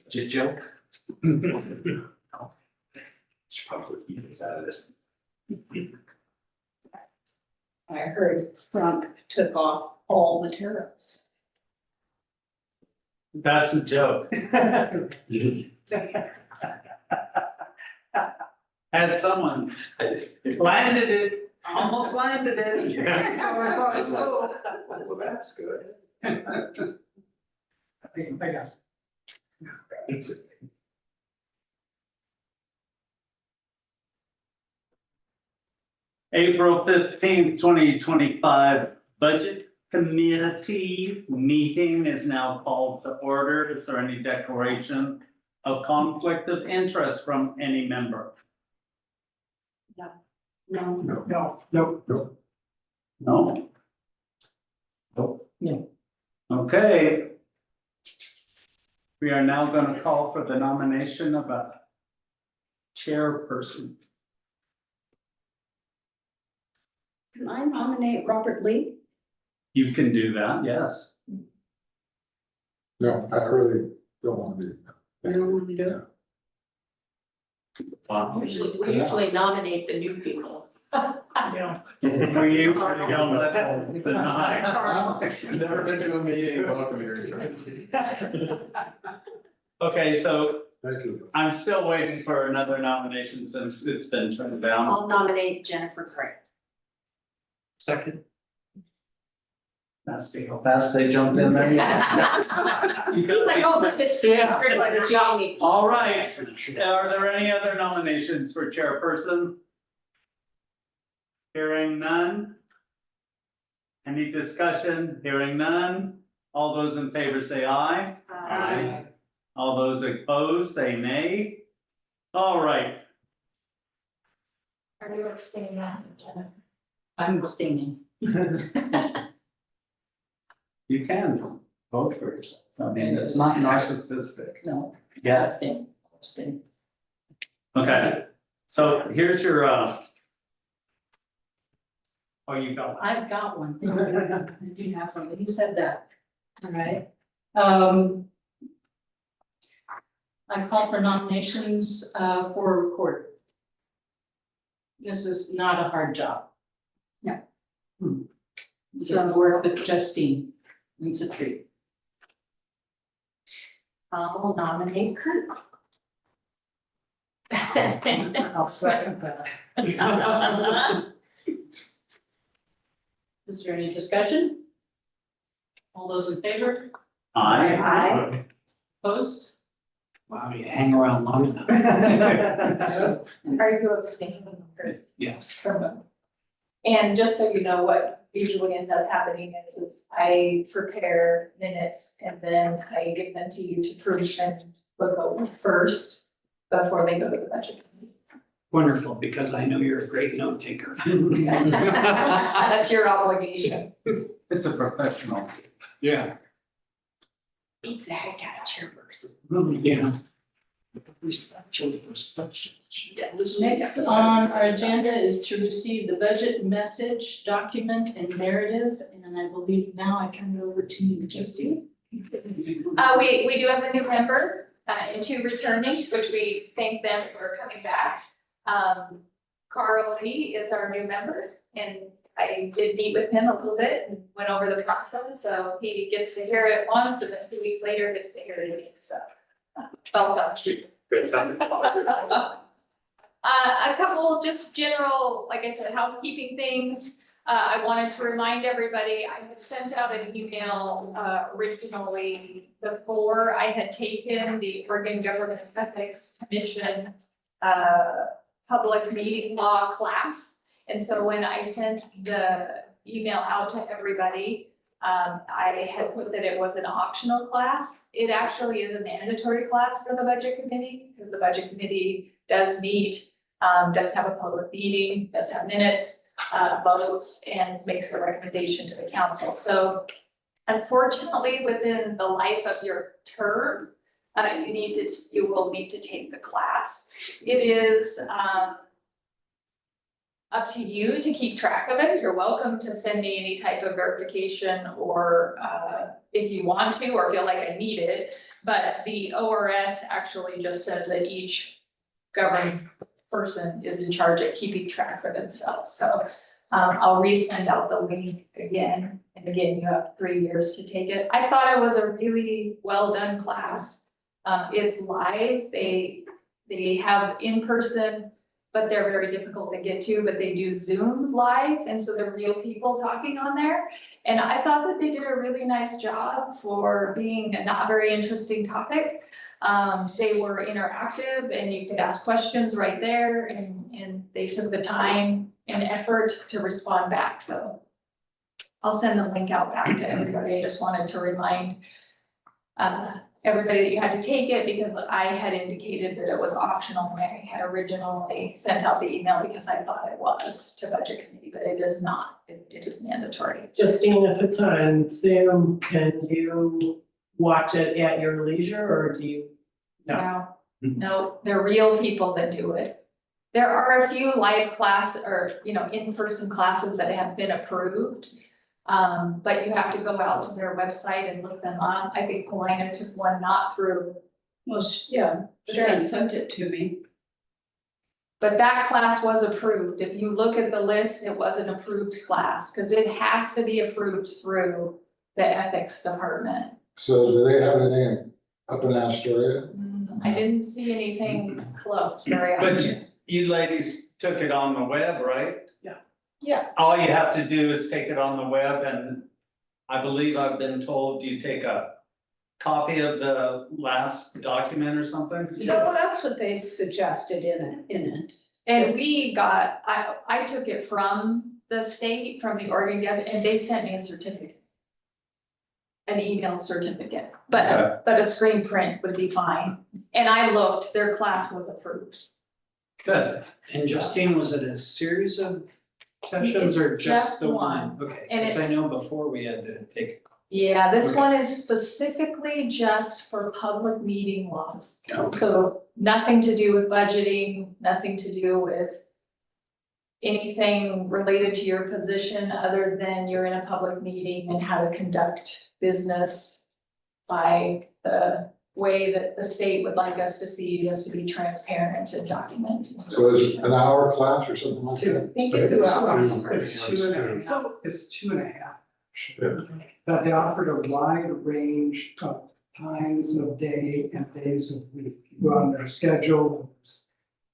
Joke. Should probably keep this out of this. I heard Trump took off all the tariffs. That's a joke. Had someone landed it, almost landed it. Yeah. So I thought so. Well, that's good. I got it. April 15th, 2025 Budget Committee meeting is now called to order. Is there any declaration of conflict of interest from any member? No. No. Nope. No? No. Okay. We are now going to call for the nomination of a chairperson. Can I nominate Robert Lee? You can do that, yes. No, I really don't want to do You don't want to do it? We usually nominate the new people. We usually don't let them deny. that. Never been to a meeting, welcome here. Okay, so Thank you. I'm still waiting for another nomination since it's been turned down. I'll nominate Jennifer Craig. Second. Nasty how fast they jumped in there. He's like, oh, but it's, like it's young. All right, are there any other nominations for chairperson? Hearing none. Any discussion? Hearing none. All those in favor say aye. Aye. All those opposed say nay. All right, Are you abstaining on Jennifer? I'm abstaining. you can vote for yourself. I mean, it's not narcissistic. No. Yes. Abstain. Okay, so here's your, oh, you got one. I've got one. You have something. He said that. All right. I call for nominations for a recorder. This is not a hard job. No. So work with Justine. It's a treat. I'll nominate Kurt. I'll second that. Is there any discussion? All those in favor? Aye. Aye. Opposed? Wow, you hang around long enough. Are you abstaining? Yes. And just so you know, what usually ends up happening is I prepare minutes and then I give them to you to proof and look over first before they go to the budget committee. Wonderful, because I know you're a great note taker. That's your obligation. It's a professional. Yeah. Beats the heck out of chairperson. Yeah. Next on our agenda is to receive the budget message, document, and narrative, and I believe now I turn it over to you, Justine. We do have a new member, and two returning, which we thank them for coming back. Carl Lee is our new member, and I did meet with him a little bit and went over the process, so he gets to hear it once, and then 2 weeks later gets to hear it again, so. Welcome. A couple just general, like I said, housekeeping things. I wanted to remind everybody, I had sent out an email originally before I had taken the Oregon Government Ethics Commission public meeting law class. And so when I sent the email out to everybody, I had put that it was an optional class. It actually is a mandatory class for the budget committee, because the budget committee does meet, does have a public meeting, does have minutes, votes, and makes a recommendation to the council. So unfortunately, within the life of your term, you will need to take the class. It is, up to you to keep track of it. You're welcome to send me any type of verification or if you want to or feel like I need it. But the ORS actually just says that each governing person is in charge of keeping track of themselves. So I'll resend out the link again. And again, you have 3 years to take it. I thought it was a really well done class. It's live. They have in person, but they're very difficult to get to, but they do Zoom live. And so they're real people talking on there. And I thought that they did a really nice job for being a not very interesting topic. They were interactive and you could ask questions right there and they took the time and effort to respond back. So I'll send the link out back to everybody. I just wanted to remind everybody that you had to take it because I had indicated that it was optional when I had originally sent out the email because I thought it was to budget committee, but it is not. It is mandatory. Justine, if it's on Zoom, can you watch it at your leisure or do you? No, they're real people that do it. There are a few live class or, in-person classes that have been approved. But you have to go out to their website and look them up. I think Paulina took one not through. Well, yeah, Sure. sent it to me. But that class was approved. If you look at the list, it was an approved class, because it has to be approved through the ethics department. So do they have anything up in Astoria? I didn't see anything close very But often. you ladies took it on the web, right? Yeah. All you have to do is take it on the web and I believe I've been told you take a copy of the last document or something? No, that's what they suggested in it. And I took it from the state, from the Oregon Gov, and they sent me a certificate. An email certificate, but a screen print would be fine. And I looked, their class was approved. Good. And Justine, was it a series of sessions It's or just just the one. one? Okay, And because it's- I know before we had to take. Yeah, this Okay. one is specifically just for public meeting laws. Okay. So nothing to do with budgeting, nothing to do with anything related to your position other than you're in a public meeting and how to conduct business by the way that the state would like us to see, us to be transparent and documented. So it's an hour class or something like that? I think it's It's 2.5. It's 2.5. But they offered a wide range of times of day and days of week. You go on their schedule, there's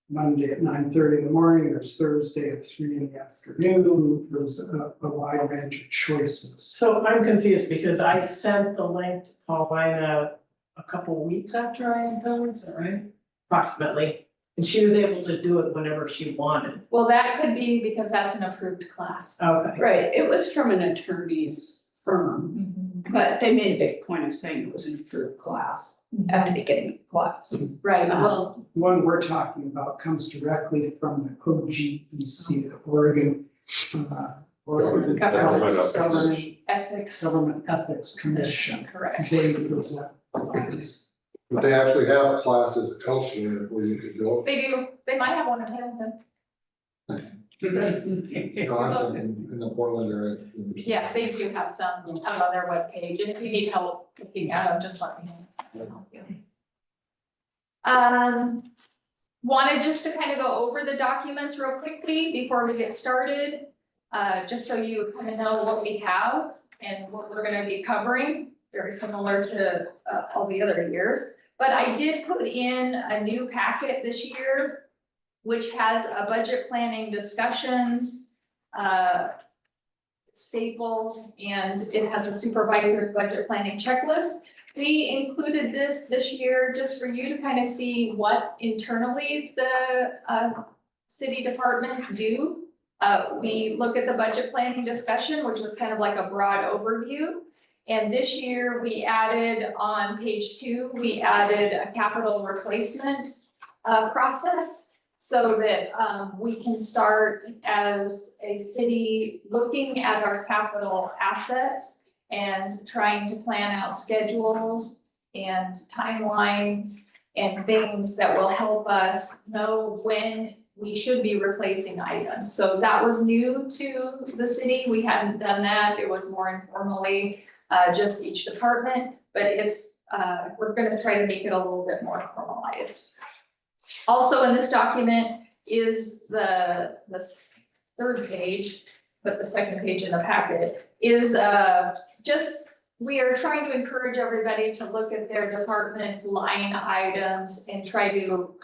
Monday at 9:30 in the morning, there's Thursday at 3 in the afternoon, there's a wide range of choices. So I'm confused because I sent the link to Paulina a couple weeks after I had done, is that right? Approximately, and she was able to do it whenever she wanted. Well, that could be because that's an approved class. Okay. Right, it was from an attorney's firm, but they made a big point of saying it was an approved class at the beginning of the class. Right, well, The one we're talking about comes directly from the OGEC, the Oregon Government Ethics. ethics, Government Ethics Commission. correct. They present the class. But they actually have classes elsewhere where you could go. They do, they might have one in Hamilton. In the Portland area. Yeah, they do have some out on their webpage, and if you need help looking at them, just let me know. Wanted just to kind of go over the documents real quickly before we get started. Just so you kind of know what we have and what we're gonna be covering, very similar to all the other years. But I did put in a new packet this year, which has a budget planning discussions, stapled, and it has a supervisor's budget planning checklist. We included this year just for you to kind of see what internally the city departments do. We look at the budget planning discussion, which was kind of like a broad overview. And this year we added on page 2, we added a capital replacement process so that we can start as a city looking at our capital assets and trying to plan out schedules and timelines and things that will help us know when we should be replacing items. So that was new to the city. We hadn't done that. It was more informally, just each department, but it's, we're gonna try to make it a little bit more formalized. Also in this document is the third page, but the second page in the packet is, just, we are trying to encourage everybody to look at their department line items and try to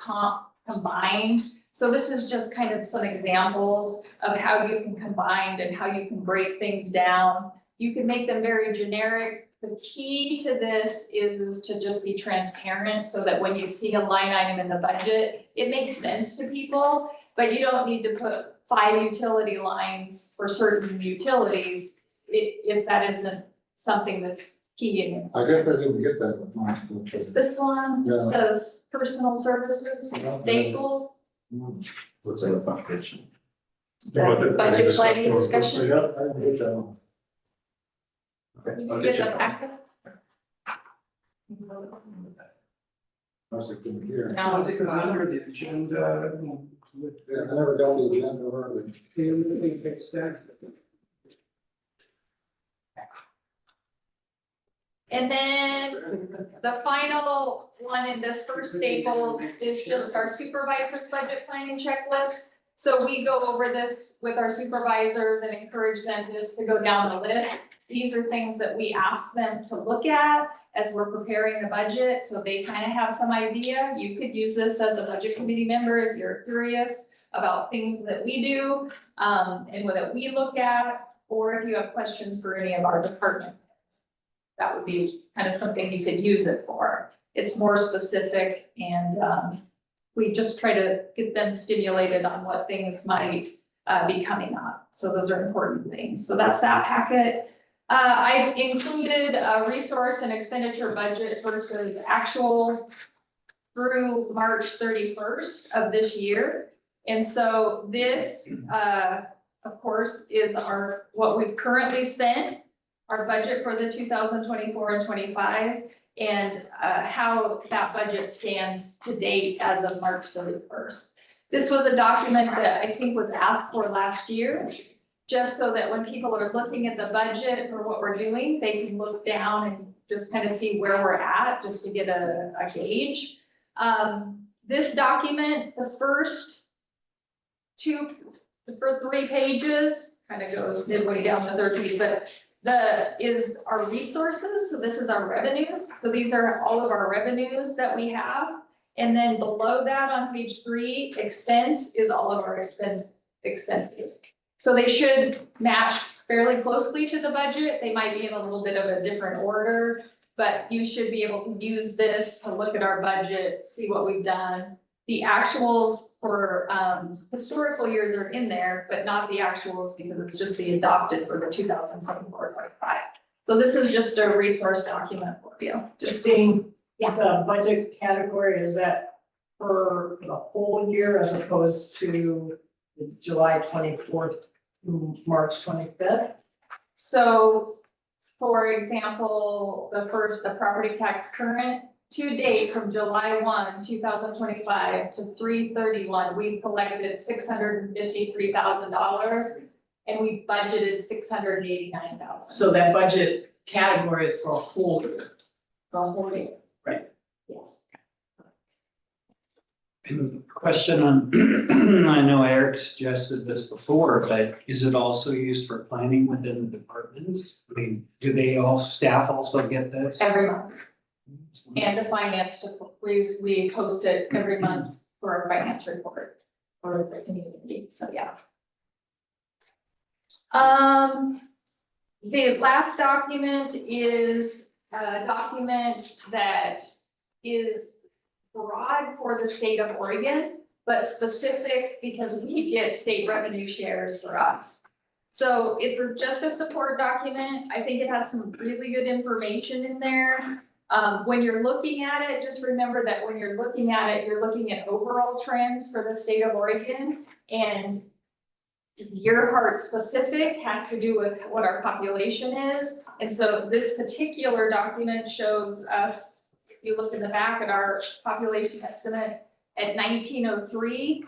combine. So this is just kind of some examples of how you can combine and how you can break things down. You can make them very generic. The key to this is to just be transparent so that when you see a line item in the budget, it makes sense to people, but you don't need to put 5 utility lines for certain utilities if that isn't something that's key in. I guess I didn't get that with mine. It's this one, Yeah. it says personal services, staple, What's that bucket? the budget planning discussion. Yeah, I didn't get that one. You can get the packet. Must have been here. No, It's under the agenda, with Yeah, I never got the agenda early. the fixed stack. And then the final one in this first staple is just our supervisor's budget planning checklist. So we go over this with our supervisors and encourage them just to go down the list. These are things that we ask them to look at as we're preparing the budget, so they kind of have some idea. You could use this as a budget committee member if you're curious about things that we do, and that we look at, or if you have questions for any of our department. That would be kind of something you could use it for. It's more specific and, we just try to get them stimulated on what things might, be coming up. So those are important things. So that's that packet. I've included a resource and expenditure budget versus actual through March 31st of this year. And so this, of course, is what we've currently spent, our budget for the 2024 and 25, and how that budget stands to date as of March 31st. This was a document that I think was asked for last year, just so that when people are looking at the budget for what we're doing, they can look down and just kind of see where we're at, just to get a gauge. This document, the first 3 pages, kind of goes midway down the 3rd page, but is our resources, so this is our revenues, so these are all of our revenues that we have. And then below that on page 3, expense is all of our expenses. So they should match fairly closely to the budget, they might be in a little bit of a different order, but you should be able to use this to look at our budget, see what we've done. The actuals for historical years are in there, but not the actuals because it's just the adopted for the 2024-25. So this is just a resource document for you. Justine, the budget category, is that for the whole year as opposed to the July 24th to March 25th? So, for example, the property tax current, to date from July 1, 2025 to 3/31, we collected $653,000 and we budgeted $689,000. So that budget category is for a whole year. For a whole year. Right. Yes. And question on, I know Eric suggested this before, but is it also used for planning within the departments? I mean, do staff also get this? Every month. And the finance, we post it every month for our finance report for the community, so yeah. The last document is a document that is broad for the state of Oregon, but specific because we get state revenue shares for us. So it's just a support document. I think it has some really good information in there. When you're looking at it, just remember that when you're looking at it, you're looking at overall trends for the state of Oregon, and your heart specific has to do with what our population is. And so this particular document shows us, if you look in the back at our population estimate at 1903,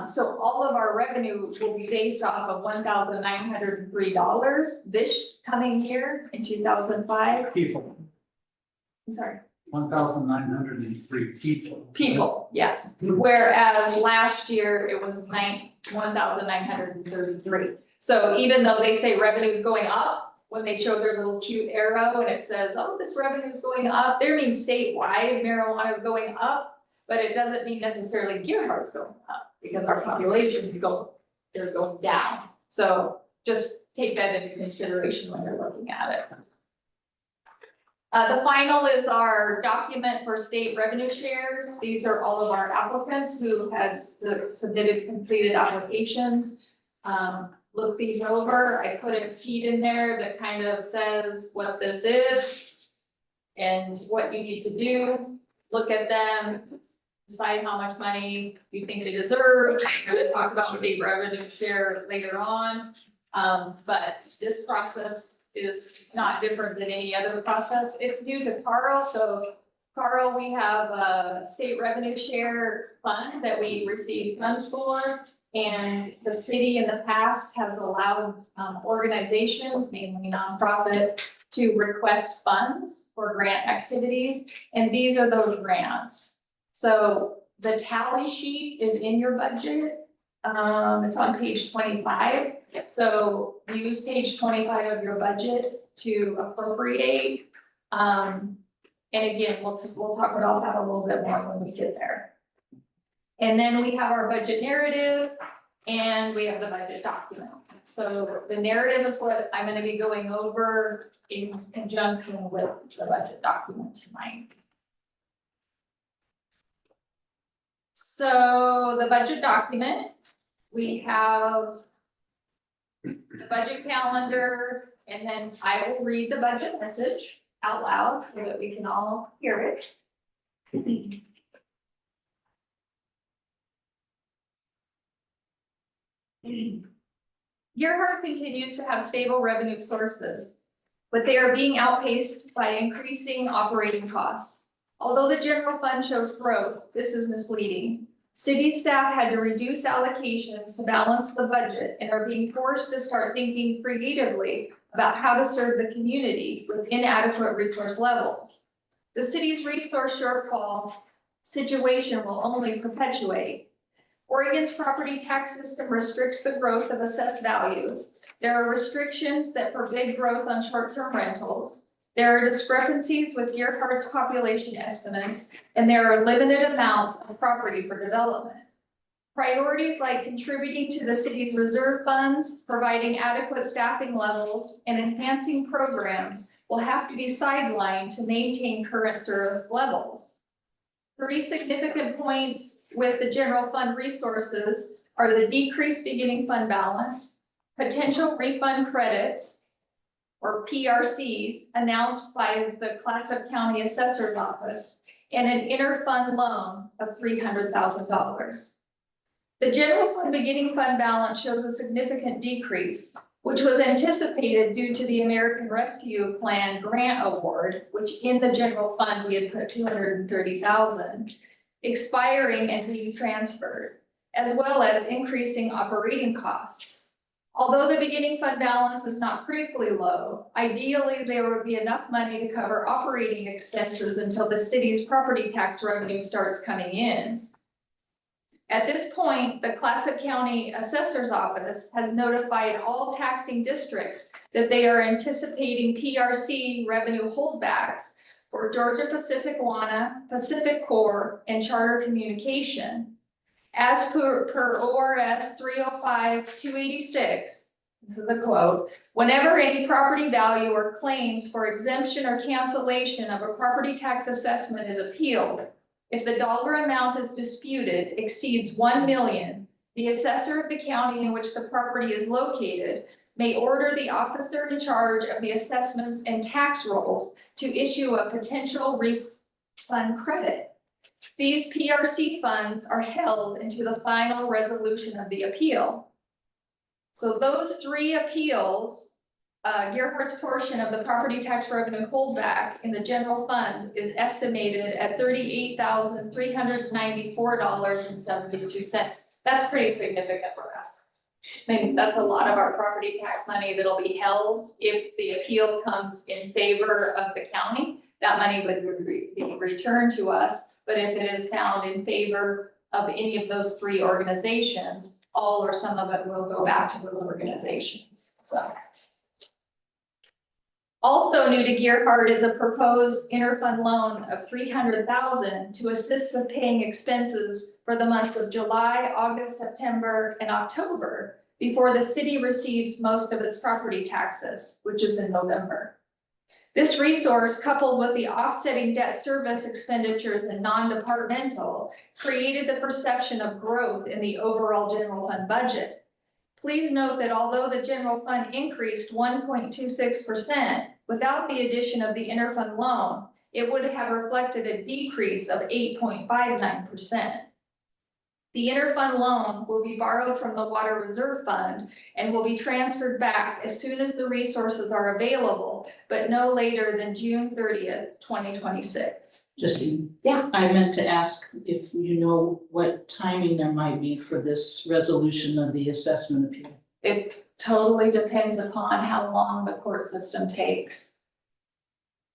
So all of our revenue will be based off of $1,903 this coming year in 2005. People, I'm sorry. 1,903 people. People, yes, whereas last year it was 1,933. So even though they say revenue is going up, when they show their little cute arrow and it says, oh, this revenue is going up, there means statewide marijuana is going up, but it doesn't mean necessarily Gerhardt's going up because our population is they're going down. So just take that into consideration when you're looking at it. The final is our document for state revenue shares. These are all of our applicants who had submitted completed applications. Look these over. I put a sheet in there that kind of says what this is and what you need to do. Look at them, decide how much money you think they deserve. I'm going to talk about state revenue share later on. But this process is not different than any other process. It's new to Carl. So Carl, we have a state revenue share fund that we receive funds for. And the city in the past has allowed organizations, mainly nonprofit, to request funds for grant activities. And these are those grants. So the tally sheet is in your budget. It's on page 25. So use page 25 of your budget to appropriate. And again, we'll talk about that a little bit more when we get there. And then we have our budget narrative and we have the budget document. So the narrative is what I'm going to be going over in conjunction with the budget document tonight. So the budget document, we have the budget calendar, and then I will read the budget message out loud so that we can all hear it. Gerhardt continues to have stable revenue sources, but they are being outpaced by increasing operating costs. Although the general fund shows growth, this is misleading. City staff had to reduce allocations to balance the budget and are being forced to start thinking creatively about how to serve the community with inadequate resource levels. The city's resource shortfall situation will only perpetuate. Oregon's property tax system restricts the growth of assessed values. There are restrictions that forbid growth on short-term rentals. There are discrepancies with Gerhardt's population estimates, and there are limited amounts of property for development. Priorities like contributing to the city's reserve funds, providing adequate staffing levels, and enhancing programs will have to be sidelined to maintain current service levels. 3 significant points with the general fund resources are the decreased beginning fund balance, potential refund credits, or PRCs, announced by the Clatsop County Assessor's Office, and an interfund loan of $300,000. The general fund beginning fund balance shows a significant decrease, which was anticipated due to the American Rescue Plan grant award, which in the general fund we had put $230,000, expiring and being transferred, as well as increasing operating costs. Although the beginning fund balance is not critically low, ideally there would be enough money to cover operating expenses until the city's property tax revenue starts coming in. At this point, the Clatsop County Assessor's Office has notified all taxing districts that they are anticipating PRC revenue holdbacks for Georgia Pacific WANA, Pacific Core, and Charter Communication. As per ORS 305-286, this is a quote, whenever any property value or claims for exemption or cancellation of a property tax assessment is appealed, if the dollar amount is disputed exceeds $1 million, the assessor of the county in which the property is located may order the officer in charge of the assessments and tax rolls to issue a potential refund credit. These PRC funds are held until the final resolution of the appeal. So those 3 appeals, Gerhardt's portion of the property tax revenue holdback in the general fund is estimated at $38,394.72. That's pretty significant for us. I mean, that's a lot of our property tax money that'll be held if the appeal comes in favor of the county. That money would be returned to us, but if it is found in favor of any of those three organizations, all or some of it will go back to those organizations, so. Also new to Gearhart is a proposed interfund loan of $300,000 to assist with paying expenses for the months of July, August, September, and October before the city receives most of its property taxes, which is in November. This resource, coupled with the offsetting debt service expenditures and non-departmental, created the perception of growth in the overall general fund budget. Please note that although the general fund increased 1.26%, without the addition of the interfund loan, it would have reflected a decrease of 8.59%. The interfund loan will be borrowed from the Water Reserve Fund and will be transferred back as soon as the resources are available, but no later than June 30th, 2026. Justine? Yeah. I meant to ask if you know what timing there might be for this resolution of the assessment appeal. It totally depends upon how long the court system takes.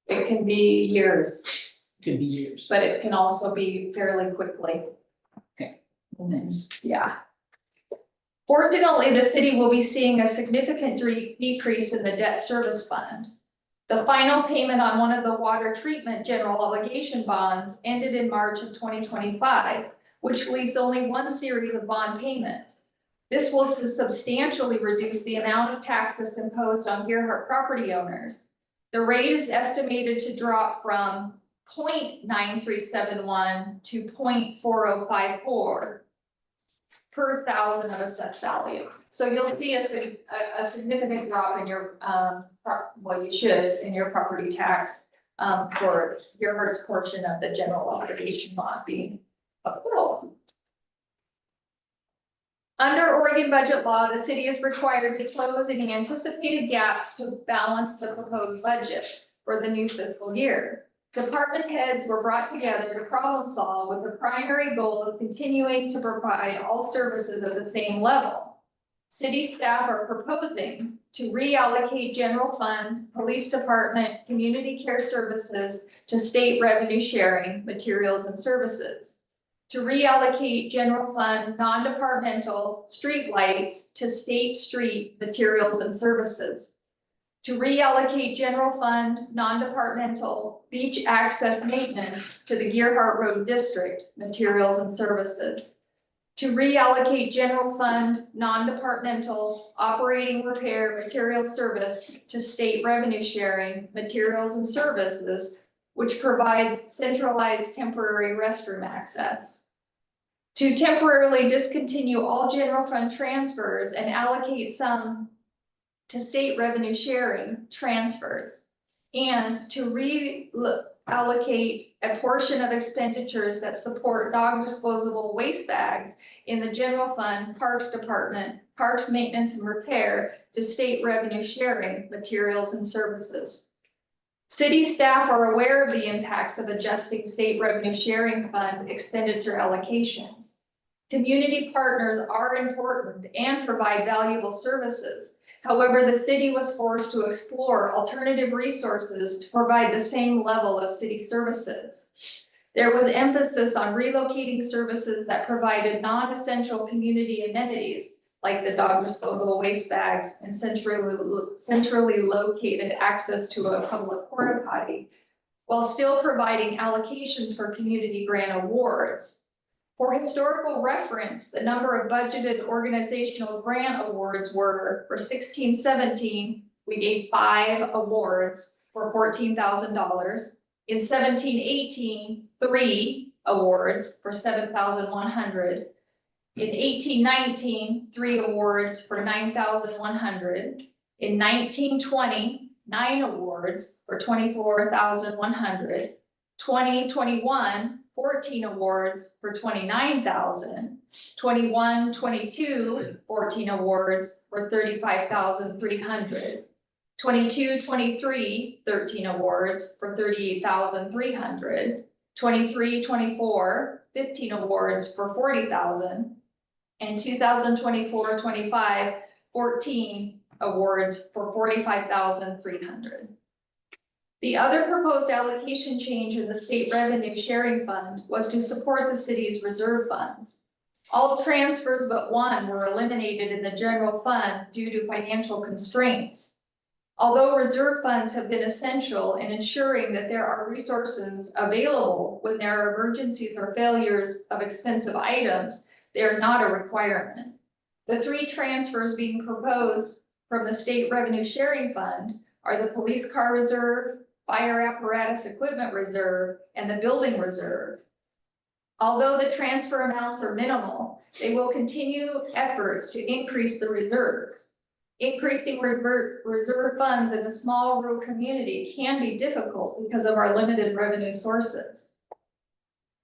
It can be years, Could be years. but it can also be fairly quickly. Thanks. Yeah. Fortunately, the city will be seeing a significant decrease in the debt service fund. The final payment on one of the water treatment general obligation bonds ended in March of 2025, which leaves only one series of bond payments. This will substantially reduce the amount of taxes imposed on Gearhart property owners. The rate is estimated to drop from 0.9371 to 0.4054 per thousand of assessed value. So you'll see a significant drop in your, well, you should, in your property tax for Gearhart's portion of the general obligation bond being upheld. Under Oregon budget law, the city is required to close any anticipated gaps to balance the proposed budget for the new fiscal year. Department heads were brought together to problem solve with the primary goal of continuing to provide all services at the same level. City staff are proposing to reallocate general fund, police department, community care services to state revenue sharing, materials and services. To reallocate general fund, non-departmental street lights to state street materials and services. To reallocate general fund, non-departmental beach access maintenance to the Gearhart Road District, materials and services. To reallocate general fund, non-departmental operating repair material service to state revenue sharing, materials and services, which provides centralized temporary restroom access. To temporarily discontinue all general fund transfers and allocate some to state revenue sharing transfers, and to reallocate a portion of expenditures that support dog disposable waste bags in the general fund, parks department, parks maintenance and repair to state revenue sharing, materials and services. City staff are aware of the impacts of adjusting state revenue sharing fund expenditure allocations. Community partners are important and provide valuable services. However, the city was forced to explore alternative resources to provide the same level of city services. There was emphasis on relocating services that provided non-essential community amenities, like the dog disposal waste bags and centrally located access to a public porta potty, while still providing allocations for community grant awards. For historical reference, the number of budgeted organizational grant awards were for 16-17, we gave 5 awards for $14,000. In 17-18, 3 awards for $7,100. In 18-19, 3 awards for $9,100. In 19-20, 9 awards for $24,100. 20-21, 14 awards for $29,000, 21-22, 14 awards for $35,300, 22-23, 13 awards for $38,300, 23-24, 15 awards for $40,000, and 2024-25 14 awards for $45,300. The other proposed allocation change in the state revenue sharing fund was to support the city's reserve funds. All transfers but one were eliminated in the general fund due to financial constraints. Although reserve funds have been essential in ensuring that there are resources available when there are emergencies or failures of expensive items, they are not a requirement. The three transfers being proposed from the state revenue sharing fund are the police car reserve, fire apparatus equipment reserve, and the building reserve. Although the transfer amounts are minimal, they will continue efforts to increase the reserves. Increasing reserve funds in a small rural community can be difficult because of our limited revenue sources.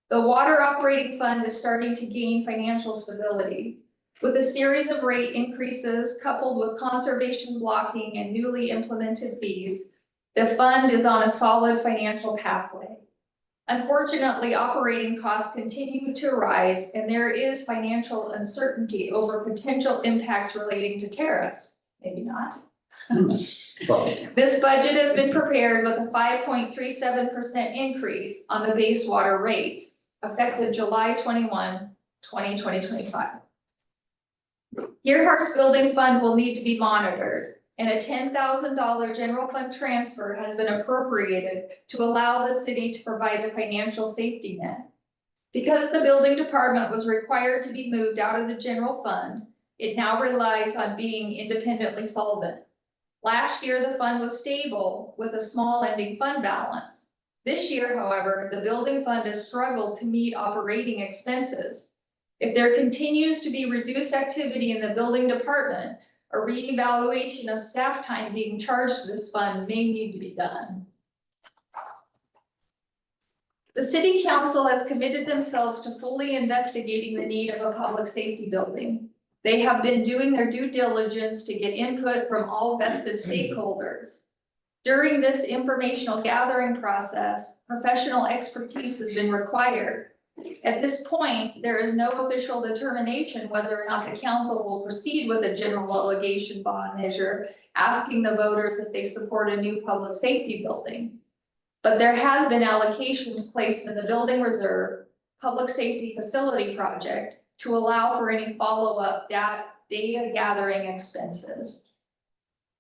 The water operating fund is starting to gain financial stability. With a series of rate increases coupled with conservation blocking and newly implemented fees, the fund is on a solid financial pathway. Unfortunately, operating costs continue to rise and there is financial uncertainty over potential impacts relating to tariffs. Maybe not. This budget has been prepared with a 5.37% increase on the base water rates effective July 21, 2025. Earhart's building fund will need to be monitored, and a $10,000 general fund transfer has been appropriated to allow the city to provide a financial safety net. Because the building department was required to be moved out of the general fund, it now relies on being independently solvent. Last year, the fund was stable with a small ending fund balance. This year, however, the building fund has struggled to meet operating expenses. If there continues to be reduced activity in the building department, a reevaluation of staff time being charged to this fund may need to be done. The city council has committed themselves to fully investigating the need of a public safety building. They have been doing their due diligence to get input from all vested stakeholders. During this informational gathering process, professional expertise has been required. At this point, there is no official determination whether or not the council will proceed with a general obligation bond measure, asking the voters if they support a new public safety building. But there has been allocations placed in the building reserve, public safety facility project to allow for any follow-up data gathering expenses.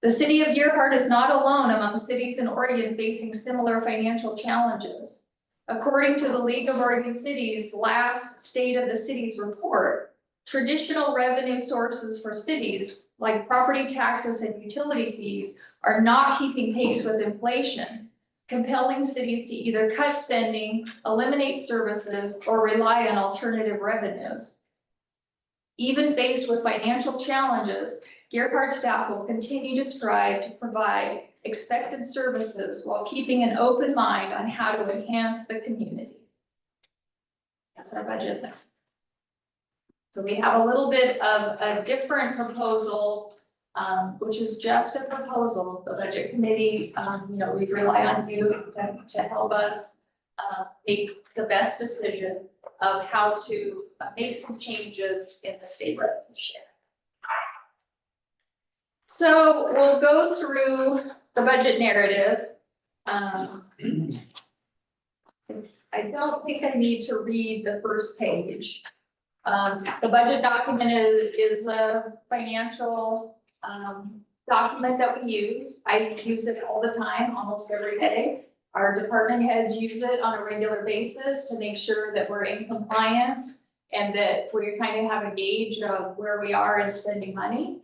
The city of Earhart is not alone among cities in Oregon facing similar financial challenges. According to the League of Oregon Cities' last State of the Cities report, traditional revenue sources for cities like property taxes and utility fees are not keeping pace with inflation, compelling cities to either cut spending, eliminate services, or rely on alternative revenues. Even faced with financial challenges, Earhart staff will continue to strive to provide expected services while keeping an open mind on how to enhance the community. That's our budget. So we have a little bit of a different proposal, which is just a proposal. The budget committee, we rely on you to help us make the best decision of how to make some changes in the state revenue share. So we'll go through the budget narrative. I don't think I need to read the first page. The budget document is a financial document that we use. I use it all the time, almost every day. Our department heads use it on a regular basis to make sure that we're in compliance and that we kind of have a gauge of where we are in spending money.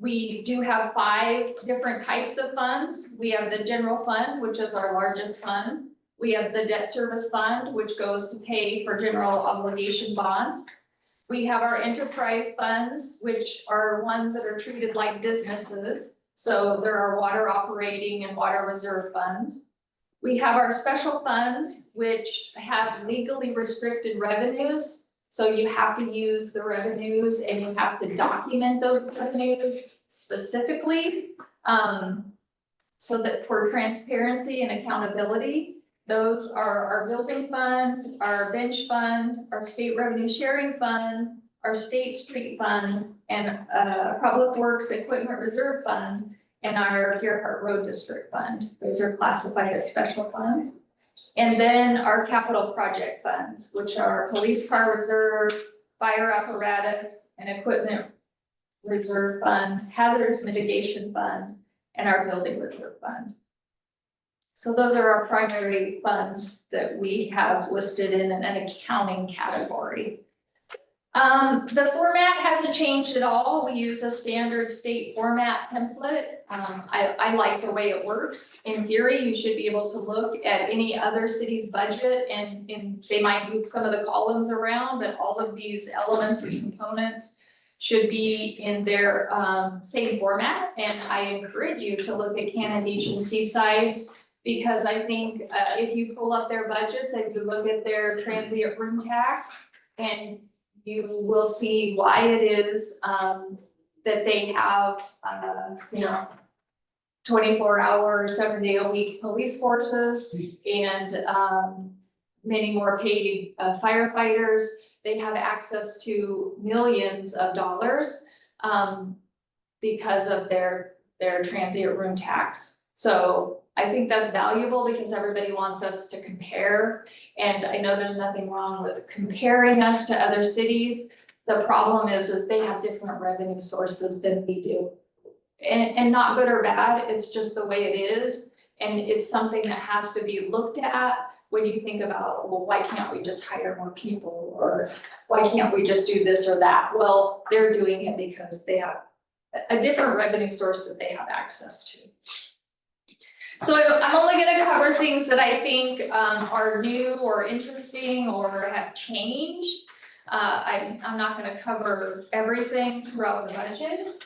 We do have 5 different types of funds. We have the general fund, which is our largest fund. We have the debt service fund, which goes to pay for general obligation bonds. We have our enterprise funds, which are ones that are treated like businesses. So there are water operating and water reserve funds. We have our special funds, which have legally restricted revenues. So you have to use the revenues and you have to document those revenues specifically, so that for transparency and accountability. Those are our building fund, our bench fund, our state revenue sharing fund, our state street fund, and public works equipment reserve fund, and our Gerhart Road District Fund. Those are classified as special funds. And then our capital project funds, which are police car reserve, fire apparatus and equipment reserve fund, hazardous mitigation fund, and our building reserve fund. So those are our primary funds that we have listed in an accounting category. The format hasn't changed at all. We use a standard state format template. I like the way it works. In theory, you should be able to look at any other city's budget and they might move some of the columns around, but all of these elements and components should be in their same format. And I encourage you to look at Cannon Beach and Seaside's, because I think if you pull up their budgets and you look at their transient room tax, and you will see why it is that they have, 24-hour, 7-day-a-week police forces and many more paid firefighters. They have access to millions of dollars because of their transient room tax. So I think that's valuable because everybody wants us to compare. And I know there's nothing wrong with comparing us to other cities. The problem is they have different revenue sources than we do. And not good or bad, it's just the way it is. And it's something that has to be looked at when you think about, well, why can't we just hire more people? Or why can't we just do this or that? Well, they're doing it because they have a different revenue source that they have access to. So I'm only gonna cover things that I think are new or interesting or have changed. I'm not gonna cover everything throughout the budget.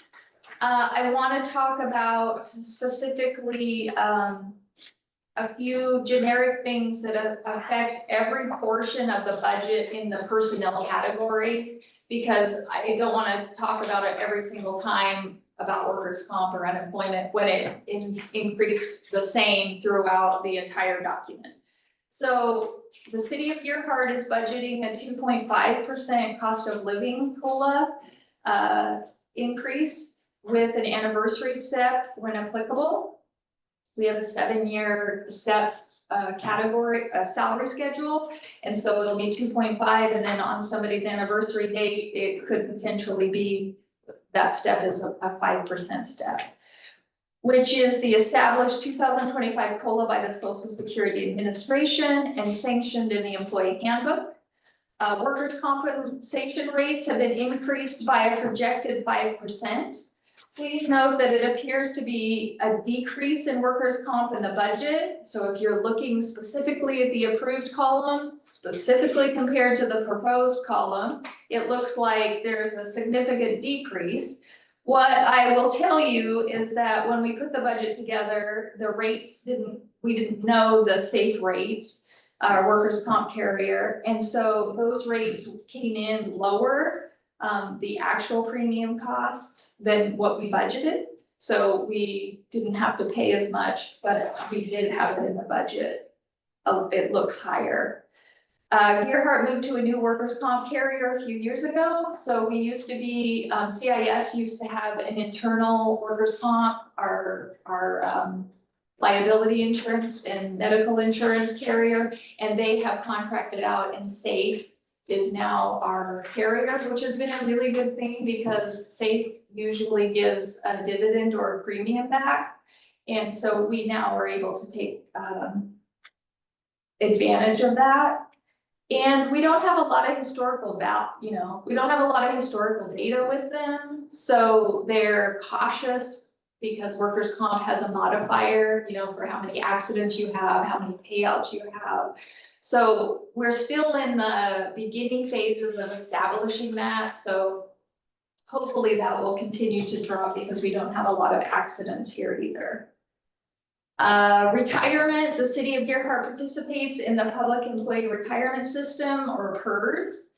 I wanna talk about specifically a few generic things that affect every portion of the budget in the personnel category, because I don't wanna talk about it every single time about workers' comp or unemployment when it increased the same throughout the entire document. So the city of Gerhart is budgeting a 2.5% cost of living COLA increase with an anniversary step when applicable. We have a 7-year steps category, salary schedule. And so it'll be 2.5, and then on somebody's anniversary date, it could potentially be that step is a 5% step, which is the established 2025 COLA by the Social Security Administration and sanctioned in the employee handbook. Workers' compensation rates have been increased by a projected 5%. Please note that it appears to be a decrease in workers' comp in the budget. So if you're looking specifically at the approved column, specifically compared to the proposed column, it looks like there's a significant decrease. What I will tell you is that when we put the budget together, the rates we didn't know the safe rates, our workers' comp carrier. And so those rates came in lower, the actual premium costs than what we budgeted. So we didn't have to pay as much, but we did have it in the budget. It looks higher. Gerhart moved to a new workers' comp carrier a few years ago. So we used to be, CIS used to have an internal workers' comp, our liability insurance and medical insurance carrier, and they have contracted out, and SAFE is now our carrier, which has been a really good thing because SAFE usually gives a dividend or a premium back. And so we now are able to take advantage of that. And we don't have a lot of historical we don't have a lot of historical data with them. So they're cautious because workers' comp has a modifier, for how many accidents you have, how many payouts you have. So we're still in the beginning phases of establishing that. So hopefully that will continue to drop because we don't have a lot of accidents here either. Retirement, the city of Gerhart participates in the Public Employee Retirement System, or PERS,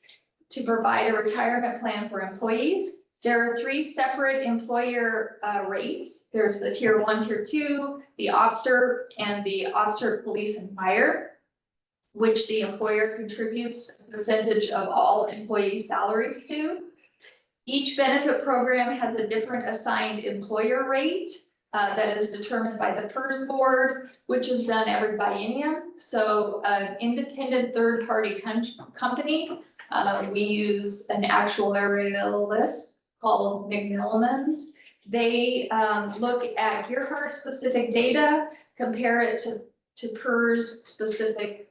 to provide a retirement plan for employees. There are 3 separate employer rates. There's the tier 1, tier 2, the OPSERP, and the OPSERP Police and Fire. which the employer contributes a percentage of all employee salaries to. Each benefit program has a different assigned employer rate that is determined by the PERS board, which is done every biennium. So an independent third-party company, we use an actuarial list called McMillan's. They look at Gearhart specific data, compare it to PERS specific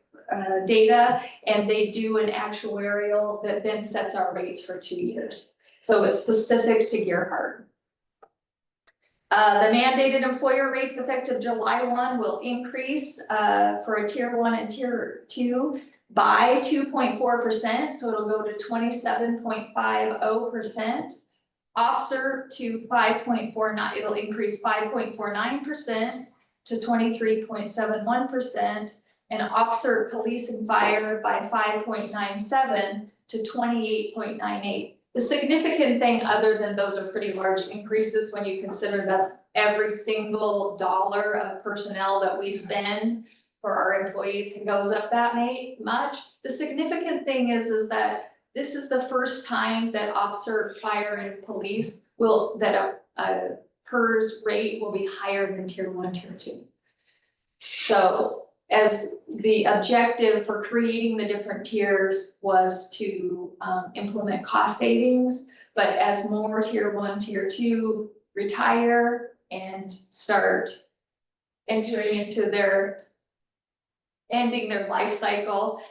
data, and they do an actuarial that then sets our rates for 2 years. So it's specific to Gearhart. The mandated employer rates effective July 1 will increase for a tier 1 and tier 2 by 2.4%, so it'll go to 27.50%. Officer to 5.49, it'll increase 5.49% to 23.71%, and officer, police and fire by 5.97 to 28.98. The significant thing, other than those are pretty large increases when you consider that's every single dollar of personnel that we spend for our employees, it goes up that much. The significant thing is that this is the first time that officer, fire, and police that a PERS rate will be higher than tier 1, tier 2. So as the objective for creating the different tiers was to implement cost savings, but as more tier 1, tier 2 retire and start entering into ending their life cycle,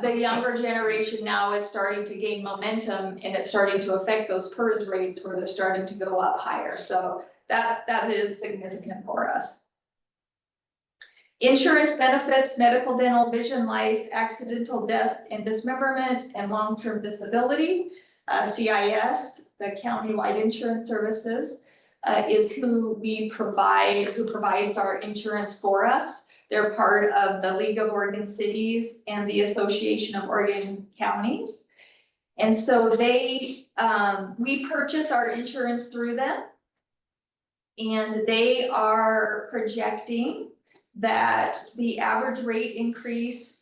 the younger generation now is starting to gain momentum, and it's starting to affect those PERS rates where they're starting to go up higher. So that is significant for us. Insurance benefits, medical, dental, vision, life, accidental death and dismemberment, and long-term disability. CIS, the countywide insurance services, is who provides our insurance for us. They're part of the League of Oregon Cities and the Association of Oregon Counties. And so we purchase our insurance through them. And they are projecting that the average rate increase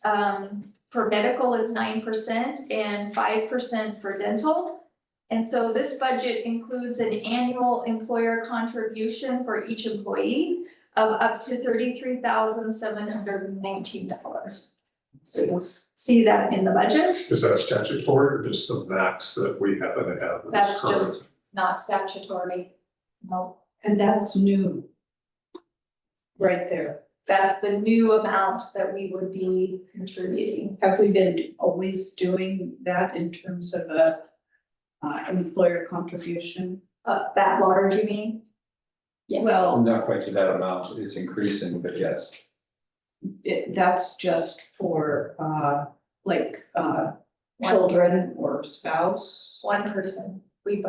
for medical is 9% and 5% for dental. And so this budget includes an annual employer contribution for each employee of up to $33,719. So you'll see that in the budget. Is that statutory or just the max that we happen to have? That's just not statutory. No, And that's new. Right there. that's the new amount that we would be contributing. Have we been always doing that in terms of a employer contribution? That large, you mean? Yes. Well, Not quite to that amount, it's increasing, but yes. that's just for children or spouse. One person, we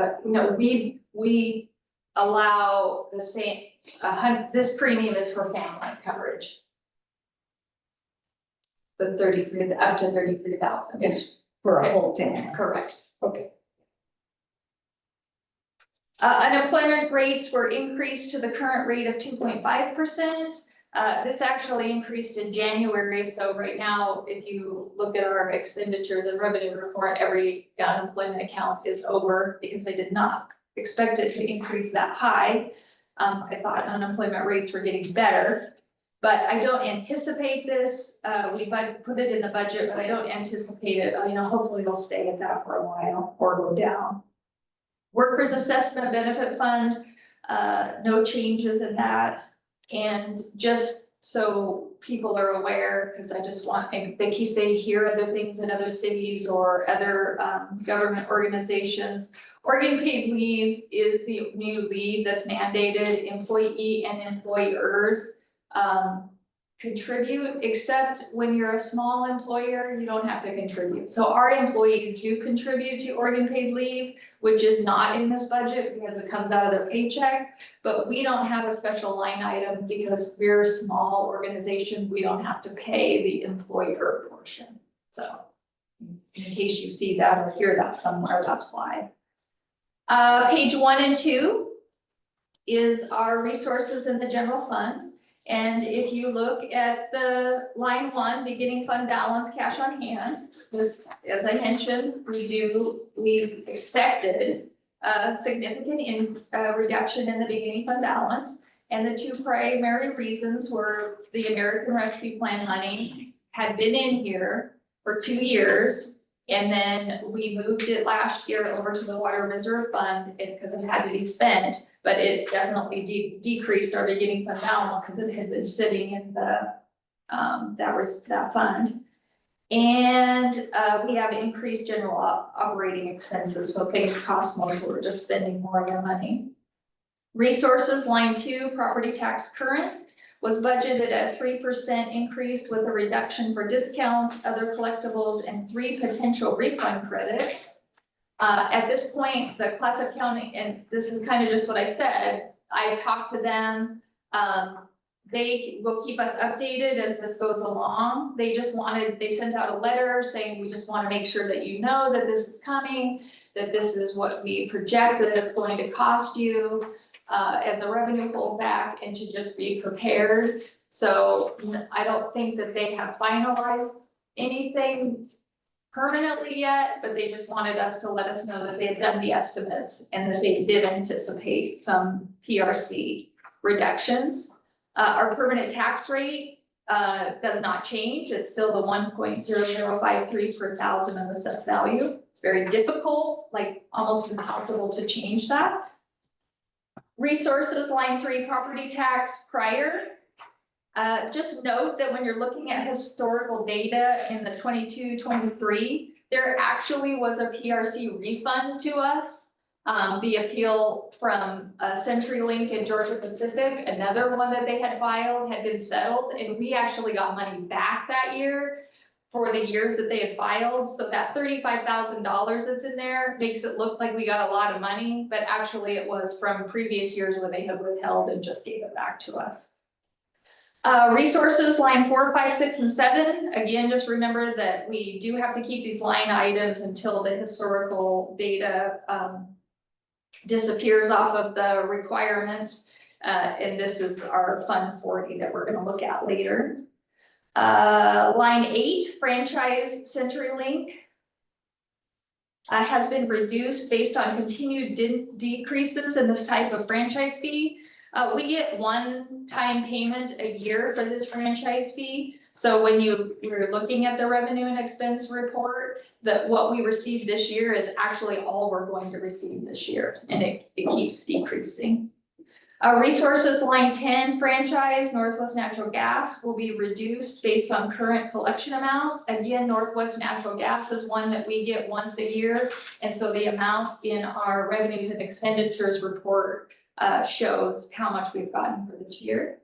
allow the same, this premium is for family coverage. The 33, up to 33,000. It's for a whole family. Correct. Okay. Unemployment rates were increased to the current rate of 2.5%. This actually increased in January, so right now, if you look at our expenditures and revenue report, every unemployment account is over because they did not expect it to increase that high. I thought unemployment rates were getting better, but I don't anticipate this. We put it in the budget, but I don't anticipate it. Hopefully it'll stay at that for a while or go down. Workers Assessment Benefit Fund, no changes in that. And just so people are aware, because I just want, in case they hear other things in other cities or other government organizations, Oregon paid leave is the new leave that's mandated. Employee and employers contribute, except when you're a small employer, you don't have to contribute. So our employees do contribute to Oregon paid leave, which is not in this budget because it comes out of their paycheck. But we don't have a special line item because we're a small organization. We don't have to pay the employer portion. So in case you see that or hear that somewhere, that's why. Page 1 and 2 is our resources in the general fund. And if you look at the line one, beginning fund balance, cash on hand, this, as I mentioned, we expected a significant reduction in the beginning fund balance. And the two primary reasons were the American Rescue Plan money had been in here for 2 years. And then we moved it last year over to the Water Reserve Fund because it had to be spent, but it definitely decreased our beginning fund balance because it had been sitting in the, that fund. And, we have increased general operating expenses, so things cost more, so we're just spending more of our money. Resources, line 2, property tax current, was budgeted at 3% increase with a reduction for discounts, other collectibles, and 3 potential refund credits. At this point, the Clatsop County, and this is kind of just what I said, I talked to them. They will keep us updated as this goes along. They sent out a letter saying, we just want to make sure that you know that this is coming, that this is what we project that it's going to cost you. As a revenue holdback, and to just be prepared. So I don't think that they have finalized anything permanently yet, but they just wanted us to let us know that they had done the estimates and that they did anticipate some PRC reductions. Our permanent tax rate does not change. It's still the 1.0053 per thousand of assessed value. It's very difficult, like almost impossible to change that. Resources, line 3, property tax prior. Just note that when you're looking at historical data in the 22-23, there actually was a PRC refund to us. The appeal from CenturyLink and Georgia Pacific, another one that they had filed, had been settled, and we actually got money back that year for the years that they had filed. So that $35,000 that's in there makes it look like we got a lot of money, but actually it was from previous years where they had withheld and just gave it back to us. Resources, line 4, 5, 6, and 7. Again, just remember that we do have to keep these line items until the historical data disappears off of the requirements. And this is our Fund 40 that we're gonna look at later. Line 8, franchise CenturyLink, has been reduced based on continued decreases in this type of franchise fee. We get one-time payment a year for this franchise fee. So when we're looking at the revenue and expense report, that what we received this year is actually all we're going to receive this year, and it keeps decreasing. Resources, line 10, franchise, Northwest Natural Gas will be reduced based on current collection amounts. Again, Northwest Natural Gas is one that we get once a year. And so the amount in our revenues and expenditures report shows how much we've gotten for this year.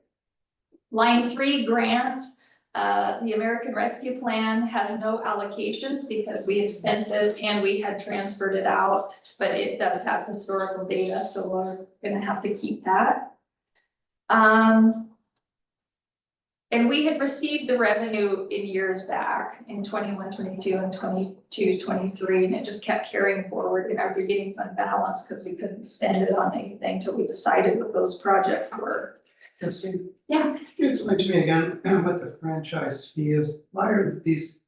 Line 3, grants. The American Rescue Plan has no allocations because we have spent this and we had transferred it out, but it does have historical data, so we're gonna have to keep that. And we had received the revenue in years back in 21, 22, and 22, 23, and it just kept carrying forward in our beginning fund balance because we couldn't spend it on anything until we decided what those projects were. Christine, Yeah. can you explain to me again what the franchise fee is? Why are these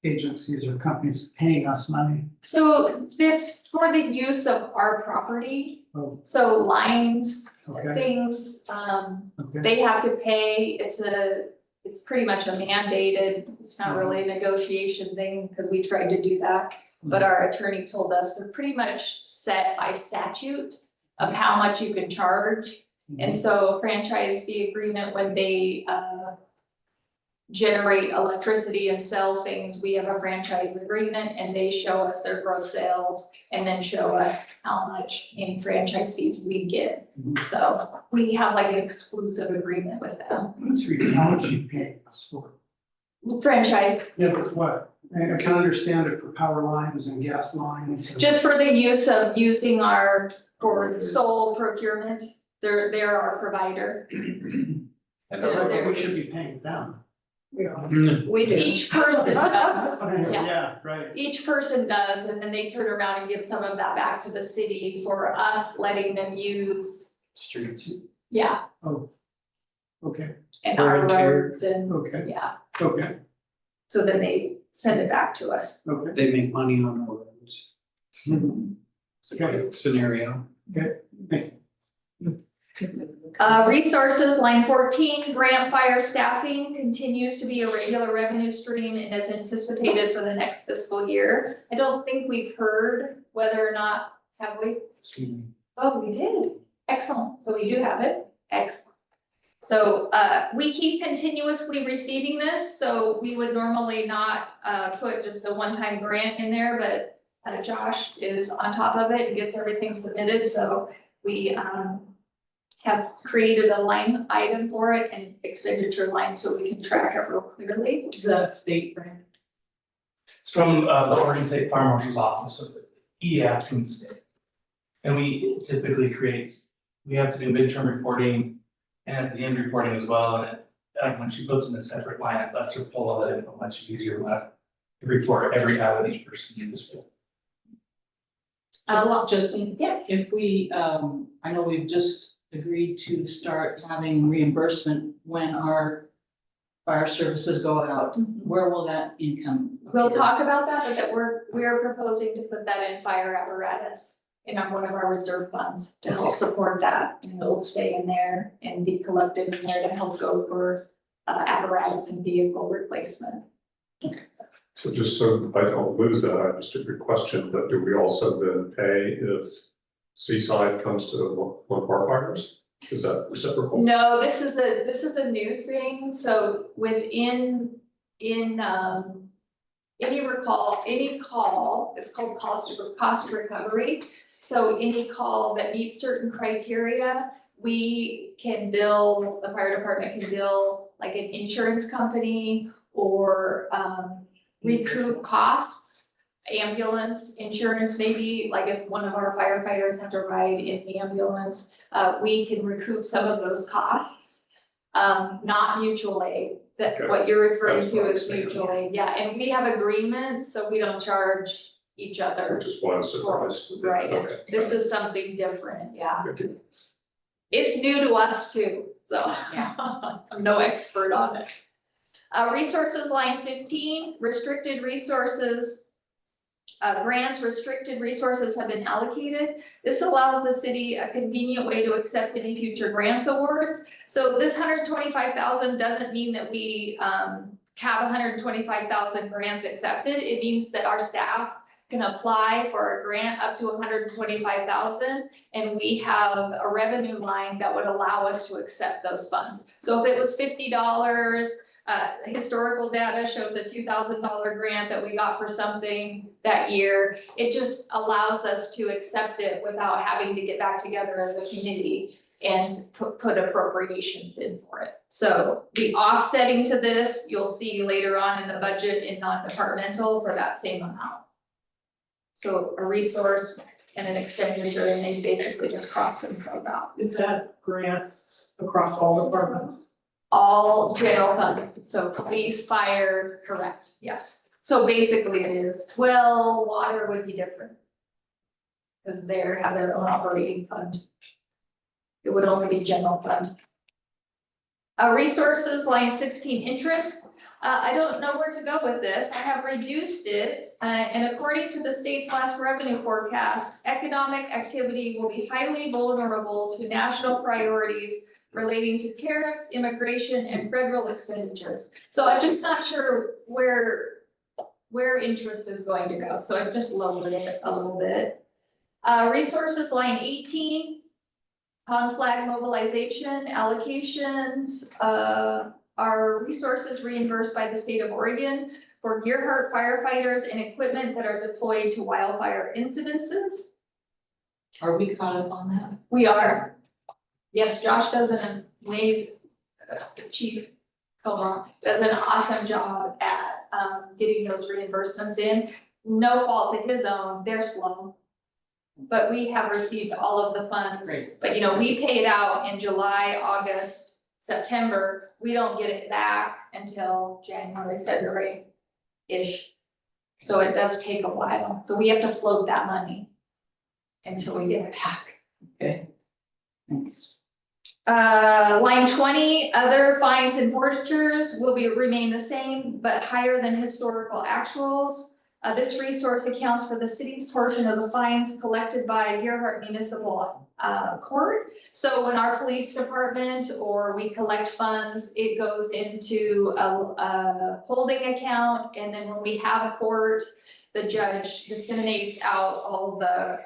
agencies or companies paying us money? So that's for the use of our property. Oh, So lines, okay, things, okay. they have to pay. It's pretty much a mandated, it's not really a negotiation thing because we tried to do that. But our attorney told us they're pretty much set by statute of how much you can charge. And so a franchise fee agreement, when they generate electricity and sell things, we have a franchise agreement and they show us their gross sales and then show us how much in franchise fees we get. So we have like an exclusive agreement with them. What's your, how much you paying us for? Franchise, Yeah, but what? I can understand it for power lines and gas lines. just for the use of using for sole procurement, they're our provider. And But we should be paying them. We do. Each person does. Yeah. Yeah, right. Each person does, and then they turn around and give some of that back to the city for us letting them use, Streets. yeah. Oh. Okay, and Wear our and tear. roads and, okay, yeah, okay, so then they send it back to us. okay. They make money on the roads. Mhm. Okay, Scenario. thank you. Resources, line 14, grant fire staffing continues to be a regular revenue stream and is anticipated for the next fiscal year. I don't think we've heard whether or not, have we? Oh, we did. Excellent. So we do have it. Excellent. So, we keep continuously receiving this, so we would normally not, put just a one-time grant in there, but, Josh is on top of it and gets everything submitted, so we, have created a line item for it and expenditure line so we can track it real clearly. Is that a state grant? It's from the Oregon State Fire Marshal's Office of Atkins State. And we typically we have to do midterm reporting and at the end reporting as well, and when she puts in a separate line, it lets her pull all that info much easier, to report every hour each person uses for. Justin, Yeah. if we, I know we've just agreed to start having reimbursement when our fire services go out, where will that income? We'll appear? talk about that, but that we're proposing to put that in fire apparatus in one of our reserve funds to help support that. And it'll stay in there and be collected in there to help go for apparatus and vehicle replacement. So just so I don't lose that, I have just a quick question, but do we also then pay if Seaside comes to one of our fires? Is that reciprocal? No, this is a new thing, so within, any call, it's called cost recovery. So any call that meets certain criteria, we can bill, the fire department can bill like an insurance company or, recoup costs, ambulance insurance, maybe like if one of our firefighters have to ride in the ambulance, we can recoup some of those costs. Not mutual aid, Okay. what you're referring That's what I to was is thinking. mutual aid, yeah, and we have agreements, so we don't charge each other. Which is why I'm surprised. Right, Okay. this is something different, yeah. Okay. It's new to us too, so I'm no expert on it. Resources line 15, restricted resources. Grants, restricted resources have been allocated. This allows the city a convenient way to accept any future grants awards. So this 125,000 doesn't mean that we have 125,000 grants accepted. It means that our staff can apply for a grant up to 125,000, and we have a revenue line that would allow us to accept those funds. So if it was $50, historical data shows a $2,000 grant that we got for something that year. It just allows us to accept it without having to get back together as a committee and put appropriations in for it. So the offsetting to this, you'll see later on in the budget in non-departmental for that same amount. So a resource and an expenditure, and they basically just cross themselves out. Is that grants across all departments? All general fund, so police, fire, correct, yes. So basically it is, well, water would be different. Cause they have their own operating fund. It would only be general fund. Resources, line 16, interest. I don't know where to go with this. I have reduced it, and according to the state's last revenue forecast, economic activity will be highly vulnerable to national priorities relating to tariffs, immigration, and federal expenditures. So I'm just not sure where interest is going to go, so I've just lowered it a little bit. Resources, line 18, conflag mobilization, allocations, are resources reimbursed by the state of Oregon for Gearhart firefighters and equipment that are deployed to wildfire incidences. Are we caught up on that? We are. Yes, Josh does an amazing, Chief Comer does an awesome job at getting those reimbursements in. No fault to his own, they're slow. But we have received all of the funds. Great. But we pay it out in July, August, September. We don't get it back until January, February-ish. So it does take a while. So we have to float that money until we get it back. Okay. Thanks. Line 20, other fines and forfeitures will remain the same, but higher than historical actuals. This resource accounts for the city's portion of the fines collected by Gerhart Municipal Court. So when our police department or we collect funds, it goes into a holding account. And then when we have a court, the judge disseminates out all the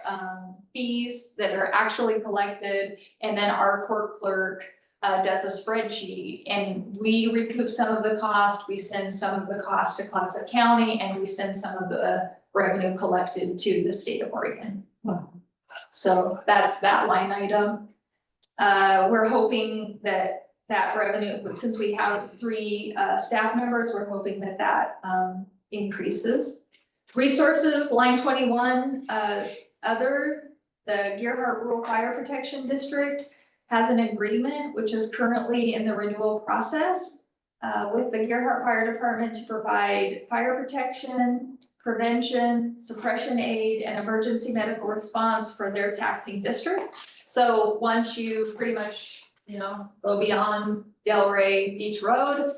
fees that are actually collected. And then our court clerk does a spreadsheet, and we recoup some of the cost, we send some of the cost to Clatsop County, and we send some of the revenue collected to the state of Oregon. So that's that line item. We're hoping that revenue, since we have 3 staff members, we're hoping that increases. Resources, line 21, other, the Gerhart Rural Fire Protection District has an agreement, which is currently in the renewal process, with the Gerhart Fire Department to provide fire protection, prevention, suppression aid, and emergency medical response for their taxing district. So once you pretty much, go beyond Delray Beach Road,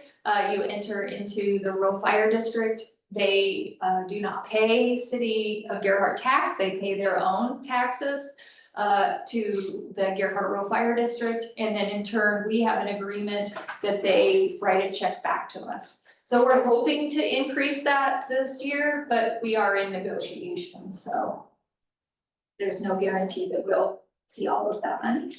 you enter into the rural fire district. They do not pay City of Gerhart tax, they pay their own taxes to the Gerhart Rural Fire District. And then in turn, we have an agreement that they write a check back to us. So we're hoping to increase that this year, but we are in negotiations, so there's no guarantee that we'll see all of that money.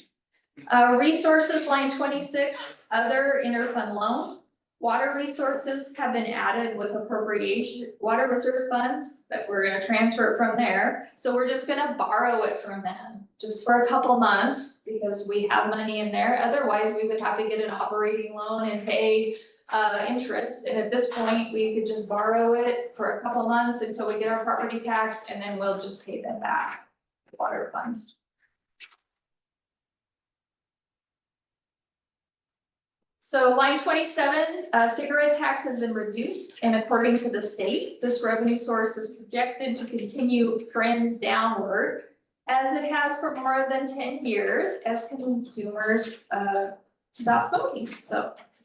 Resources, line 26, other interfund loan. Water resources have been added with appropriation, water reserve funds that we're gonna transfer from there. So we're just gonna borrow it from them, just for a couple months, because we have money in there. Otherwise, we would have to get an operating loan and pay interest. And at this point, we could just borrow it for a couple months until we get our property tax, and then we'll just pay them back, water funds. So line 27, cigarette tax has been reduced, and according to the state, this revenue source is projected to continue trends downward as it has for more than 10 years as consumers stop smoking. So it's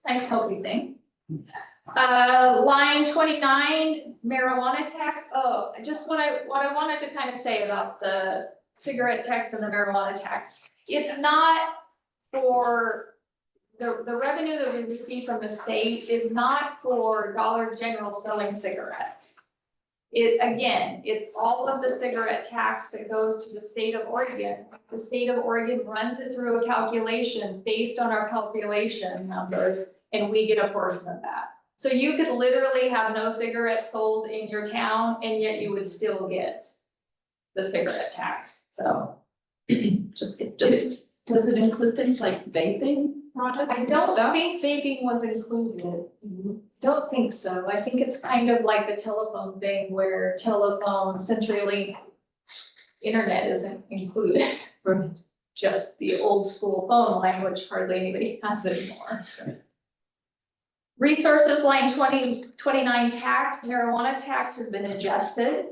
a nice healthy thing. Line 29, marijuana tax. Oh, just what I wanted to kind of say about the cigarette tax and the marijuana tax. It's not for the revenue that we receive from the state is not for Dollar General selling cigarettes. It's all of the cigarette tax that goes to the state of Oregon. The state of Oregon runs it through a calculation based on our calculation numbers, and we get a portion of that. So you could literally have no cigarettes sold in your town, and yet you would still get the cigarette tax. So just. Does it include things like vaping products? I don't think vaping was included. Don't think so. I think it's kind of like the telephone thing where telephone, CenturyLink, internet isn't included. Just the old school phone line, which hardly anybody has anymore. Resources line 29 tax, marijuana tax has been adjusted.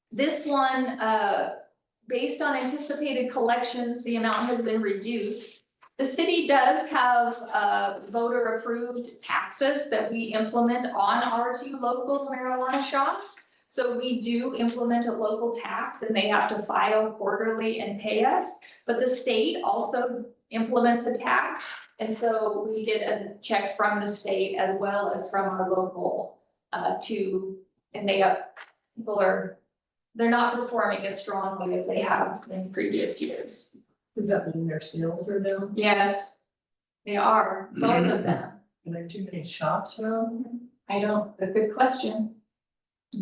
This one, based on anticipated collections, the amount has been reduced. The city does have voter approved taxes that we implement on our 2 local marijuana shops. So we do implement a local tax, and they have to file quarterly and pay us. But the state also implements a tax. And so we get a check from the state as well as from our local and they're not performing as strongly as they have in previous years. Does that mean their sales are down? Yes, they are, both of them. Are there too many shops around? A good question.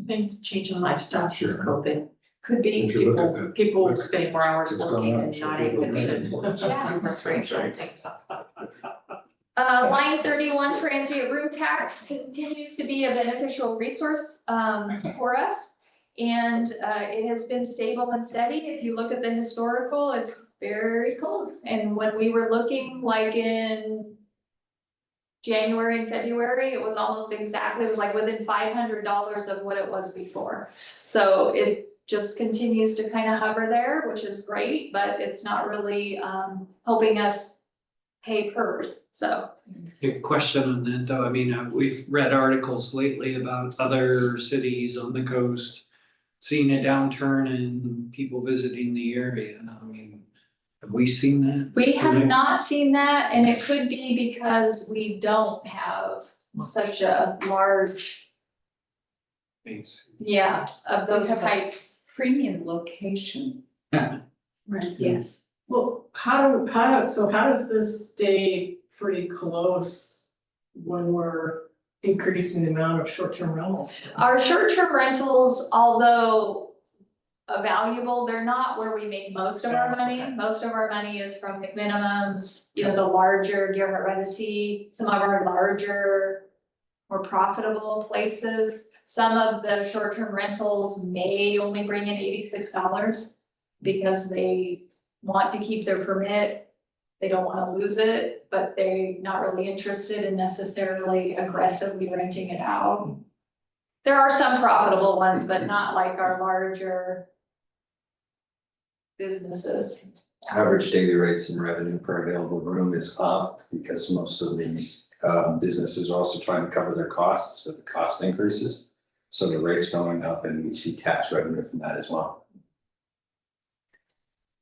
Things changing lifestyle since Sure. COVID. Could be. If you look at that, People spend more hours It's gone working up, and so not people able make to more. do recreational things. Line 31 transient room tax continues to be a beneficial resource for us. And it has been stable and steady. If you look at the historical, it's very close. And when we were looking like in January and February, it was almost exactly, it was like within $500 of what it was before. So it just continues to kind of hover there, which is great, but it's not really helping us pay PERS, so. Good question on that, though. I mean, we've read articles lately about other cities on the coast seeing a downturn in people visiting the area. I mean, have we seen that? We have not seen that, and it could be because we don't have such a large, Thanks. yeah, of those We have a- types. Premium location. Right. Yes. Well, how does this stay pretty close when we're increasing the amount of short-term rentals? Our short-term rentals, although valuable, they're not where we make most of our money. Most of our money is from minimums, you know, the larger Gerhardt by the Sea, some of our larger, more profitable places. Some of the short-term rentals may only bring in $86 because they want to keep their permit. They don't wanna lose it, but they're not really interested in necessarily aggressively renting it out. There are some profitable ones, but not like our larger businesses. Average daily rates and revenue per available room is up because most of these businesses are also trying to cover their costs with the cost increases. So the rate's going up and we see tax revenue from that as well.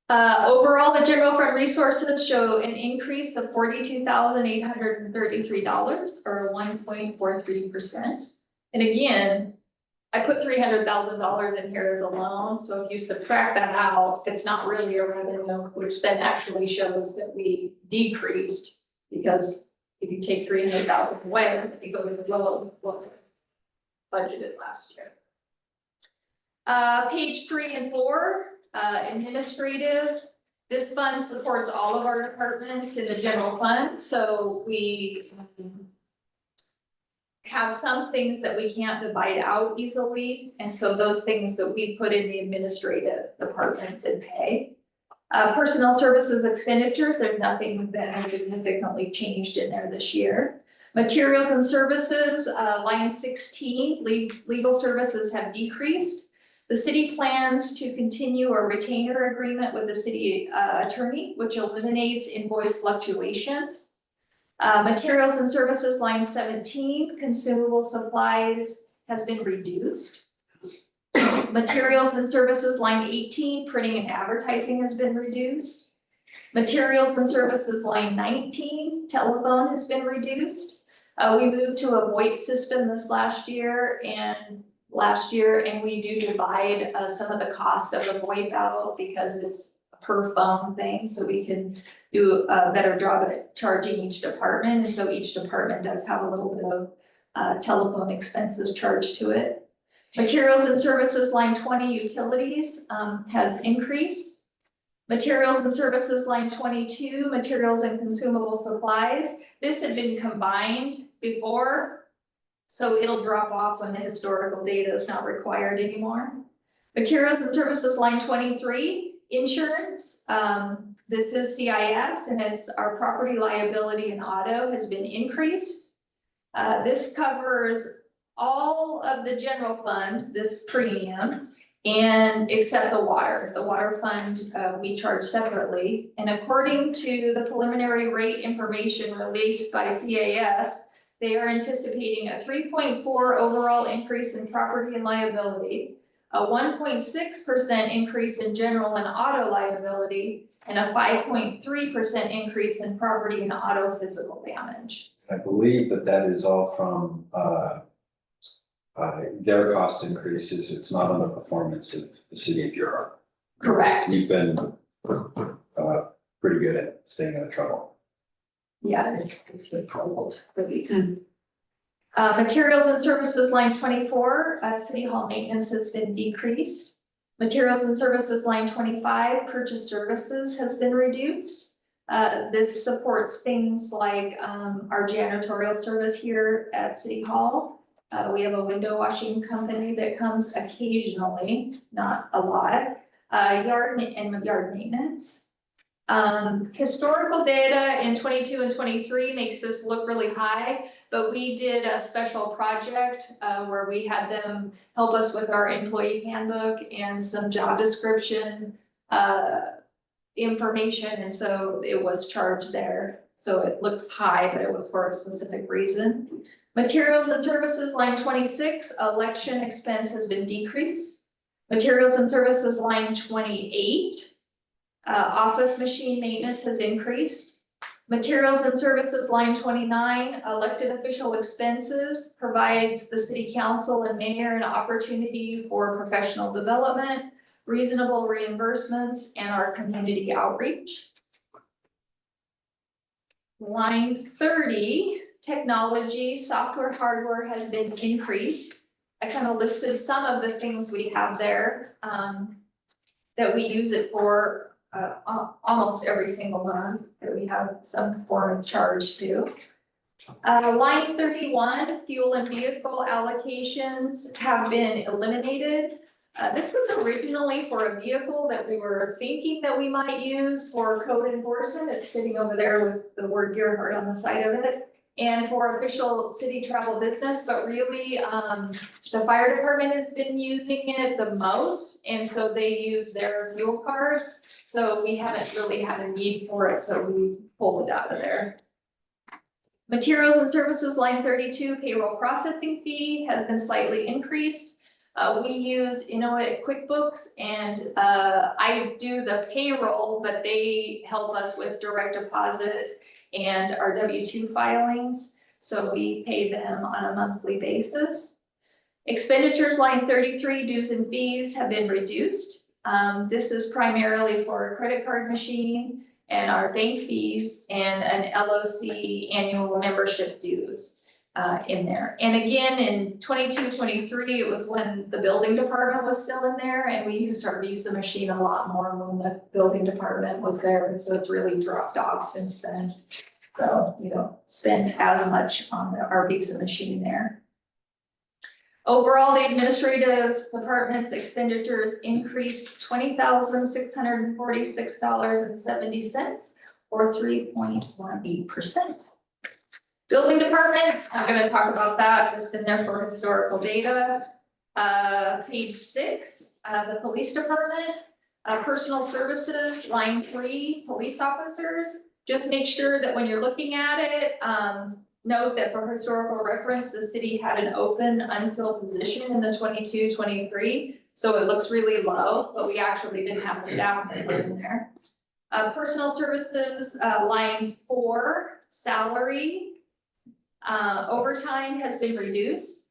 Overall, the general fund resources show an increase of $42,833 or 1.43%. And again, I put $300,000 in here as a loan, so if you subtract that out, it's not really a revenue, which then actually shows that we decreased. Because if you take 300,000 away, it goes below what was budgeted last year. Page 3 and 4. Administrative, this fund supports all of our departments in the general fund, so we have some things that we can't divide out easily, and so those things that we put in the administrative department did pay. Personnel services expenditures, there's nothing that has significantly changed in there this year. Materials and services, line 16, legal services have decreased. The city plans to continue a retainer agreement with the city attorney, which eliminates invoice fluctuations. Materials and services, line 17, consumable supplies has been reduced. Materials and services, line 18, printing and advertising has been reduced. Materials and services, line 19, telephone has been reduced. We moved to a VoIP system this last year, and we do divide some of the cost of the VoIP out because it's a per phone thing, so we can do a better job at charging each department, and so each department does have a little bit of telephone expenses charged to it. Materials and services, line 20, utilities has increased. Materials and services, line 22, materials and consumable supplies. This had been combined before, so it'll drop off when the historical data is not required anymore. Materials and services, line 23, insurance. This is CIS, and it's our property liability and auto has been increased. This covers all of the general fund, this premium, and except the water. The water fund, we charge separately, and according to the preliminary rate information released by CAS, they are anticipating a 3.4 overall increase in property and liability, a 1.6% increase in general and auto liability, and a 5.3% increase in property and auto physical damage. I believe that is all from their cost increases. It's not on the performance of the city of Bureau. Correct. We've been pretty good at staying out of trouble. Yeah, it's a cold release. Materials and services, line 24, city hall maintenance has been decreased. Materials and services, line 25, purchase services has been reduced. This supports things like our janitorial service here at City Hall. We have a window washing company that comes occasionally, not a lot, yard maintenance. Historical data in 22 and 23 makes this look really high, but we did a special project where we had them help us with our employee handbook and some job description information, and so it was charged there. so it looks high, but it was for a specific reason. Materials and services, line 26, election expense has been decreased. Materials and services, line 28, office machine maintenance has increased. Materials and services, line 29, elected official expenses provides the city council and mayor an opportunity for professional development, reasonable reimbursements, and our community outreach. Line 30, technology, software, hardware has been increased. I kind of listed some of the things we have there, that we use it for almost every single month, that we have some form of charge to. Line 31, fuel and vehicle allocations have been eliminated. This was originally for a vehicle that we were thinking that we might use for code enforcement. It's sitting over there with the word Gerhard on the side of it. And for official city travel business, but really, the fire department has been using it the most. And so they use their fuel cards. So we haven't really had a need for it, so we pulled it out of there. Materials and services, line 32, payroll processing fee has been slightly increased. We use Intuit QuickBooks, and I do the payroll, but they help us with direct deposit and our W-2 filings. So we pay them on a monthly basis. Expenditures, line 33, dues and fees have been reduced. This is primarily for a credit card machine and our bank fees and an LOC annual membership dues in there. And again, in 22-23, it was when the building department was still in there, and we used our Visa machine a lot more when the building department was there. And so it's really dropped off since then. So we don't spend as much on our Visa machine there. Overall, the administrative department's expenditures increased $20,646.70, or 3.18%. Building department, I'm gonna talk about that, just in there for historical data. Page 6, the police department, personal services, line 3, police officers. Just make sure that when you're looking at it, note that for historical reference, the city had an open, unfilled position in the 22-23. So it looks really low, but we actually didn't have a staff member in there. Personal services, line 4, salary. Overtime has been reduced.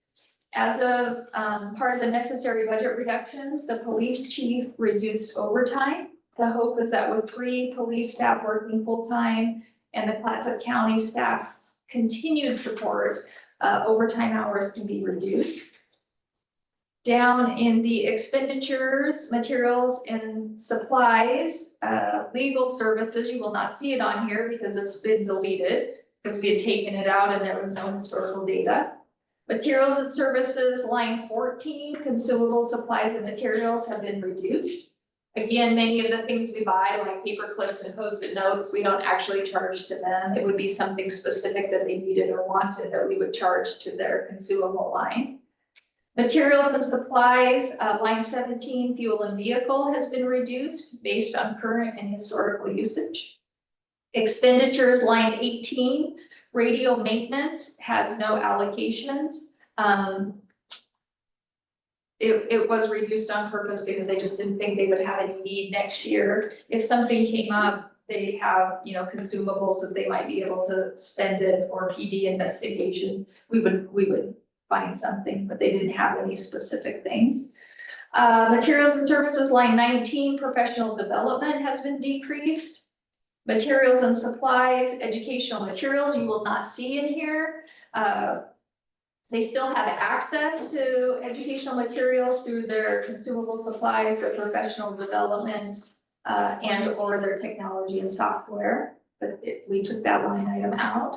As of part of the necessary budget reductions, the police chief reduced overtime. The hope is that with 3 police staff working full-time and the Clatsop County staff's continued support, overtime hours can be reduced. Down in the expenditures, materials and supplies, legal services, you will not see it on here because it's been deleted, because we had taken it out and there was no historical data. Materials and services, line 14, consumable supplies and materials have been reduced. Again, many of the things we buy, like paper clips and Post-it notes, we don't actually charge to them. It would be something specific that they needed or wanted that we would charge to their consumable line. Materials and supplies, line 17, fuel and vehicle has been reduced based on current and historical usage. Expenditures, line 18, radio maintenance has no allocations. It was reduced on purpose because they just didn't think they would have any need next year. If something came up, they have, consumables that they might be able to spend it, or PD investigation, we would find something, but they didn't have any specific things. Materials and services, line 19, professional development has been decreased. Materials and supplies, educational materials, you will not see in here. They still have access to educational materials through their consumable supplies, their professional development, and or their technology and software, but we took that line item out.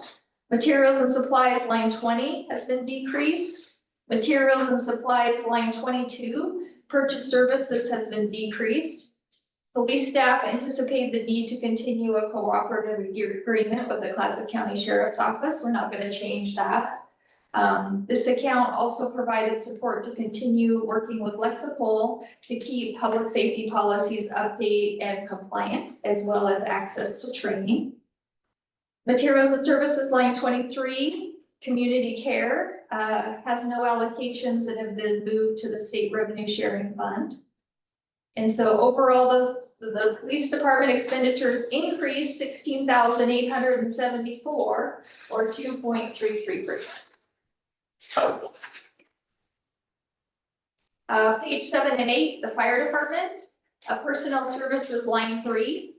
Materials and supplies, line 20 has been decreased. Materials and supplies, line 22, purchase services has been decreased. Police staff anticipate the need to continue a cooperative agreement with the Clatsop County Sheriff's Office. We're not going to change that. This account also provided support to continue working with Lexipol to keep public safety policies updated and compliant, as well as access to training. Materials and services, line 23, community care, has no allocations that have been moved to the state revenue sharing fund. And so overall, the police department expenditures increased 16,874 or 2.33%. Page 7 and 8, the fire department, personnel services, line 3.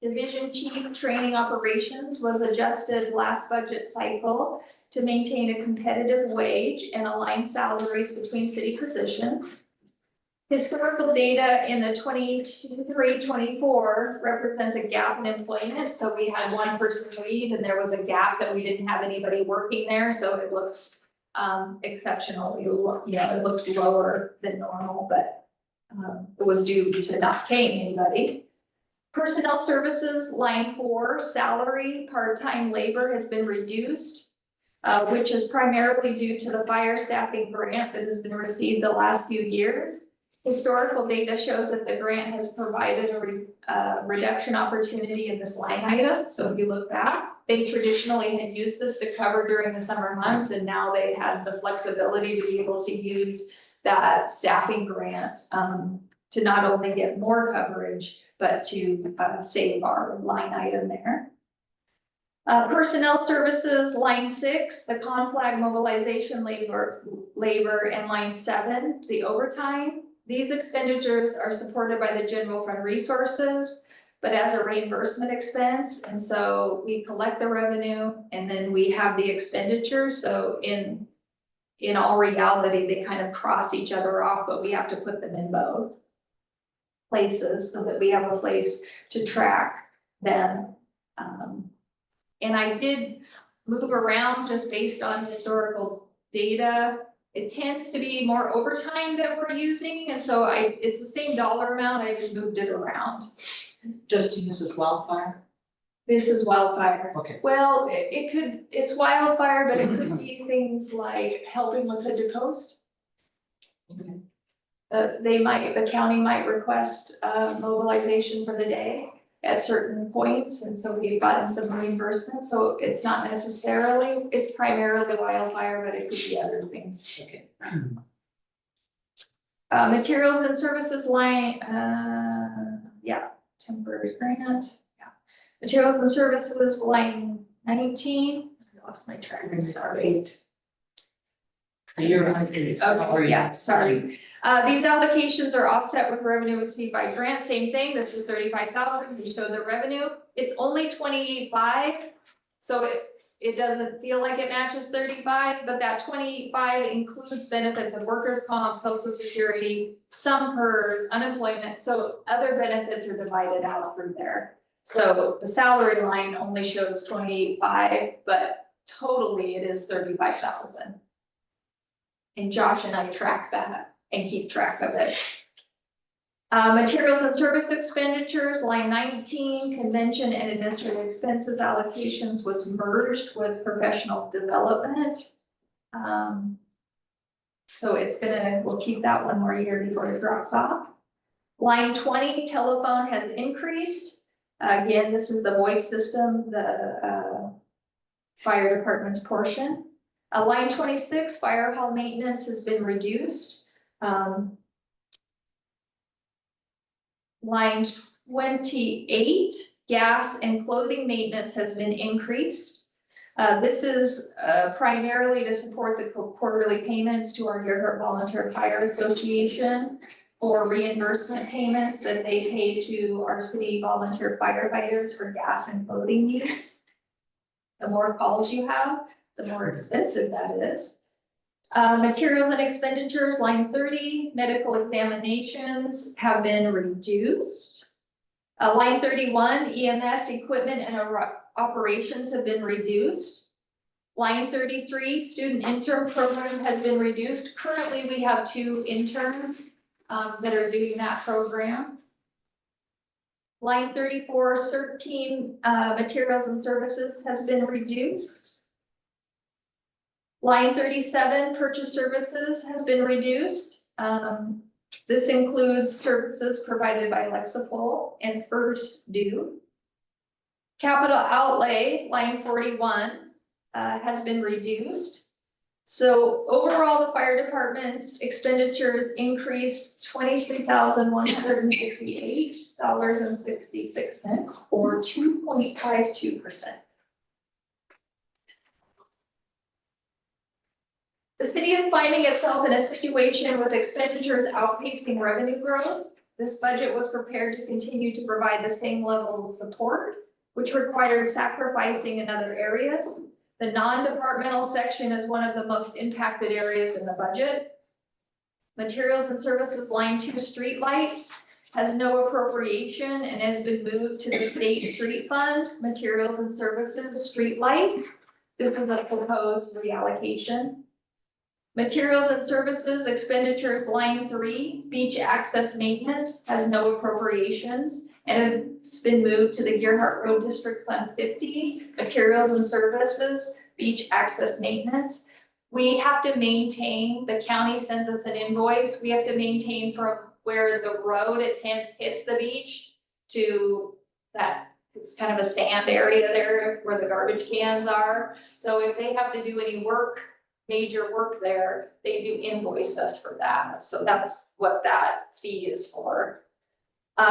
Division chief training operations was adjusted last budget cycle to maintain a competitive wage and align salaries between city positions. Historical data in the 23-24 represents a gap in employment, so we had one person leave and there was a gap that we didn't have anybody working there, so it looks exceptional. It looks lower than normal, but it was due to not paying anybody. Personnel services, line 4, salary, part-time labor has been reduced, which is primarily due to the fire staffing grant that has been received the last few years. Historical data shows that the grant has provided a reduction opportunity in this line item. So if you look back, they traditionally had used this to cover during the summer months, and now they had the flexibility to be able to use that staffing grant to not only get more coverage, but to save our line item there. Personnel services, line 6, the conflag mobilization labor, and line 7, the overtime. These expenditures are supported by the general fund resources, but as a reimbursement expense. And so we collect the revenue and then we have the expenditure. So in all reality, they kind of cross each other off, but we have to put them in both places so that we have a place to track them. And I did move around just based on historical data. It tends to be more overtime that we're using, and so it's the same dollar amount, I just moved it around. Just to use as wildfire? This is wildfire. Okay. Well, it's wildfire, but it could be things like helping with the coast. Okay. The county might request mobilization for the day at certain points, and so we've gotten some reimbursement, so it's primarily wildfire, but it could be other things. Okay. Materials and services line, temporary grant, Materials and services line 19, I lost my track, I'm sorry. You're right. Sorry. These allocations are offset with revenue received by grant, same thing, this is 35,000, we showed the revenue, it's only 28.5. So it doesn't feel like it matches 35, but that 28.5 includes benefits of workers' comp, social security, some PERS, unemployment, so other benefits are divided out from there. So the salary line only shows 28.5, but totally it is 35,000. And Josh and I track that and keep track of it. Materials and service expenditures, line 19, convention and administrative expenses allocations was merged with professional development. So we'll keep that one more year before it drops off. Line 20, telephone has increased. Again, this is the VoIP system, the fire department's portion. Line 26, fire hall maintenance has been reduced. Line 28, gas and clothing maintenance has been increased. This is primarily to support the quarterly payments to our Deer Heart Volunteer Fire Association for reimbursement payments that they pay to our city volunteer firefighters for gas and clothing needs. The more calls you have, the more expensive that is. Materials and expenditures, line 30, medical examinations have been reduced. Line 31, EMS equipment and operations have been reduced. Line 33, student intern program has been reduced. Currently, we have 2 interns that are doing that program. Line 34, CERT team materials and services has been reduced. Line 37, purchase services has been reduced. This includes services provided by Lexipol and First Due. Capital outlay, line 41, has been reduced. So overall, the fire department's expenditures increased $23,158.66, or 2.52%. The city is finding itself in a situation with expenditures outpacing revenue growth. This budget was prepared to continue to provide the same level of support, which required sacrificing in other areas. The non-departmental section is one of the most impacted areas in the budget. Materials and services, line 2, streetlights, has no appropriation and has been moved to the state street fund. Materials and services, streetlights. This is a proposed reallocation. Materials and services expenditures, line 3, beach access maintenance, has no appropriations and it's been moved to the Gearhart Road District Fund 50. Materials and services, beach access maintenance. We have to maintain, the county sends us an invoice, we have to maintain from where the road hits the beach to that, it's kind of a sand area there where the garbage cans are. So if they have to do any work, major work there, they do invoice us for that. So that's what that fee is for.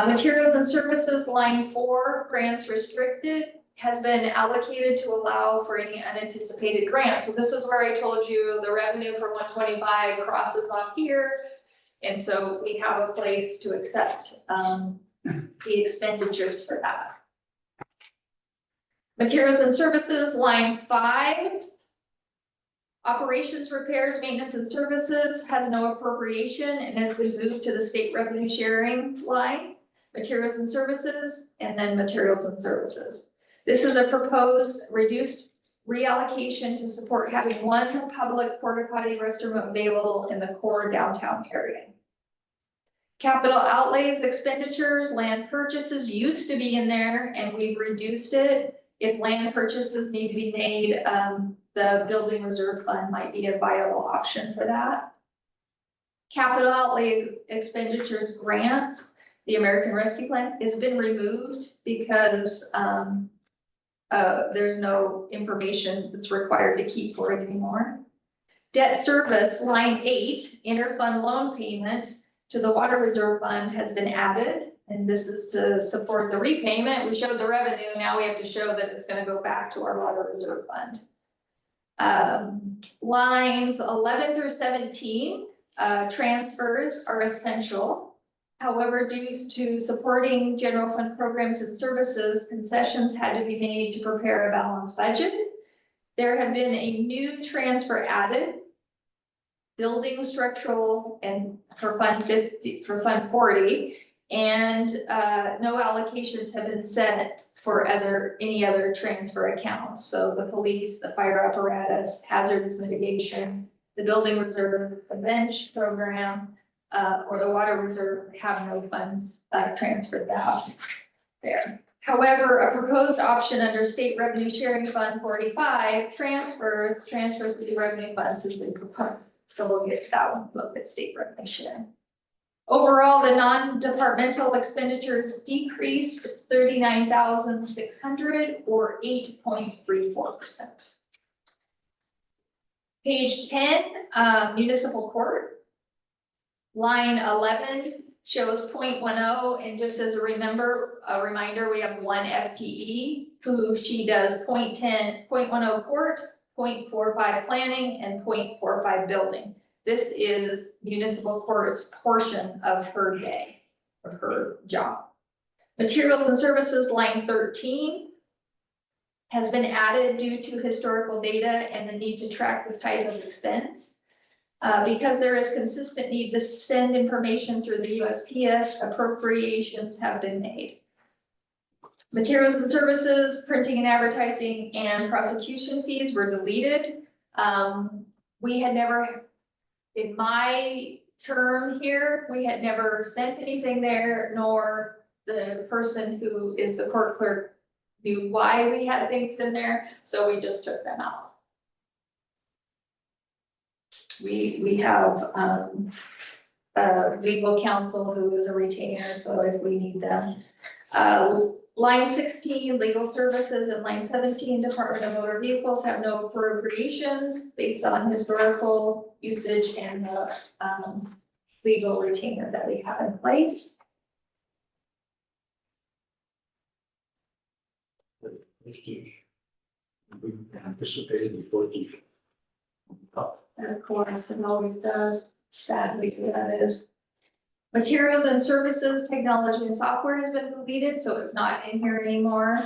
Materials and services, line 4, grants restricted, has been allocated to allow for any unanticipated grants. So this is where I told you the revenue for 125 crosses off here. And so we have a place to accept the expenditures for that. Materials and services, line 5, operations, repairs, maintenance and services, has no appropriation and has been moved to the state revenue sharing line. Materials and services, and then materials and services. This is a proposed reduced reallocation to support having one public porta potty restroom available in the core downtown area. Capital outlays, expenditures, land purchases used to be in there and we've reduced it. If land purchases need to be made, the building reserve fund might be a viable option for that. Capital outlay expenditures, grants, the American Rescue Plan has been removed because there's no information that's required to keep for it anymore. Debt service, line 8, interfund loan payment to the water reserve fund has been added. And this is to support the repayment. We showed the revenue, now we have to show that it's gonna go back to our water reserve fund. Lines 11 through 17, transfers are essential. However, due to supporting general fund programs and services, concessions had to be made to prepare a balanced budget. There have been a new transfer added. Building structural and for Fund 50, for Fund 40, and no allocations have been set for any other transfer accounts. So the police, the fire apparatus, hazardous mitigation, the building reserve, the bench program, or the water reserve have no funds transferred out there. However, a proposed option under State Revenue Sharing Fund 45, transfers to the revenue funds has been proposed. So we'll get to that one, look at state revenue sharing. Overall, the non-departmental expenditures decreased 39,600 or 8.34%. Page 10, municipal court. Line 11 shows 0.10, and just as a reminder, we have one FTE who she does 0.10 court, 0.45 planning, and 0.45 building. This is municipal court's portion of her day, of her job. Materials and services, line 13, has been added due to historical data and the need to track this type of expense. Because there is consistent need to send information through the USPS, appropriations have been made. Materials and services, printing and advertising, and prosecution fees were deleted. We had never, in my term here, we had never sent anything there, nor the person who is the court clerk knew why we had things in there, so we just took them out. We have legal counsel who is a retainer, so if we need them. Line 16, legal services, and line 17, Department of Motor Vehicles have no appropriations based on historical usage and the legal retainer that we have in place. We anticipated before the. And of course, it always does, sadly, that is. Materials and services, technology and software has been deleted, so it's not in here anymore.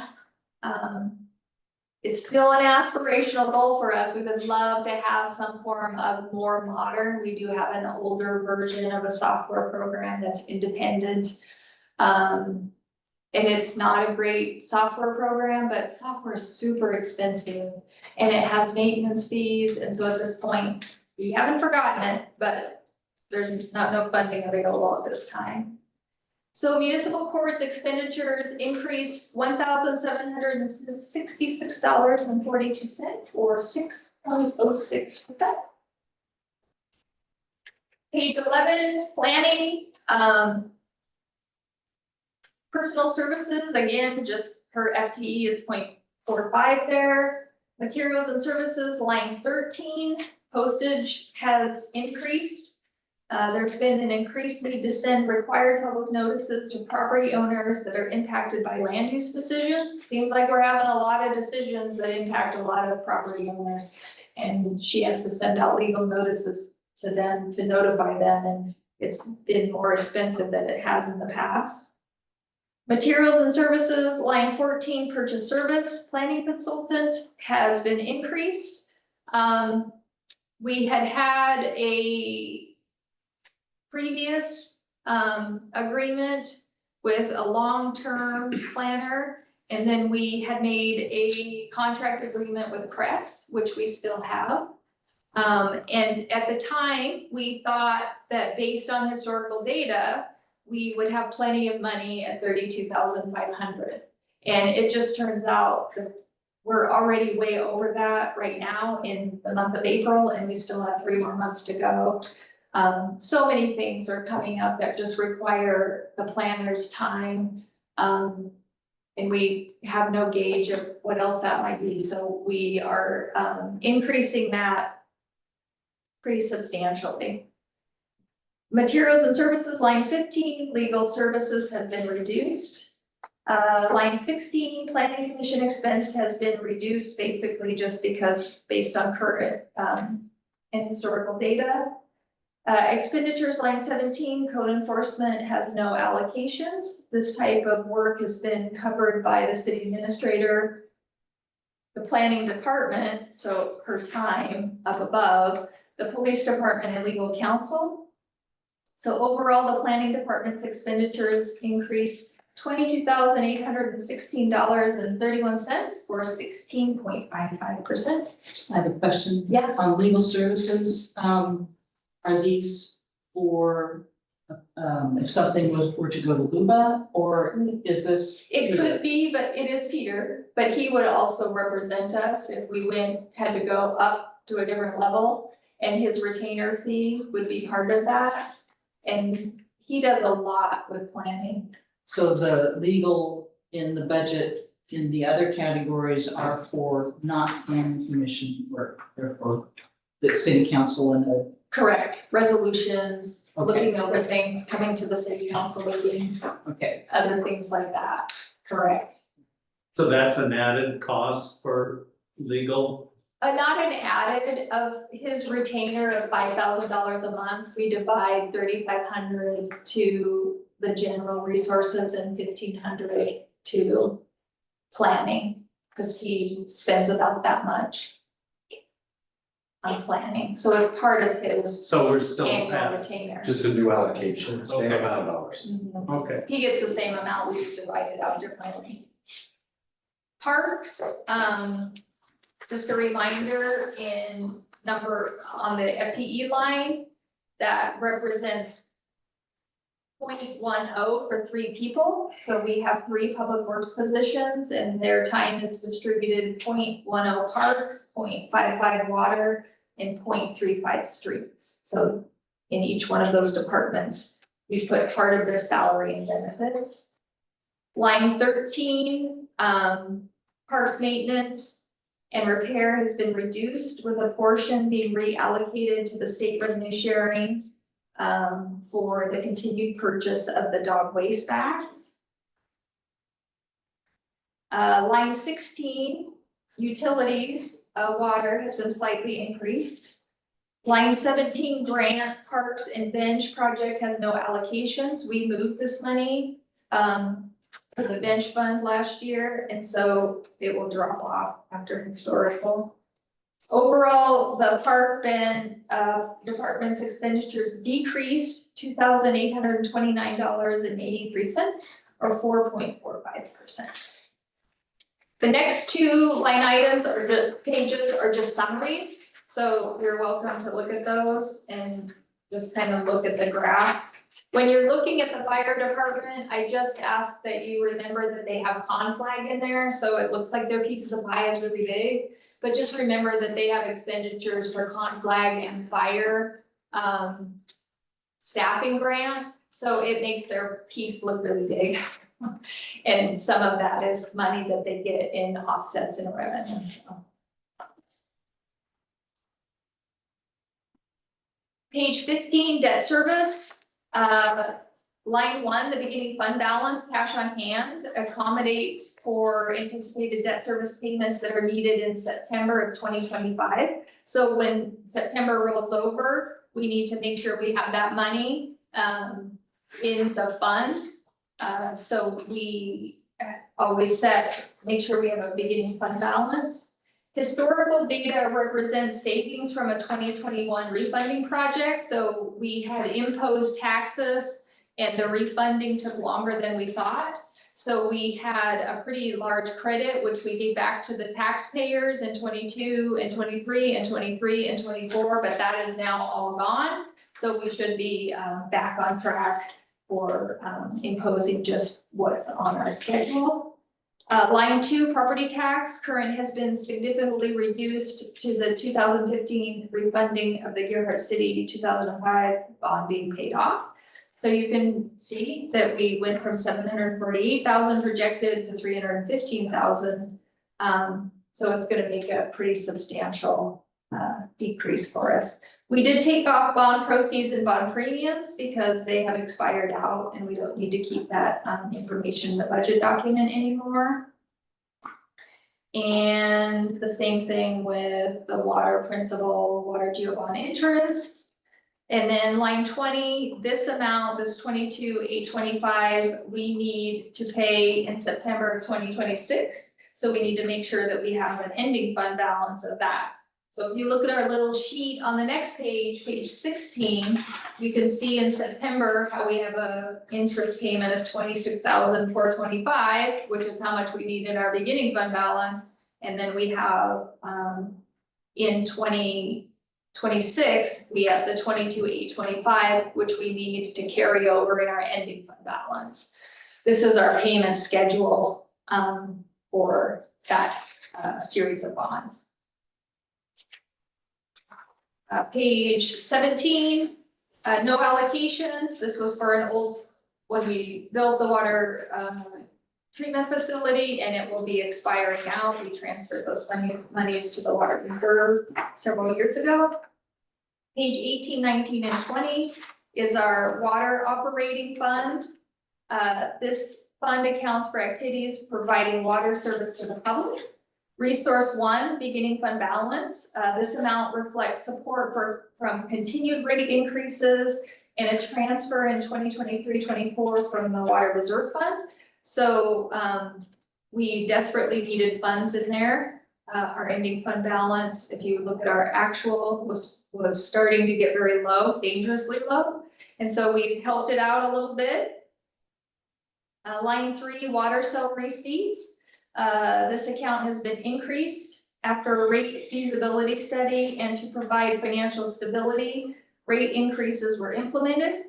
It's still an aspirational goal for us. We would love to have some form of more modern. We do have an older version of a software program that's independent. And it's not a great software program, but software is super expensive and it has maintenance fees. And so at this point, we haven't forgotten it, but there's no funding available at this time. So municipal courts expenditures increased $1,766.42 or 6.06%. Page 11, planning, personal services, again, just her FTE is 0.45 there. Materials and services, line 13, postage has increased. There's been an increased need to send required public notices to property owners that are impacted by land use decisions. Seems like we're having a lot of decisions that impact a lot of property owners. And she has to send out legal notices to them to notify them, and it's been more expensive than it has in the past. Materials and services, line 14, purchase service, planning consultant has been increased. We had a previous agreement with a long-term planner. And then we had made a contract agreement with Crest, which we still have. And at the time, we thought that based on historical data, we would have plenty of money at $32,500. And it just turns out that we're already way over that right now in the month of April, and we still have 3 more months to go. So many things are coming up that just require the planner's time. And we have no gauge of what else that might be. So we are increasing that pretty substantially. Materials and services, line 15, legal services have been reduced. Line 16, planning commission expense has been reduced basically just because based on current and historical data. Expenditures, line 17, code enforcement has no allocations. This type of work has been covered by the city administrator, the planning department, so her time up above, the police department and legal counsel. So overall, the planning department's expenditures increased $22,816.31 or 16.55%. I have a question. Yeah. On legal services, are these for, if something were to go to LUBA, or is this? It could be, but it is Peter, but he would also represent us if we had to go up to a different level. And his retainer fee would be part of that. And he does a lot with planning. So the legal in the budget in the other categories are for not planning commission work, they're for the city council and the. Correct, resolutions, Okay. looking over things, coming to the city council meetings, Okay. other things like that, correct. So that's an added cost for legal? Not an added of his retainer of $5,000 a month, we divide 3,500 to the general resources and 1,500 to planning, because he spends about that much on planning, so it's part of his So we're still annual at, retainer. Just a new allocation, same Okay. amount of dollars. Mhm. okay. He gets the same amount, we just divide it out differently. Parks, just a reminder in number on the FTE line, that represents 0.10 for 3 people. So we have 3 public works positions and their time is distributed 0.10 parks, 0.55 water, and 0.35 streets. So in each one of those departments, we put part of their salary and benefits. Line 13, parks maintenance and repair has been reduced, with a portion being reallocated to the state revenue sharing for the continued purchase of the dog waste bags. Line 16, utilities, water has been slightly increased. Line 17, grant, parks and bench project has no allocations. We moved this money for the bench fund last year, and so it will drop off after historical. Overall, the park and department's expenditures decreased $2,829.83, or 4.45%. The next two line items or the pages are just summaries, so you're welcome to look at those and just kind of look at the graphs. When you're looking at the fire department, I just ask that you remember that they have conflag in there, so it looks like their piece of the pie is really big. But just remember that they have expenditures for conflag and fire staffing grant, so it makes their piece look really big. And some of that is money that they get in offsets and revenue, so. Page 15, debt service. Line 1, the beginning fund balance, cash on hand, accommodates for anticipated debt service payments that are needed in September of 2025. So when September rolls over, we need to make sure we have that money in the fund. So we always make sure we have a beginning fund balance. Historical data represents savings from a 2021 refunding project. So we had imposed taxes and the refunding took longer than we thought. So we had a pretty large credit, which we gave back to the taxpayers in 22 and 23 and 23 and 24, but that is now all gone. So we should be back on track for imposing just what's on our schedule. Line 2, property tax, current has been significantly reduced to the 2015 refunding of the Gerhardt City 2005 bond being paid off. So you can see that we went from 748,000 projected to 315,000. So it's going to make a pretty substantial decrease for us. We did take off bond proceeds and bond premiums because they have expired out and we don't need to keep that information in the budget document anymore. And the same thing with the water principal, water geo bond interest. And then line 20, this amount, this 22,825, we need to pay in September of 2026. So we need to make sure that we have an ending fund balance of that. So if you look at our little sheet on the next page, page 16, you can see in September how we have a interest payment of 26,425, which is how much we need in our beginning fund balance. And then we have in 2026, we have the 22,825, which we need to carry over in our ending fund balance. This is our payment schedule for that series of bonds. Page 17, no allocations. This was for an old, when we built the water treatment facility, and it will be expiring out. We transferred those monies to the water reserve several years ago. Page 18, 19, and 20 is our water operating fund. This fund accounts for activities providing water service to the public. Resource 1, beginning fund balance. This amount reflects support from continued rate increases and a transfer in 2023-24 from the water reserve fund. So we desperately needed funds in there. Our ending fund balance, if you look at our actual, was starting to get very low, dangerously low. And so we helped it out a little bit. Line 3, water cell receipts. This account has been increased after a rate feasibility study and to provide financial stability. Rate increases were implemented.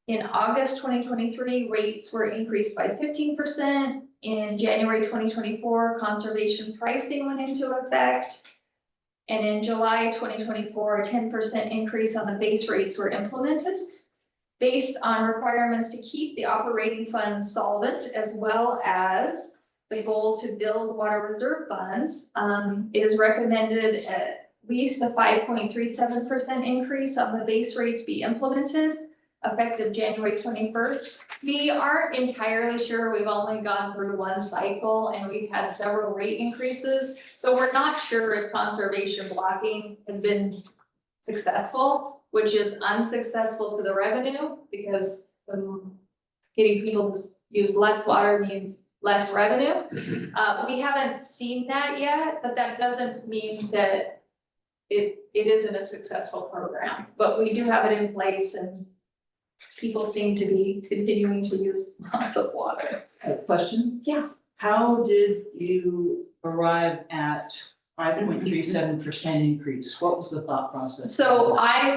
In August 2023, rates were increased by 15%. In January 2024, conservation pricing went into effect. And in July 2024, a 10% increase on the base rates were implemented. based on requirements to keep the operating fund solvent as well as the goal to build water reserve funds, it is recommended at least a 5.37% increase on the base rates be implemented effective January 21st. We aren't entirely sure. We've only gone through one cycle and we've had several rate increases. So we're not sure if conservation blocking has been successful, which is unsuccessful to the revenue because getting people to use less water means less revenue. We haven't seen that yet, but that doesn't mean that it isn't a successful program. But we do have it in place and people seem to be continuing to use lots of water. A question? Yeah. How did you arrive at 5.37% increase? What was the thought process? So I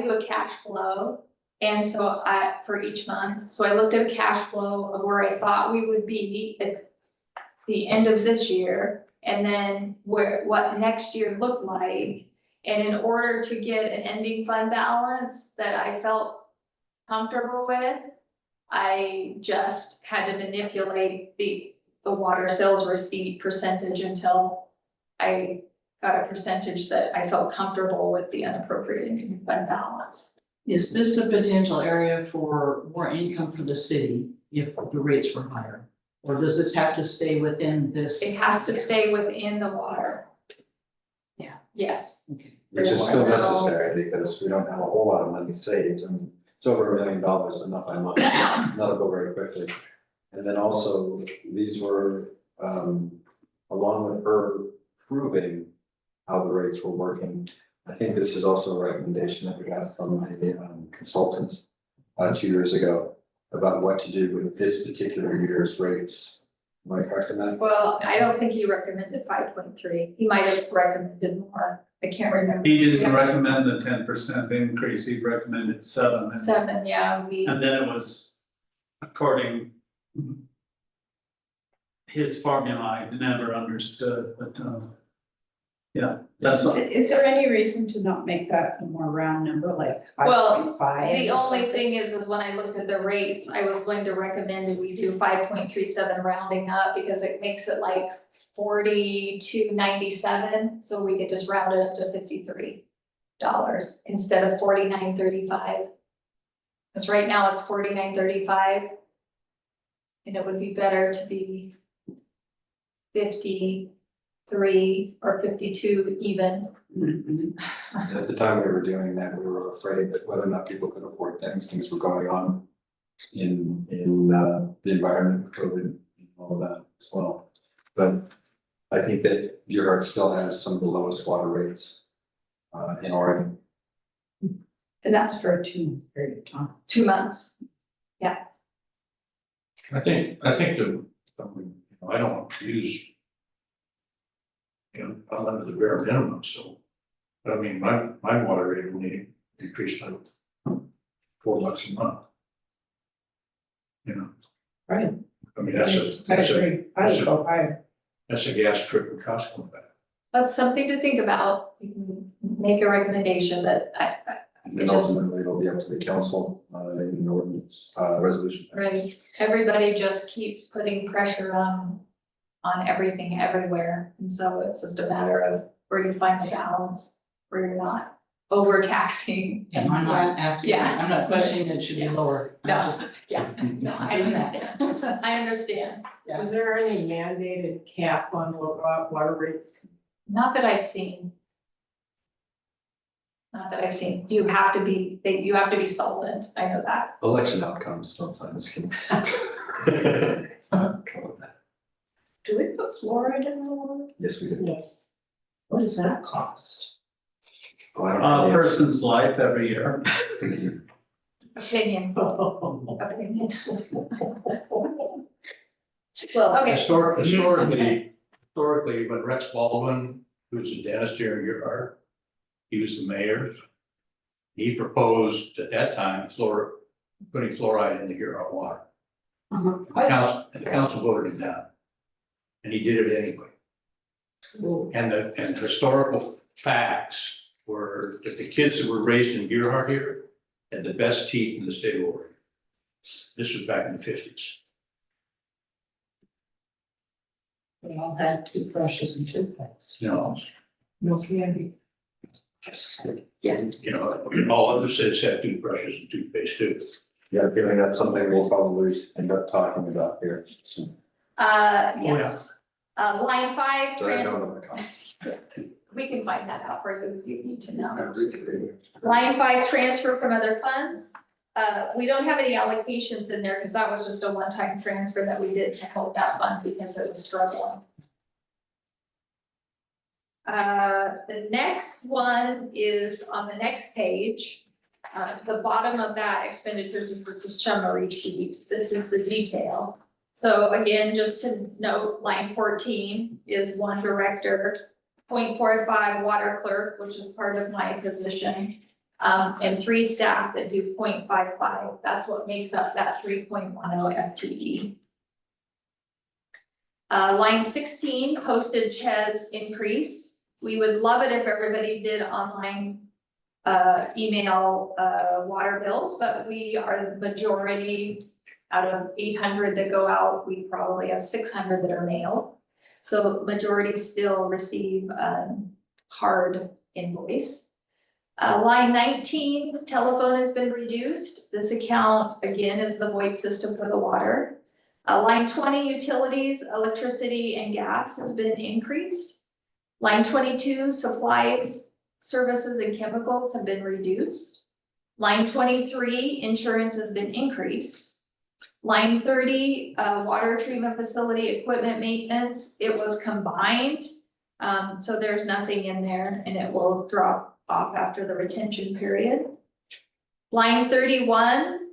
do a cash flow. And so for each month, so I looked at a cash flow of where I thought we would be at the end of this year. And then what next year looked like. And in order to get an ending fund balance that I felt comfortable with, I just had to manipulate the water sales receipt percentage until I got a percentage that I felt comfortable with the unappropriated fund balance. Is this a potential area for more income for the city if the rates were higher? Or does this have to stay within this? It has to stay within the water. Yeah. Yes. Okay. Which is still necessary because we don't have a whole lot of money saved and it's over $1 million, and not by much, that'll go very quickly. And then also, these were, along with her proving how the rates were working, I think this is also a recommendation that we got from a consultant 2 years ago about what to do with this particular year's rates. Am I correct in that? Well, I don't think he recommended 5.3. He might have recommended more. I can't remember. He didn't recommend the 10% increase, he recommended 7. 7, yeah, And then it was according his formula, I never understood, but, yeah, that's all. Is there any reason to not make that a more round number, like Well, 5.5? the only thing is when I looked at the rates, I was going to recommend that we do 5.37 rounding up because it makes it like 42.97, so we could just round it up to $53 instead of $49.35. Because right now it's $49.35. And it would be better to be 53 or 52 even. And at the time we were doing that, we were afraid that whether or not people could afford things were going on in the environment with COVID and all of that as well. But I think that your heart still has some of the lowest water rates in Oregon. And that's for a 2 period of time. 2 months. I think I don't want to use. I'm under the bare minimum, so, I mean, my water rate will need increased by $4 a month. Right. I mean, that's a gas trip in Costco back. That's something to think about. You can make a recommendation, but And then ultimately it'll be up to the council, in the ordinance, resolution. right, everybody just keeps putting pressure on everything everywhere. And so it's just a matter of where you find the balance, where you're not overtaxing. And I'm not asking, Yeah. I'm not questioning it should be lower. I'm No, just- no, I understand. I understand. Yeah. Is there any mandated cap on what water rates? Not that I've seen. Not that I've seen. You have to be solvent. I know that. Election outcomes sometimes can. Come with that. Do we put fluoride in the water? Yes, we do. Yes. What does that cost? Oh, I don't know. A person's life every year. Opinion. Oh, Opinion. Well, Okay. Historically, when Rex Baldwin, who was the dentist here in your heart, he was the mayor. He proposed at that time putting fluoride in the Huron water. And the council voted it down. And he did it anyway. And the historical facts were that the kids that were raised in Gearhart here had the best teeth in the state of Oregon. This was back in the 50s. They all had toothbrushes and toothpicks. You know, No candy. you know, all other states have toothbrushes and toothpaste too. Yeah, given that's something we'll probably end up talking about here soon. Yes. Line 5, So I don't know the costs. we can find that out for you if you need to know. Everything. Line 5, transfer from other funds. We don't have any allocations in there because that was just a one-time transfer that we did to help that fund because it was struggling. The next one is on the next page. The bottom of that expenditures versus summary sheet. This is the detail. So again, just to note, line 14 is one director, 0.45 water clerk, which is part of my position. And 3 staff that do 0.55. That's what makes up that 3.10 FTE. Line 16, postage has increased. We would love it if everybody did online email water bills, but we are the majority. Out of 800 that go out, we probably have 600 that are mailed. So majority still receive hard invoice. Line 19, telephone has been reduced. This account, again, is the VoIP system for the water. Line 20, utilities, electricity and gas has been increased. Line 22, supplies, services and chemicals have been reduced. Line 23, insurance has been increased. Line 30, water treatment facility equipment maintenance, it was combined. So there's nothing in there and it will drop off after the retention period. Line 31,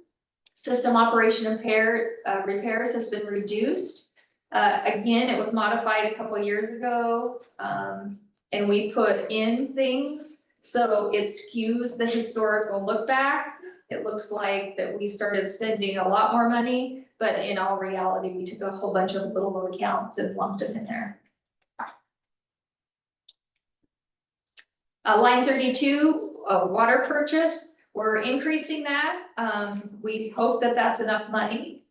system operation repairs has been reduced. Again, it was modified a couple years ago, and we put in things. So it skews the historical look back. It looks like that we started spending a lot more money, but in all reality, we took a whole bunch of little accounts and lumped them in there. Line 32, water purchase, we're increasing that. We hope that that's enough money.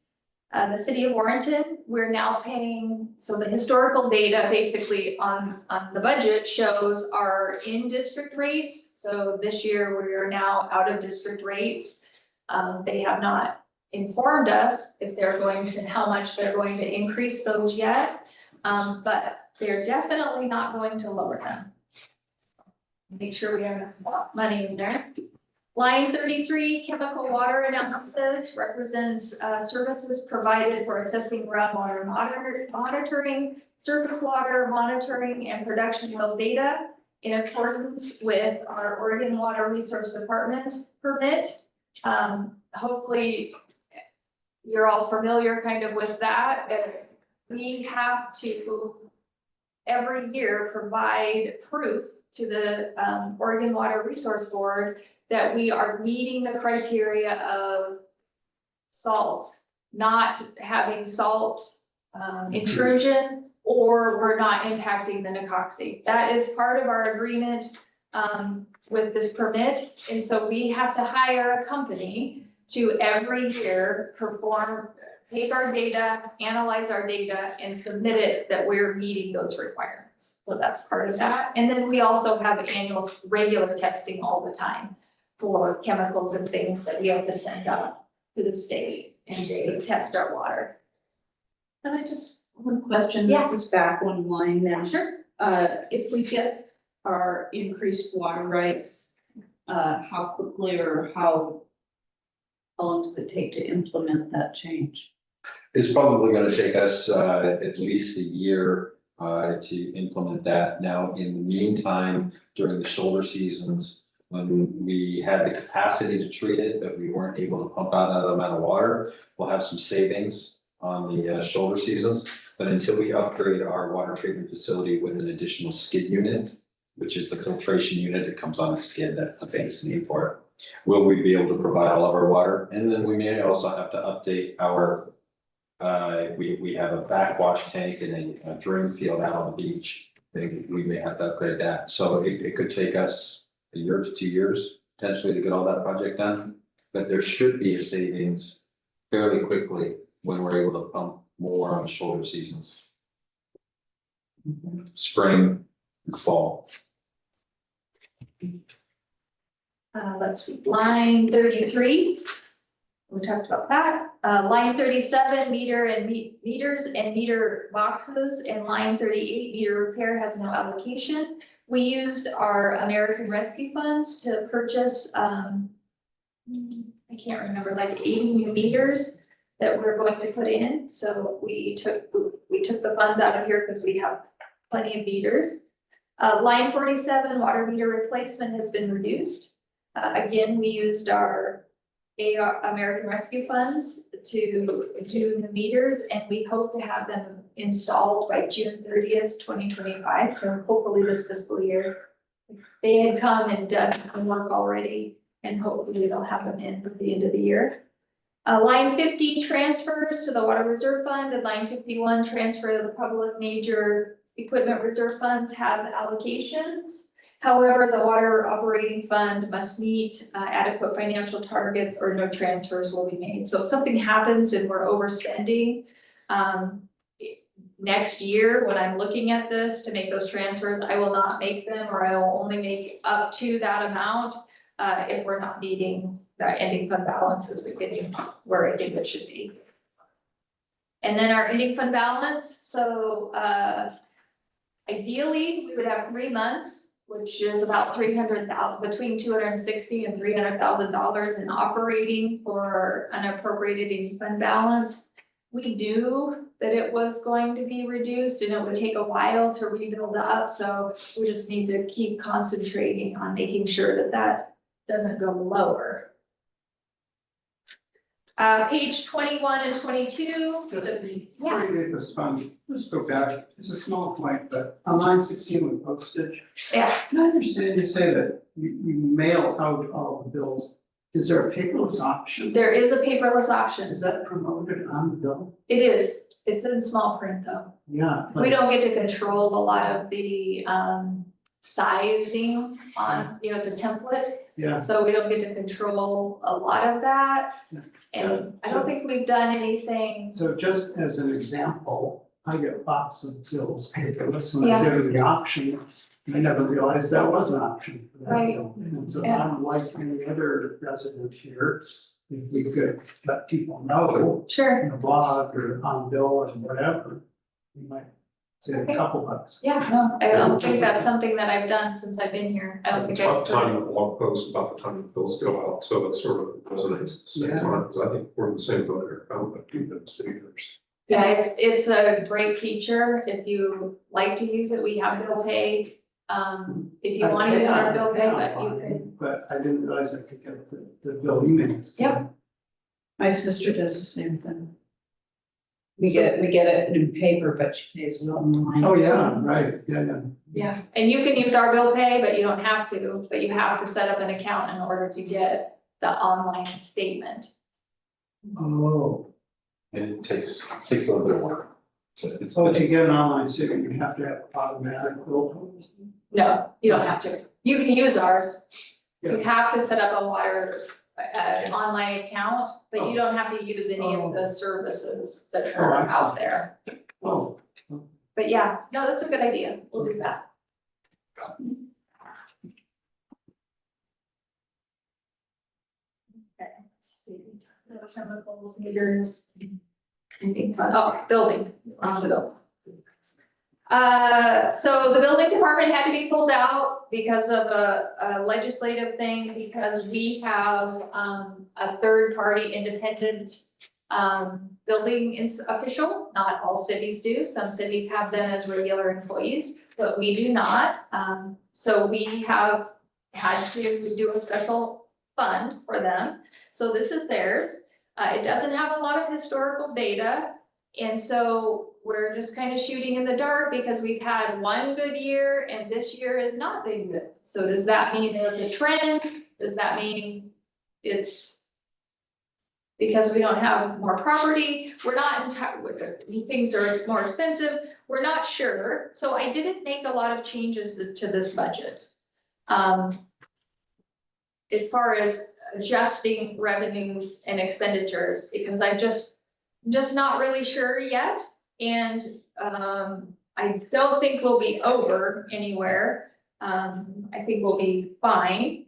The city of Warrenton, we're now paying, so the historical data basically on the budget shows our in-district rates. So this year we are now out of district rates. They have not informed us if they're going to, how much they're going to increase those yet. But they're definitely not going to lower them. Make sure we have enough money in there. Line 33, chemical water analysis represents services provided for assessing groundwater monitoring, surface water monitoring, and production well data in accordance with our Oregon Water Resource Department permit. Hopefully you're all familiar kind of with that. We have to every year provide proof to the Oregon Water Resource Board that we are meeting the criteria of salt, not having salt intrusion, or we're not impacting the Nicoxy. That is part of our agreement with this permit. And so we have to hire a company to every year take our data, analyze our data, and submit it that we're meeting those requirements. So that's part of that. And then we also have annual regular testing all the time for chemicals and things that we have to send up to the state and they test our water. Can I just, one question, Yeah. this is back one line now. Sure. If we get our increased water right, how quickly or how long does it take to implement that change? It's probably gonna take us at least a year to implement that. Now, in the meantime, during the shoulder seasons, when we had the capacity to treat it, but we weren't able to pump out another amount of water, we'll have some savings on the shoulder seasons. But until we upgrade our water treatment facility with an additional skid unit, which is the filtration unit, it comes on a skid, that's the fancy name for it. Will we be able to provide all of our water? And then we may also have to update our we have a backwash tank and a drain field out on the beach. We may have to upgrade that. So it could take us a year to 2 years potentially to get all that project done. But there should be a savings fairly quickly when we're able to pump more on the shoulder seasons. Spring and fall. Let's see, line 33. We talked about that. Line 37, meters and meter boxes, and line 38, meter repair has no allocation. We used our American Rescue Funds to purchase, I can't remember, like 80 new meters that we're going to put in. So we took the funds out of here because we have plenty of meters. Line 47, water meter replacement has been reduced. Again, we used our American Rescue Funds to do the meters, and we hope to have them installed by June 30th, 2025. So hopefully this fiscal year, they had come and done the work already, and hopefully they'll have them in at the end of the year. Line 50 transfers to the Water Reserve Fund, and line 51 transfer to the public major equipment reserve funds have allocations. However, the water operating fund must meet adequate financial targets or no transfers will be made. So if something happens and we're overspending, next year, when I'm looking at this to make those transfers, I will not make them, or I will only make up to that amount if we're not meeting the ending fund balances and getting where I think it should be. And then our ending fund balance, so ideally, we would have 3 months, which is about $300,000, between $260,000 and $300,000 in operating for unappropriated ending fund balance. We knew that it was going to be reduced and it would take a while to rebuild up, so we just need to keep concentrating on making sure that that doesn't go lower. Page 21 and 22. Before you get this fund, let's go back, it's a small point, but on line 16 with postage. Yeah. Can I understand you say that you mail out all the bills, is there a paperless option? There is a paperless option. Is that promoted on the bill? It is. It's in small print though. Yeah. We don't get to control a lot of the sizing on, it's a template. Yeah. So we don't get to control a lot of that. Yeah. And I don't think we've done anything. So just as an example, I get lots of bills paperless when Yeah. I go to the auction. I never realized that was an option for that Right. bill. And so Yeah. I'm like any other resident here, if we could let people know Sure. in a blog or on bill or whatever, we might save Okay. a couple bucks. Yeah, no, I don't think that's something that I've done since I've been here. I don't think I've. Time the blog post about the time the bills go out, so it sort of resonates at the same Yeah. time, because I think we're in the same boat here, I don't think we've speakers. Yeah, it's a great feature. If you like to use it, we have bill pay. If you want to use our bill pay, but you can. But I didn't realize I could get the bill emails. Yep. My sister does the same thing. We get it in paper, but she pays it online. Oh, yeah, right, yeah. Yeah, and you can use our bill pay, but you don't have to, but you have to set up an account in order to get the online statement. Oh, And it takes a little bit of work. But it's so to get an online statement, you have to have automatic bill post? No, you don't have to. You can use ours. You Yeah. have to set up a water, online account, but you don't have to use any of the services that Oh, I are see. out there. Oh, But yeah, no, that's a good idea. We'll do that. Okay, let's see. No chemicals, meters. Anything fun? Oh, building, on the building. So the building department had to be pulled out because of a legislative thing, because we have, a third-party independent building official. Not all cities do. Some cities have them as regular employees, but we do not. So we have had to do a special fund for them. So this is theirs. It doesn't have a lot of historical data. And so we're just kind of shooting in the dark because we've had one good year and this year has not been good. So does that mean there's a trend? Does that mean it's because we don't have more property? We're not entirely, things are more expensive. We're not sure. So I didn't make a lot of changes to this budget. As far as adjusting revenues and expenditures, because I'm just not really sure yet. And, I don't think we'll be over anywhere. I think we'll be fine.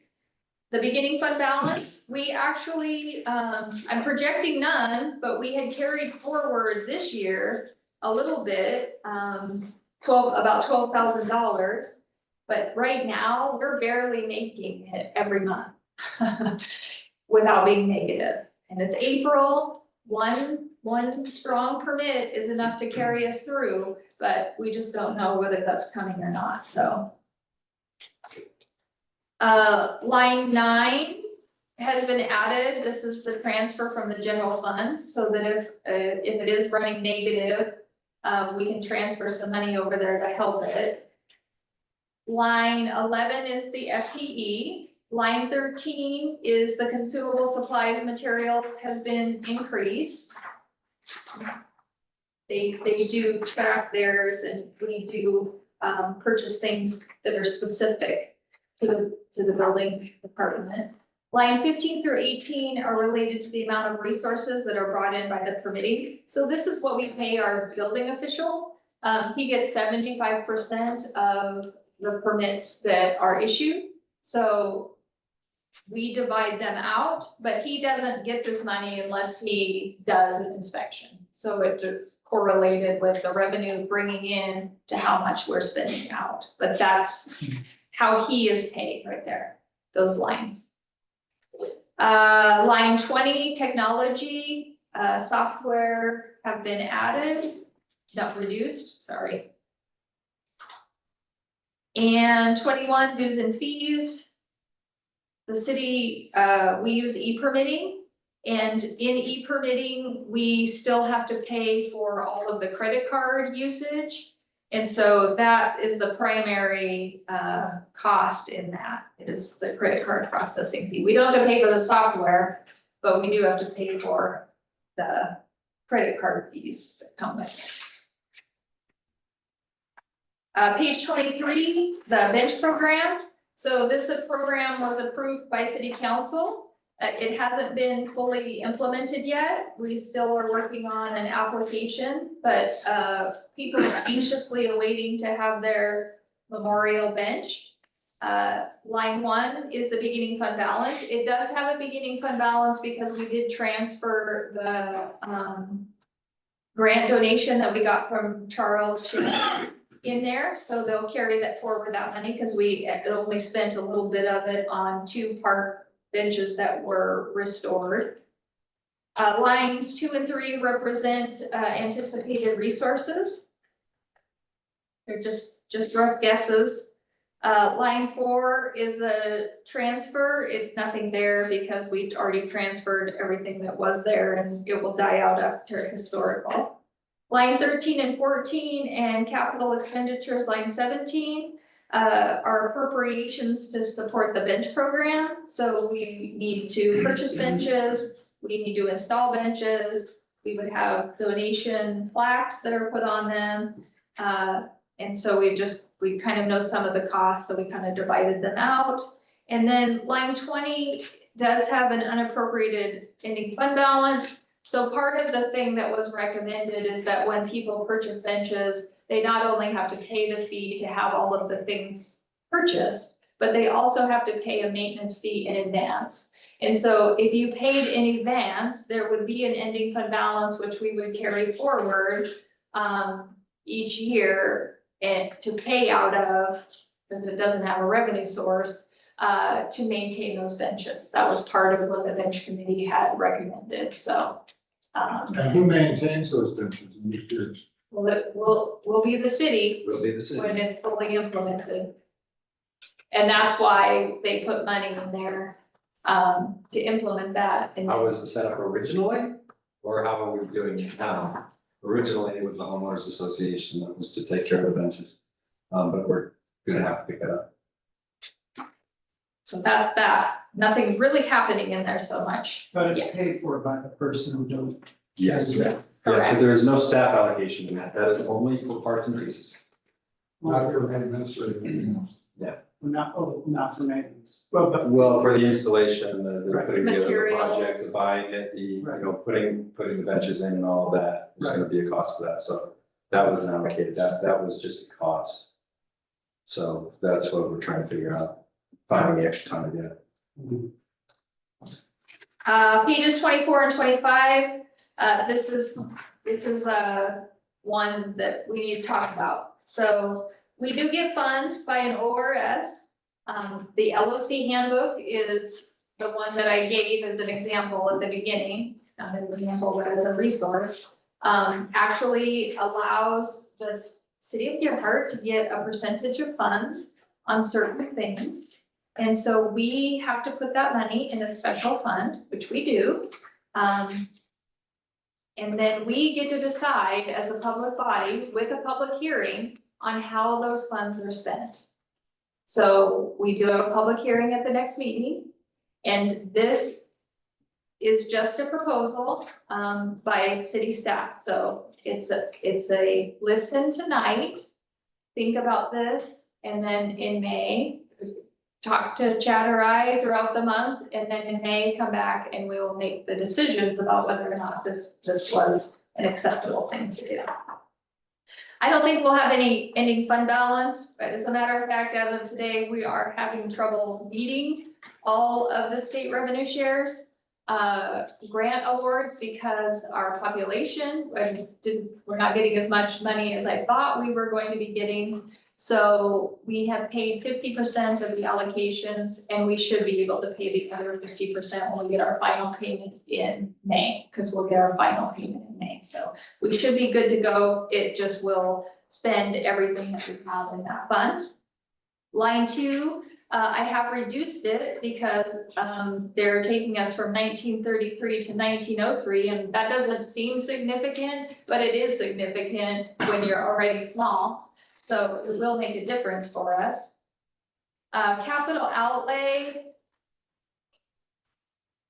The beginning fund balance, we actually, I'm projecting none, but we had carried forward this year a little bit, about $12,000. But right now, we're barely making it every month without being negative. And it's April, one strong permit is enough to carry us through, but we just don't know whether that's coming or not, so. Line 9 has been added. This is the transfer from the general fund, so that if it is running negative, we can transfer some money over there to help it. Line 11 is the FTE. Line 13 is the consumable supplies materials has been increased. They do track theirs, and we do purchase things that are specific to the building department. Line 15 through 18 are related to the amount of resources that are brought in by the permitting. So this is what we pay our building official. He gets 75% of the permits that are issued. So we divide them out, but he doesn't get this money unless he does an inspection. So it's correlated with the revenue bringing in to how much we're spending out. But that's how he is paid right there, those lines. Line 20, technology, software have been added, not reduced, sorry. And 21, dues and fees. The city, we use e-permitting, and in e-permitting, we still have to pay for all of the credit card usage. And so that is the primary cost in that, is the credit card processing fee. We don't have to pay for the software, but we do have to pay for the credit card fees that come with it. Page 23, the bench program. So this program was approved by city council. It hasn't been fully implemented yet. We still are working on an application, but people are anxiously awaiting to have their memorial bench. Line 1 is the beginning fund balance. It does have a beginning fund balance because we did transfer the grant donation that we got from Charles in there. So they'll carry that forward, that money, because we only spent a little bit of it on 2 park benches that were restored. Lines 2 and 3 represent anticipated resources. They're just rough guesses. Line 4 is a transfer. It's nothing there because we've already transferred everything that was there, and it will die out after historical. Line 13 and 14 and capital expenditures, line 17. Are appropriations to support the bench program. So we need to purchase benches, we need to install benches, we would have donation plaques that are put on them. And so we kind of know some of the costs, so we kind of divided them out. And then line 20 does have an unappropriated ending fund balance. So part of the thing that was recommended is that when people purchase benches, they not only have to pay the fee to have all of the things purchased, but they also have to pay a maintenance fee in advance. And so if you paid in advance, there would be an ending fund balance, which we would carry forward each year and to pay out of, because it doesn't have a revenue source, to maintain those benches. That was part of what the bench committee had recommended, so. And who maintains those benches in these years? Well, it will be the city Will be the city. when it's fully implemented. And that's why they put money in there, to implement that. And How was it set up originally, or how are we doing it now? Originally, it was the homeowners association that was to take care of the benches, but we're gonna have to pick it up. So that's that. Nothing really happening in there so much. But Yeah. it's paid for by the person who don't. Yes. Yeah, Correct. there is no staff allocation in that. That is only for parts and pieces. Not for administrative. Not, oh, not for maintenance. Well, but Well, for the installation, the Right. putting together the Materials. project, the buying it, the, Right. putting the benches in and all of that, there's gonna be a cost to that, so that wasn't allocated, that was just a cost. So that's what we're trying to figure out, finding the extra time to do it. Pages 24 and 25, this is one that we need to talk about. So we do get funds by an ORS. The LOC handbook is the one that I gave as an example at the beginning, not an example, but as a resource. Actually allows the city of Gerhart to get a percentage of funds on certain things. And so we have to put that money in a special fund, which we do. And then we get to decide as a public body with a public hearing on how those funds are spent. So we do have a public hearing at the next meeting. And this is just a proposal by city staff. So it's a listen tonight, think about this, and then in May, talk to Chad or I throughout the month, and then in May, come back and we will make the decisions about whether or not this was an acceptable thing to do. I don't think we'll have any ending fund balance. As a matter of fact, as of today, we are having trouble meeting all of the state revenue shares, grant awards, because our population, we're not getting as much money as I thought we were going to be getting. So we have paid 50% of the allocations, and we should be able to pay the other 50% when we get our final payment in May, because we'll get our final payment in May. So we should be good to go. It just will spend everything that we have in that fund. Line 2, I have reduced it because they're taking us from 1933 to 1903, and that doesn't seem significant, but it is significant when you're already small. So it will make a difference for us. Capital outlay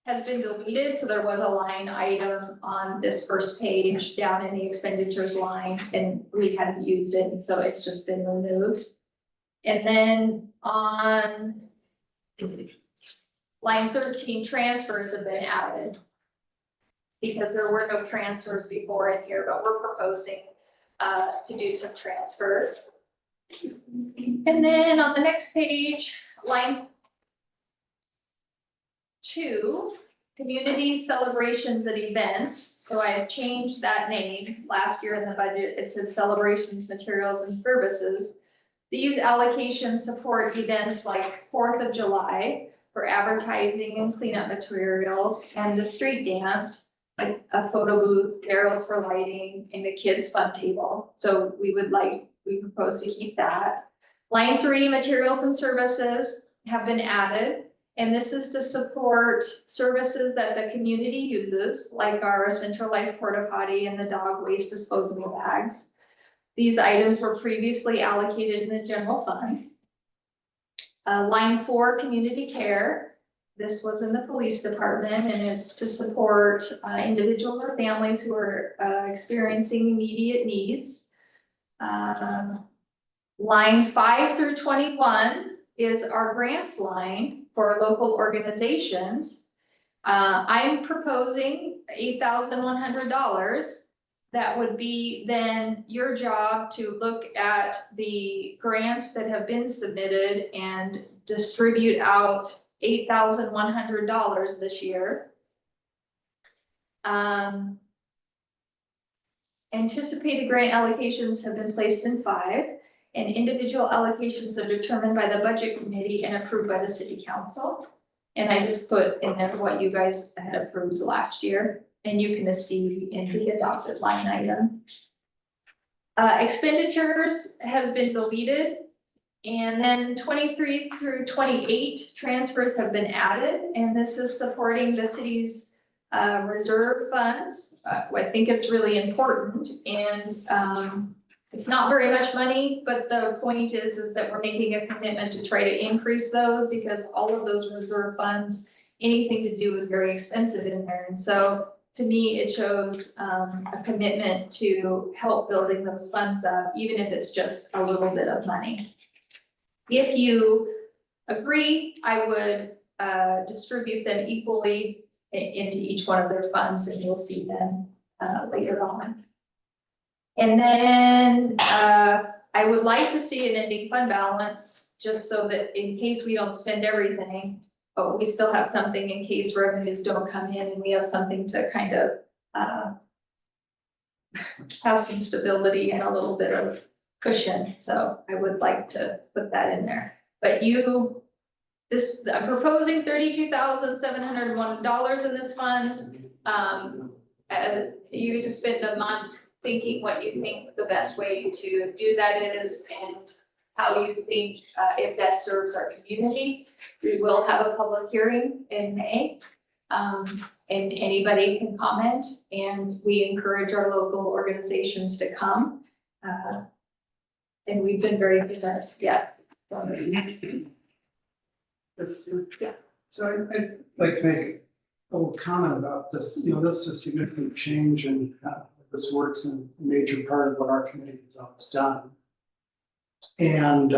has been deleted, so there was a line item on this first page down in the expenditures line, and we hadn't used it, and so it's just been removed. And then on line 13, transfers have been added, because there were no transfers before in here, but we're proposing to do some transfers. And then on the next page, line 2, community celebrations and events. So I have changed that name. Last year in the budget, it said celebrations, materials, and services. These allocations support events like 4th of July for advertising and cleanup materials, and the street dance, like a photo booth, barrels for lighting, and a kids fun table. So we propose to keep that. Line 3, materials and services have been added, and this is to support services that the community uses, like our centralized porta potty and the dog waste disposable bags. These items were previously allocated in the general fund. Line 4, community care. This was in the police department, and it's to support individuals or families who are experiencing immediate needs. Line 5 through 21 is our grants line for local organizations. I'm proposing $8,100. That would be then your job to look at the grants that have been submitted and distribute out $8,100 this year. Anticipated grant allocations have been placed in 5, and individual allocations are determined by the budget committee and approved by the city council. And I just put in there what you guys had approved last year, and you can see in the adopted line item. Expenditures has been deleted, and then 23 through 28 transfers have been added, and this is supporting the city's reserve funds. I think it's really important, and it's not very much money, but the point is that we're making a commitment to try to increase those, because all of those reserve funds, anything to do is very expensive in there. And so to me, it shows a commitment to help building those funds up, even if it's just a little bit of money. If you agree, I would distribute them equally into each one of their funds, and you'll see them later on. And then I would like to see an ending fund balance, just so that in case we don't spend everything, but we still have something in case revenues don't come in, and we have something to kind of have some stability and a little bit of cushion. So I would like to put that in there. But I'm proposing $32,701 in this fund. You get to spend a month thinking what you think the best way to do that is, and how you think it best serves our community. We will have a public hearing in May, and anybody can comment, and we encourage our local organizations to come. And we've been very generous, yes. On this. Yeah. So I'd like to make a little comment about this. This is a significant change, and this works in a major part of what our committee has always done. And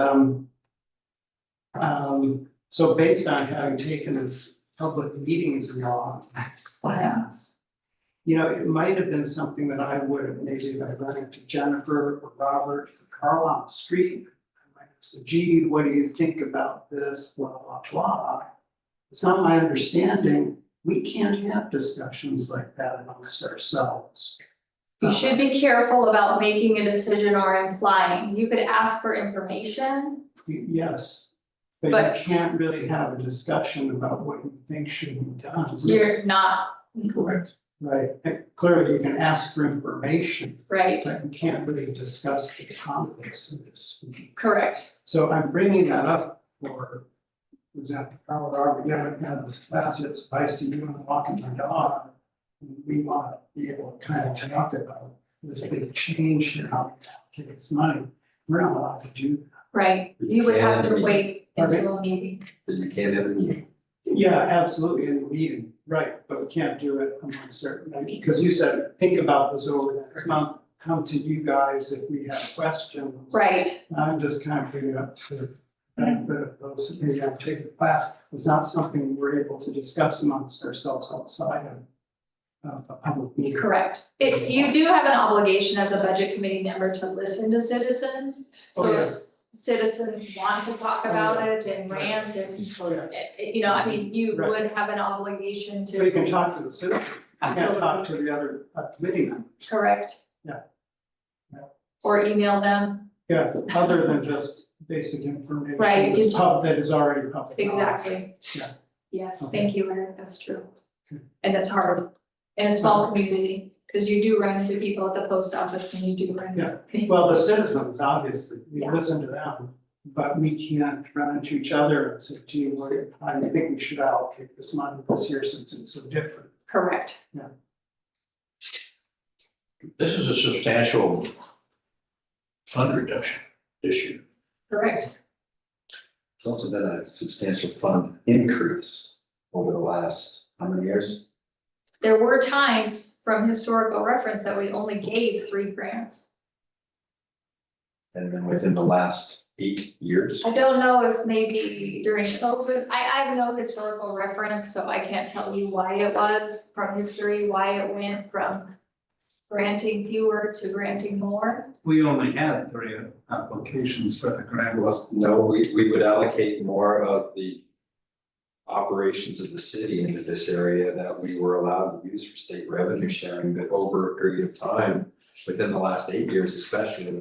so based on having taken this public meetings law class, it might have been something that I would have maybe by running to Jennifer or Robert or Carl on the street. I might have said, gee, what do you think about this, blah, blah, blah. It's not my understanding. We can't have discussions like that amongst ourselves. You should be careful about making a decision or implying. You could ask for information. Yes, but But- you can't really have a discussion about what you think should be done. You're not, Correct. Right, and clearly you can ask for information, right, but you can't really discuss the topics of this. correct. So I'm bringing that up for example, Carl, Robert, we haven't had this class yet, so if I see you and I'm walking my dog, we want to be able to kind of talk about this big change in how we allocate this money. We're not allowed to do that. Right, you would have to wait until a meeting. But you can't have a meeting. Yeah, absolutely, in the meeting, right, but we can't do it amongst our, because you said, think about this over the next month, come to you guys if we have questions. Right, I'm just kind of bringing it up to benefit of those who maybe have taken the class. It's not something we're able to discuss amongst ourselves outside of a public meeting. correct. You do have an obligation as a budget committee member to listen to citizens. Oh, So yeah. if citizens want to talk about it and rant and, Oh, yeah. I mean, you Right. would have an obligation So you can to, talk to the citizens, you can't talk to the other committee members. correct? Yeah. Yeah. Or email them, Yeah, other than just basic information. Right. That is already public. knowledge. exactly. Yeah. Yes, Okay. thank you, Eric, that's true. Okay. And it's hard in a small community, because you do run into people at the post office and you do run. Well, the citizens, obviously, we Yeah. listen to them, but we can't run into each other and say, gee, I think we should allocate this money this year since it's so different. Correct. This is a substantial fund reduction issue. Correct. It's also been a substantial fund increase over the last, how many years? There were times from historical reference that we only gave 3 grants. And then within the last 8 years? I don't know if maybe during COVID, I have no historical reference, so I can't tell you why it was from history, why it went from granting fewer to granting more. We only had 3 applications for the grants. Well, no, we would allocate more of the operations of the city into this area that we were allowed to use for state revenue sharing, but over a period of time, within the last 8 years especially,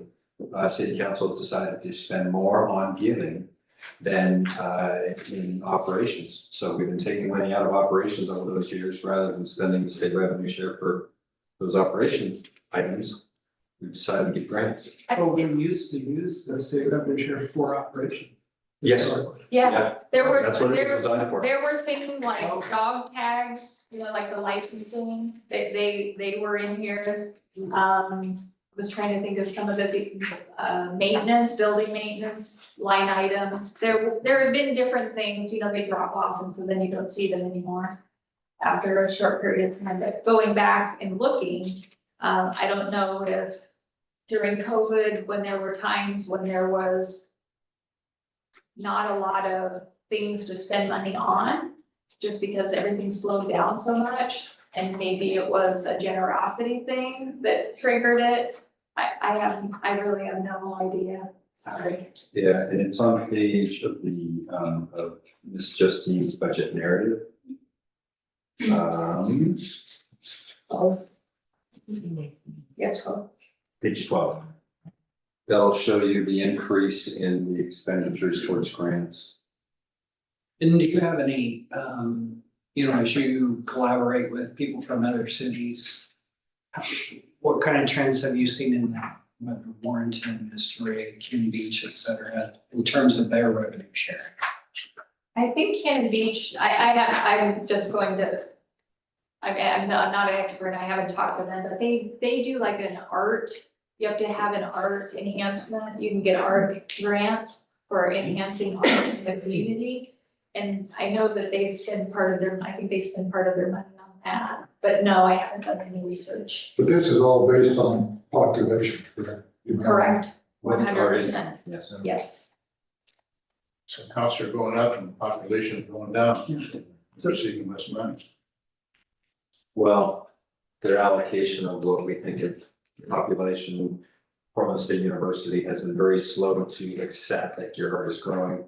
city council has decided to spend more on giving than in operations. So we've been taking money out of operations over those years rather than spending the state revenue share for those operation items. We decided to give grants. Oh, we used to use the state revenue share for operation. Yes. Yeah, there were, That's what it was designed for. there were things like dog tags, like the licensing, they were in here. Was trying to think of some of the maintenance, building maintenance line items. There have been different things, they drop off and so then you don't see them anymore after a short period of time. But going back and looking, I don't know if during COVID, when there were times when there was not a lot of things to spend money on, just because everything slowed down so much. And maybe it was a generosity thing that triggered it. I really have no idea, sorry. Yeah, and it's on page of the, of Ms. Justine's budget narrative. Oh. Yes, well, Page 12. That'll show you the increase in the expenditures towards grants. And do you have any, as you collaborate with people from other cities, what kind of trends have you seen in that? Whether Warrenton, Mystery, Cannon Beach, et cetera, in terms of their revenue sharing? I think Cannon Beach, I'm just going to, I'm not an expert, I haven't talked to them, but they do like an art, you have to have an art enhancement, you can get art grants for enhancing art in the community. And I know that they spend part of their, I think they spend part of their money on that, but no, I haven't done any research. But this is all based on population, correct? Correct, When 100%, Yes. yes. So costs are going up and population is going down. They're seeking less money. Well, their allocation of what we think of population, Portland State University has been very slow to accept that Gerhard is growing.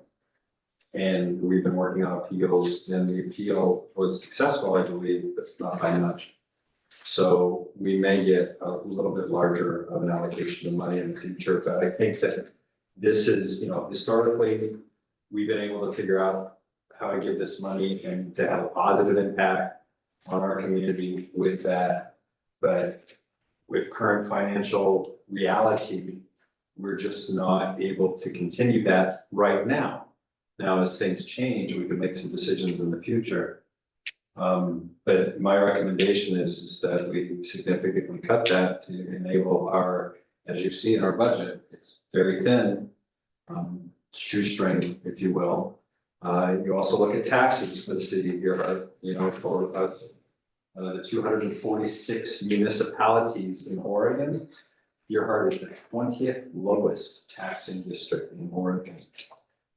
And we've been working on appeals, and the appeal was successful, I believe, but not by much. So we may get a little bit larger of an allocation of money in the future, but I think that this is, historically, we've been able to figure out how to give this money and to have a positive impact on our community with that. But with current financial reality, we're just not able to continue that right now. Now, as things change, we can make some decisions in the future. But my recommendation is that we significantly cut that to enable our, as you see in our budget, it's very thin, shoestring, if you will. You also look at taxes for the city here, for the 246 municipalities in Oregon. Gerhard is the 20th lowest taxing district in Oregon.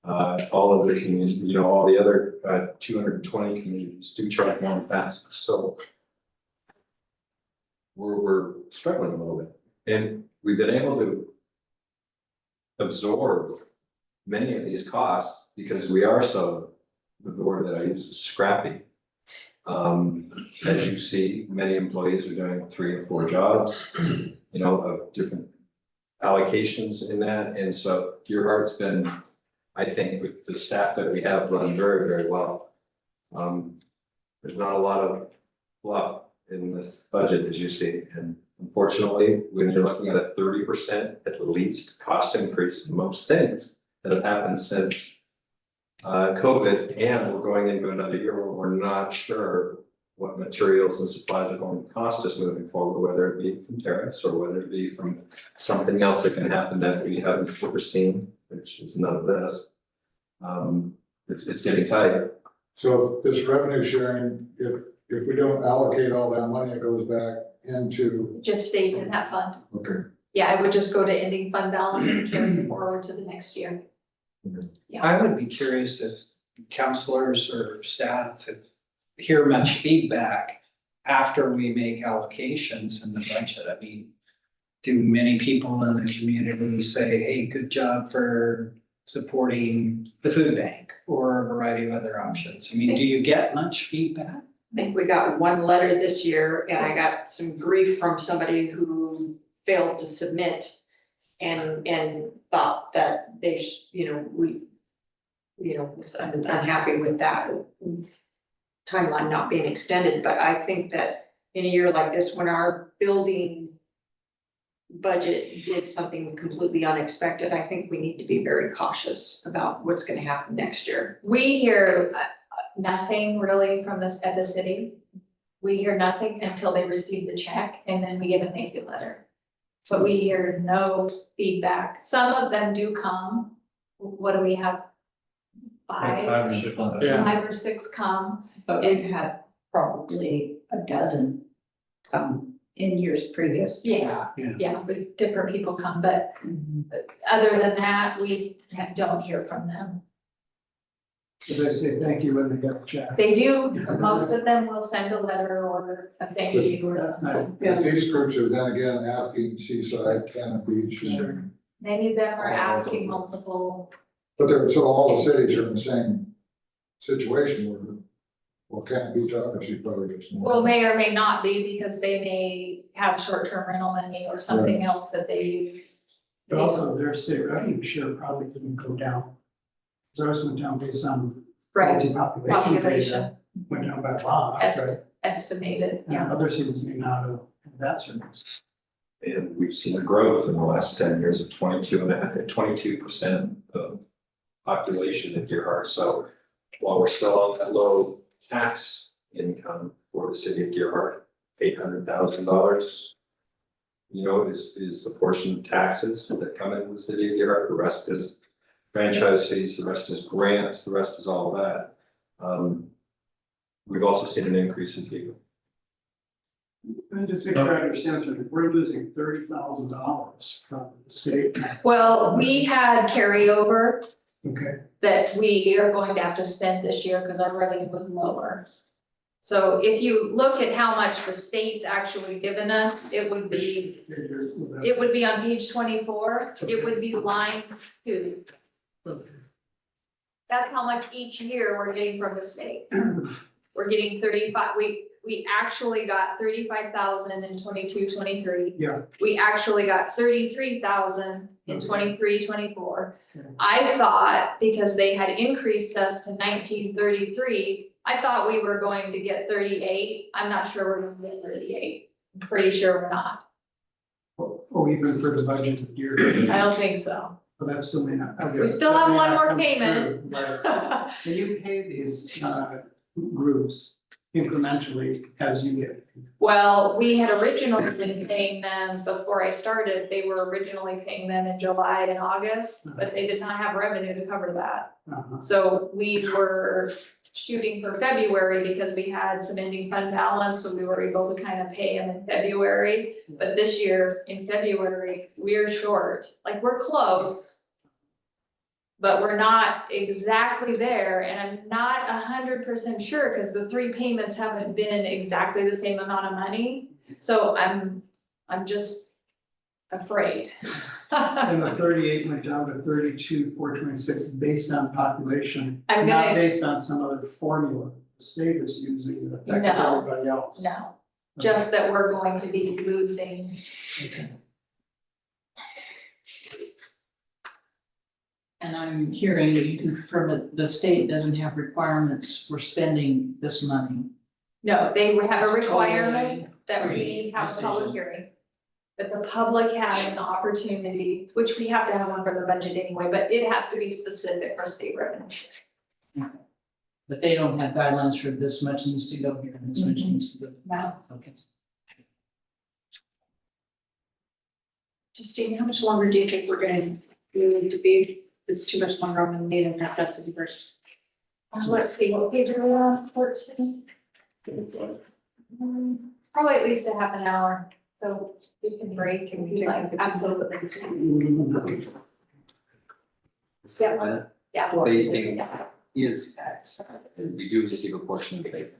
All other communities, all the other 220 communities do charge more in taxes. So we're struggling a little bit, and we've been able to absorb many of these costs because we are so, the word that I use is scrappy. As you see, many employees are doing 3 or 4 jobs, of different allocations in that. And so Gerhard's been, I think, with the staff that we have, run very, very well. There's not a lot of fluff in this budget, as you see. And unfortunately, when you're looking at a 30% at least cost increase in most things that have happened since COVID, and we're going into another year where we're not sure what materials and supplies are going to cost us moving forward, whether it be from tariffs or whether it be from something else that can happen that we haven't foreseen, which is none of this. It's getting tight. So this revenue sharing, if we don't allocate all that money, it goes back into, It just stays in that fund. okay. Yeah, I would just go to ending fund balance and carry it forward to the next year. I would be curious if counselors or staff hear much feedback after we make allocations in the budget. I mean, do many people in the community say, hey, good job for supporting the food bank or a variety of other options? I mean, do you get much feedback? I think we got one letter this year and I got some grief from somebody who failed to submit and thought that they was unhappy with that timeline not being extended. But I think that in a year like this, when our building budget did something completely unexpected, I think we need to be very cautious about what's going to happen next year. We hear nothing really from this at the city. We hear nothing until they receive the check and then we get a thank you letter. But we hear no feedback. Some of them do come. What do we have? 5 or 6 come. But we've had probably a dozen come in years previous. Yeah, but different people come, but other than that, we don't hear from them. So they say thank you when they get a check. They do, most of them will send a letter or a thank you or That's something. nice. These groups are then again asking Seaside, Cannon Beach, and- Many of them are asking multiple, but they're, so all the cities are in the same situation where, well, Cannon Beach obviously probably gets more. well, may or may not be because they may have short-term rental money or something else that they use. But also their state revenue share probably didn't go down. So ours went down based on Right, population population data, went down by a lot, right? estimated, And yeah. other cities may not have that service. And we've seen a growth in the last 10 years of 22% of population in Gerhart. So while we're still on that low tax income for the city of Gerhart, $800,000, is the portion of taxes that come into the city of Gerhart. The rest is franchise fees, the rest is grants, the rest is all that. We've also seen an increase in people. And just make sure I understand, so we're losing $30,000 from the state. Well, we had carryover Okay, that we are going to have to spend this year because our revenue was lower. So if you look at how much the state's actually given us, it would be on page 24, it would be line 2. That's how much each year we're getting from the state. We're getting 35, we actually got 35,000 in 22-23. Yeah. We actually got 33,000 in 23-24. Yeah. I thought because they had increased us to 1933, I thought we were going to get 38. I'm not sure we're going to get 38. I'm pretty sure we're not. Oh, even for the budget year. I don't think so. But that still may not. We still have one more payment. Right. And you pay these groups incrementally as you get. Well, we had originally been paying them before I started. They were originally paying them in July and August, but they did not have revenue to cover that. Uh-huh. So we were shooting for February because we had some ending fund balance, so we were able to kind of pay them in February. But this year, in February, we're short, like we're close. But we're not exactly there, and I'm not 100% sure, because the 3 payments haven't been exactly the same amount of money. So I'm just afraid. And the 38 went down to 32,426 based on population, I'm not gonna, based on some other formula the state is using that affected No. everybody else. no, just that we're going to be losing. And I'm hearing that you can confirm that the state doesn't have requirements for spending this money. No, they have a It's requirement that we totally have a public decision. hearing. That the public has an opportunity, which we have to have one for the budget anyway, but it has to be specific for state revenue. But they don't have guidelines for this much needs to go here and this much needs to go. No. Okay. Justine, how much longer do you think we're gonna need to be? It's too much longer on the need of necessity first. Let's see, what page are we on, 14? Probably at least a half an hour, so we can break and be like, absolutely. Yeah. Yeah. Vaping is taxed, and we do receive a portion of vaping.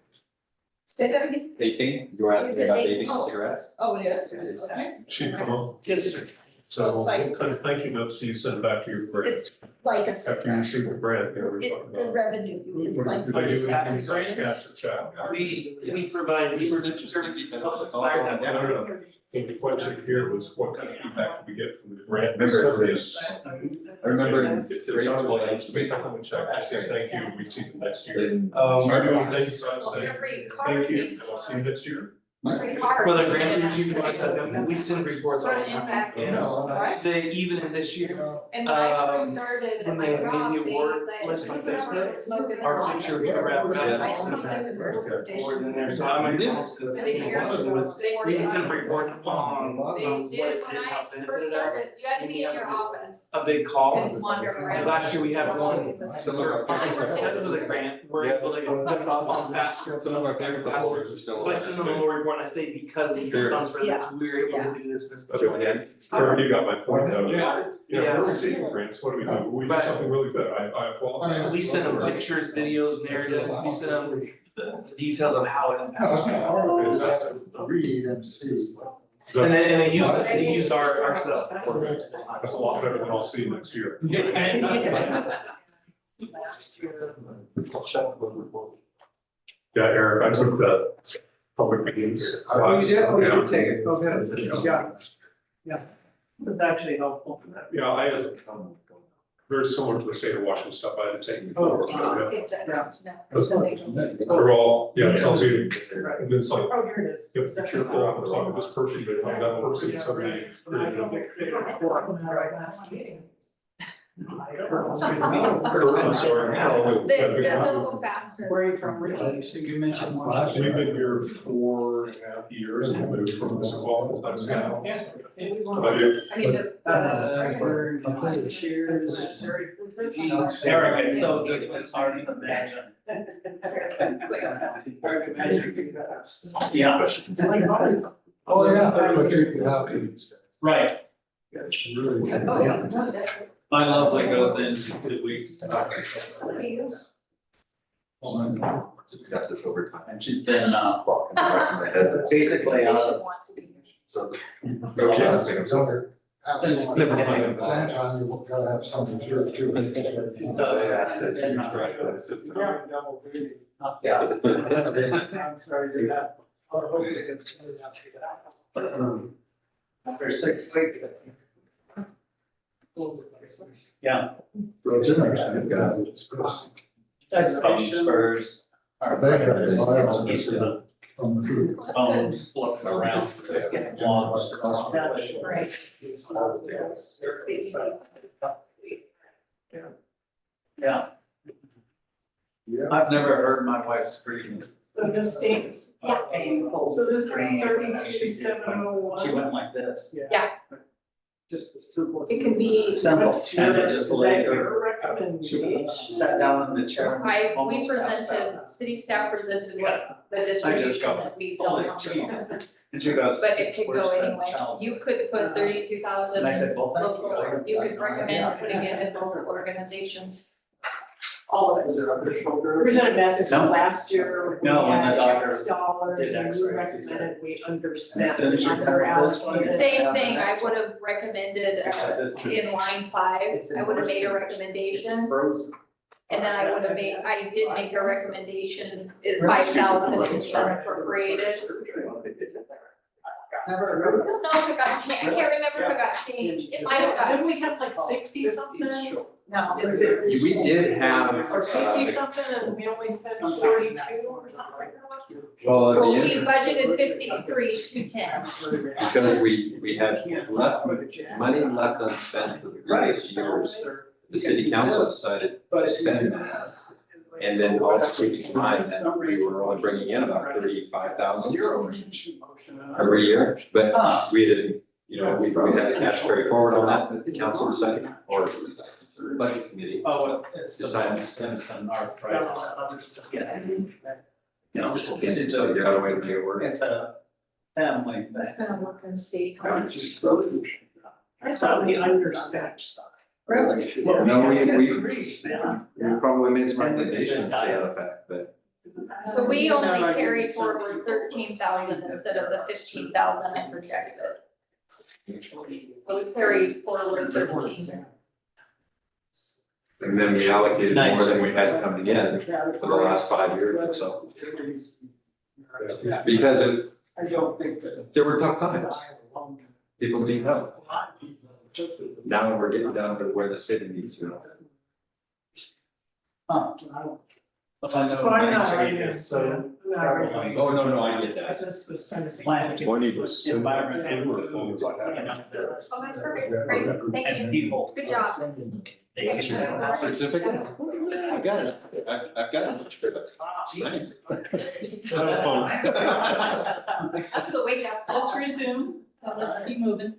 Say that again? Vaping, you were asking about vaping Oh. cigarettes? Oh, it is. It's Okay. taxed. Chief, come on. Yes, sir. So what Sites. kind of thank you notes do you send back to your grant It's like a. after you receive the grant? You know, we're talking The about. revenue, it's What like. do they do with these sites, cash or check? We provide emergency services to public fire I don't department. know. I think the question here was what kind of feedback do we get from the grant? Remember- Surveys. I remember in It's grade not 12, like, we come and check, I say thank you, we see you next year. in Are you doing things, I say, Every thank you, card and I'll see you next year. Every card. For the grants we receive, we send reports all the Front and back. time. And they, even in this year, And when I first started at when my they job, made the they, award like, list on summer Facebook, to smoke in the our office. picture was wrapped I around. smoked in the service station. More than there, so I'm against the. And a year ago, they were. We can report on what They it did, when I happened. first started, you had to be in your office A big call. and wander around. Last year we had one, Some sort of, I worked in a because of the grant, we're able to. That's awesome. Faster. Some of our favorite followers are still. So I send them a little report when I say because of Sure. your funds for this, Yeah. we're able Yeah. to do this. Okay, Karen, you got my point though. Yeah. We're receiving grants, what do we do? We do something really good, I applaud. We send them pictures, videos, narratives, we send them the details of how it No, impacts. it's not hard, it's just to read and see. And they used our stuff. That's a lot better than I'll see next year. Yeah, Eric, I took the public meetings. Oh, you did, oh, you Yeah. did take it, okay, yeah. It's actually helpful for that. Yeah, I, very similar to the state of Washington stuff I had to take before. They're all, yeah, it tells you, and it's like, Oh, here it is. you have to be careful, I'm talking to this person, but like that person, somebody created I'm sorry. They'll go faster. Where are you from? You mentioned We've been here 4.5 years and moved from this wall. How about you? I mean, Eric, it's so good, it's hard to imagine. Yeah, Oh, yeah, that would keep you happy. right. It's really. My lovely goes in 2 weeks. Just got this over time. And she's been, Walking around my head. basically, they should want to be here. So. Okay, I think it's over. Since the beginning. You've gotta have something to do. So, Yeah, I said, then, right, I said, yeah. I'm sorry to do that. After 6 weeks. Yeah. That's Spurs. I think that's why I was just, from the food. Looking around, just getting lost. Yeah, Yeah. I've never heard my wife scream. So this stays painful. So this is Scream. 32,701. She went like this. Just the simple. It can be, Simple, and it just laid her. Your recommendation. Sat down in the chair. we almost passed out. presented, city staff presented what the I just distribution go, that we holy felt comfortable. jeez. And she goes. But it could "Where's go that anyway, child?" you could put 32,000 And I said, well, thank local, you. you could recommend putting it in local organizations. All of it. We sent a message last year. We No, when the had doctor X dollars did and you X-rays, he said, recommended we underspent, "As soon as you under cover this one, allocated. Same thing, I would have recommended, Because it's- in line 5, I would have made a recommendation. And then I would have made, I did make a recommendation, 5,000 is unappropriated. I don't know if it got changed, I can't remember if it got changed, it might have Didn't got, we have like 60 something? no. We did have, Or 50 something and we only spent 42 or something? well, Well, the we budgeted 53, 210. because we had left, money left unspent for the previous years. The city council decided to spend that. And then also keep in mind that we were only bringing in about 35,000 euros every year, but we didn't, you know, we had the cash carry forward on that, but the council decided, or the budget committee Oh, it's decided to the spend. arthritis. You know, So you got a way to make it work. it's a family thing. That's gonna look and see. I thought we underspent. Really? No, we probably made some recommendations to that effect, but So we only carried forward 13,000 instead of the 15,000 I projected. So we carried forward 13. and then we allocated more than we had coming in for the last 5 years or so. Because there were tough times. People need help. Now we're getting down to where the city needs to help. But I know Well, I'm not Main Street arguing, is so I'm not arguing. Oh, no, I get I that. just was trying to think. planted. Environment. Inward phones I have. Oh, that's perfect, great, thank And you, people. good job. Certificate? I got it. I've got it. Nice. That's the wake up. Let's resume, let's keep moving.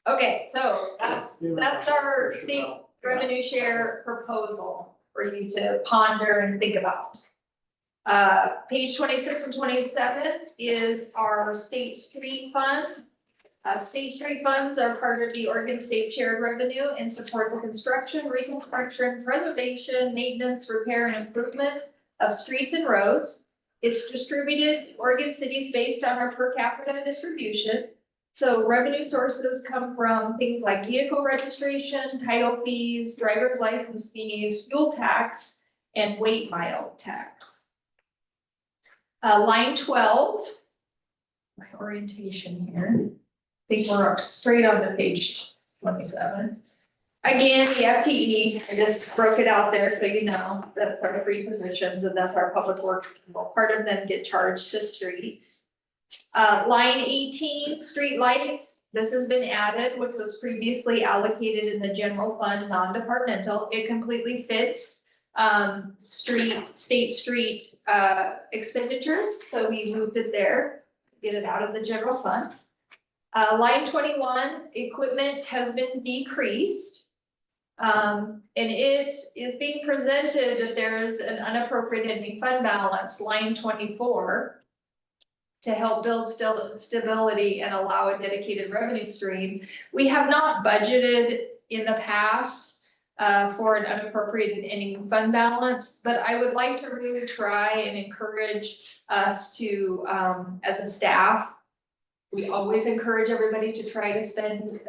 Okay, so that's our state revenue share proposal for you to ponder and think about. Page 26 and 27 is our state street fund. State street funds are part of the Oregon State shared revenue and support the construction, reconstruction, preservation, maintenance, repair, and improvement of streets and roads. It's distributed to Oregon cities based on our per capita distribution. So revenue sources come from things like vehicle registration, title fees, driver's license fees, fuel tax, and weight mile tax. Line 12, my orientation here. I think we're up straight on to page 27. Again, the FTE, I just broke it out there so you know, that's our 3 positions and that's our public works people. Part of them get charged to streets. Line 18, street lights. This has been added, which was previously allocated in the general fund, non-departmental. It completely fits state street expenditures. So we moved it there, get it out of the general fund. Line 21, equipment has been decreased. And it is being presented that there is an unappropriated fund balance, line 24, to help build stability and allow a dedicated revenue stream. We have not budgeted in the past for an unappropriated ending fund balance, but I would like to really try and encourage us to, as a staff, we always encourage everybody to try to spend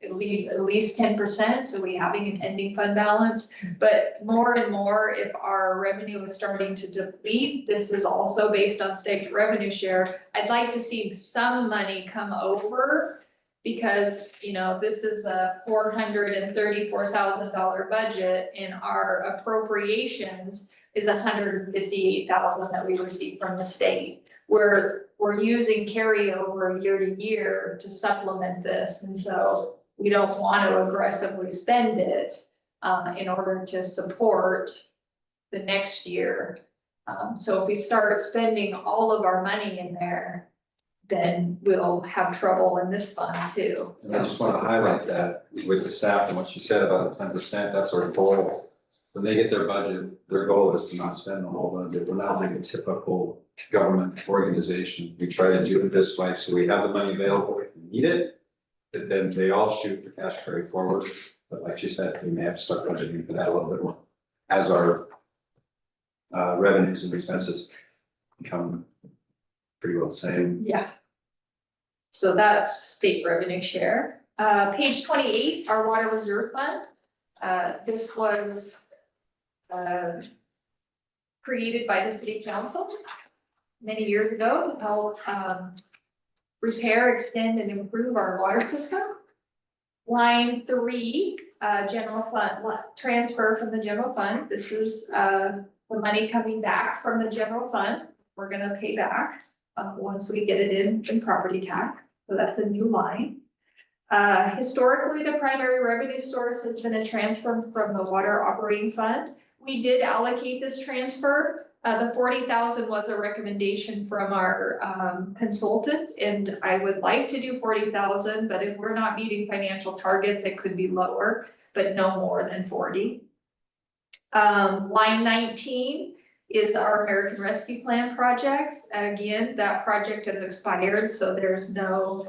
at least 10%, so we having an ending fund balance. But more and more, if our revenue is starting to deplete, this is also based on state revenue share. I'd like to see some money come over because, you know, this is a $434,000 budget and our appropriations is $158,000 that we receive from the state. We're using carryover year to year to supplement this, and so we don't want to aggressively spend it in order to support the next year. So if we start spending all of our money in there, then we'll have trouble in this fund too. And I just want to highlight that with the staff and what you said about the 10%, that's our goal. When they get their budget, their goal is to not spend the whole budget. We're not like a typical government organization. We try to do it this way, so we have the money available if we need it. But then they all shoot for cash carry forward. But like you said, we may have to start budgeting for that a little bit more as our revenues and expenses become pretty well the same. Yeah. So that's state revenue share. Page 28, our water reserve fund. This was created by the city council many years ago to help repair, extend, and improve our water system. Line 3, general fund, transfer from the general fund. This is the money coming back from the general fund. We're gonna pay back once we get it in property tax. So that's a new line. Historically, the primary revenue source has been a transfer from the water operating fund. We did allocate this transfer. The 40,000 was a recommendation from our consultant, and I would like to do 40,000, but if we're not meeting financial targets, it could be lower, but no more than 40. Line 19 is our American Rescue Plan projects. Again, that project has expired, so there's no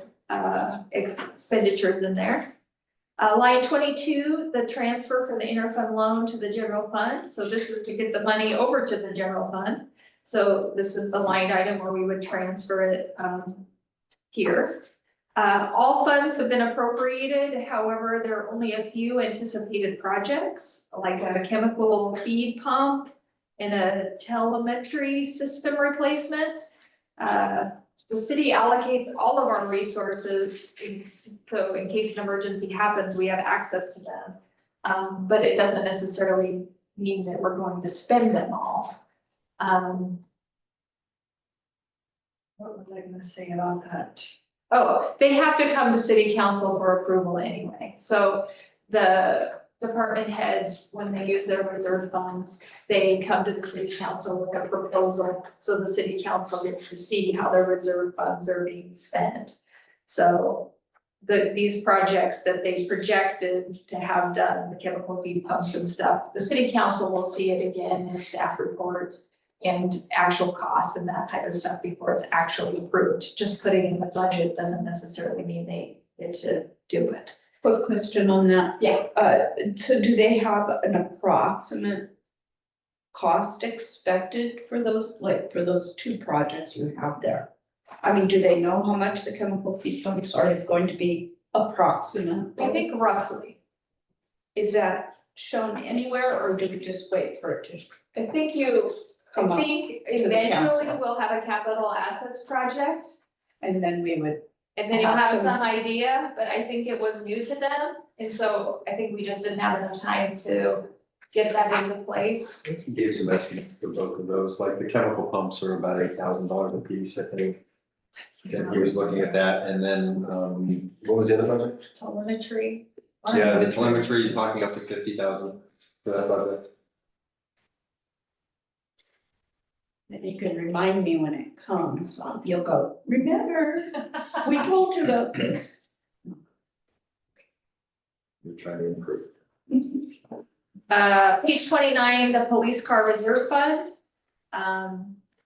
expenditures in there. Line 22, the transfer from the interfund loan to the general fund. So this is to get the money over to the general fund. So this is the line item where we would transfer it here. All funds have been appropriated. However, there are only a few anticipated projects, like a chemical feed pump and a telemetry system replacement. The city allocates all of our resources, so in case an emergency happens, we have access to them. But it doesn't necessarily mean that we're going to spend them all. What was I gonna say about that? Oh, they have to come to city council for approval anyway. So the department heads, when they use their reserve funds, they come to the city council with a proposal. So the city council gets to see how their reserve funds are being spent. So these projects that they projected to have done, the chemical feed pumps and stuff, the city council will see it again in staff report. and actual costs and that type of stuff before it's actually approved. Just putting in the budget doesn't necessarily mean they get to do it. Quick question on that. Yeah. So do they have an approximate cost expected for those, like, for those two projects you have there? I mean, do they know how much the chemical feed pumps are going to be approximate? I think roughly. Is that shown anywhere, or do we just wait for it to? I think Come up eventually council. we'll have a capital assets project. And then we would, And then you'll Have have some- some idea, but I think it was new to them, and so I think we just didn't have enough time to get that into place. Gave some estimates for both of those, like the chemical pumps were about $8,000 a piece, I think. And he was looking at that, and then, what was the other project? Telemetry. Yeah, the telemetry is talking up to 50,000 for that project. then you can remind me when it comes, you'll go, remember, we told you about this. We're trying to improve. Page 29, the police car reserve fund.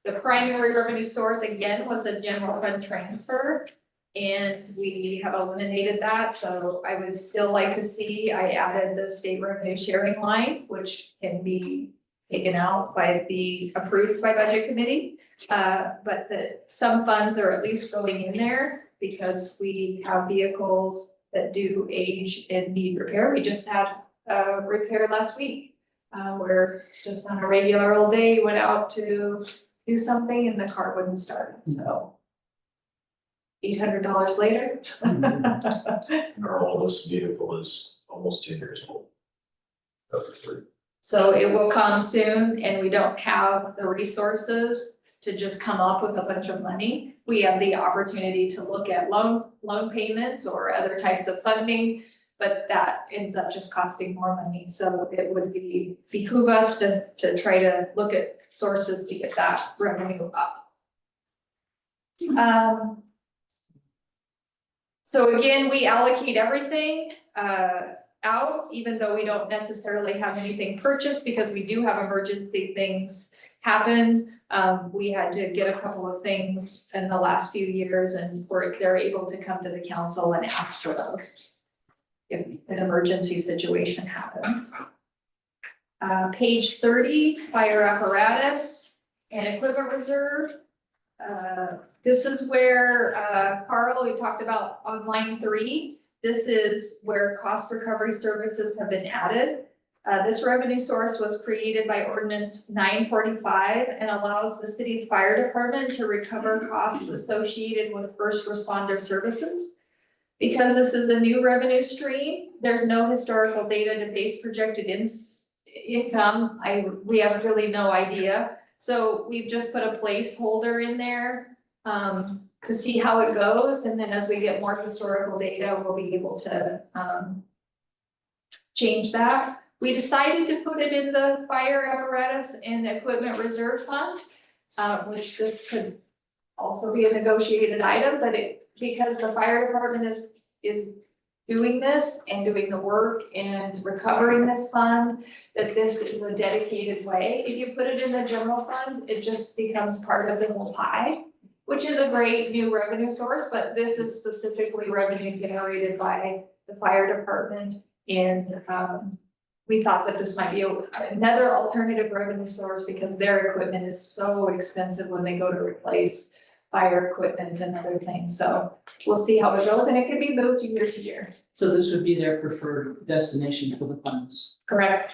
The primary revenue source again was a general fund transfer. And we have eliminated that, so I would still like to see, I added the state revenue sharing line, which can be taken out approved by budget committee. But that some funds are at least going in there because we have vehicles that do age and need repair. We just had a repair last week. Where just on a regular old day, you went out to do something and the car wouldn't start, so. $800 later. Our oldest vehicle is almost 10 years old. Over 3. So it will come soon and we don't have the resources to just come up with a bunch of money. We have the opportunity to look at loan payments or other types of funding, but that ends up just costing more money. So it would behoove us to try to look at sources to get that revenue up. So again, we allocate everything out, even though we don't necessarily have anything purchased, because we do have emergency things happen. We had to get a couple of things in the last few years and they're able to come to the council and ask for those if an emergency situation happens. Page 30, fire apparatus and equipment reserve. This is where, Carl, we talked about on line 3. This is where cost recovery services have been added. This revenue source was created by ordinance 945 and allows the city's fire department to recover costs associated with first responder services. Because this is a new revenue stream, there's no historical data to base projected income. We have really no idea. So we've just put a placeholder in there to see how it goes. And then as we get more historical data, we'll be able to change that. We decided to put it in the fire apparatus and equipment reserve fund, which this could also be a negotiated item, but because the fire department is doing this and doing the work and recovering this fund, that this is a dedicated way. If you put it in the general fund, it just becomes part of the whole pie, which is a great new revenue source, but this is specifically revenue generated by the fire department. And we thought that this might be another alternative revenue source because their equipment is so expensive when they go to replace fire equipment and other things. So we'll see how it goes, and it can be moved year to year. So this would be their preferred destination for the funds. Correct.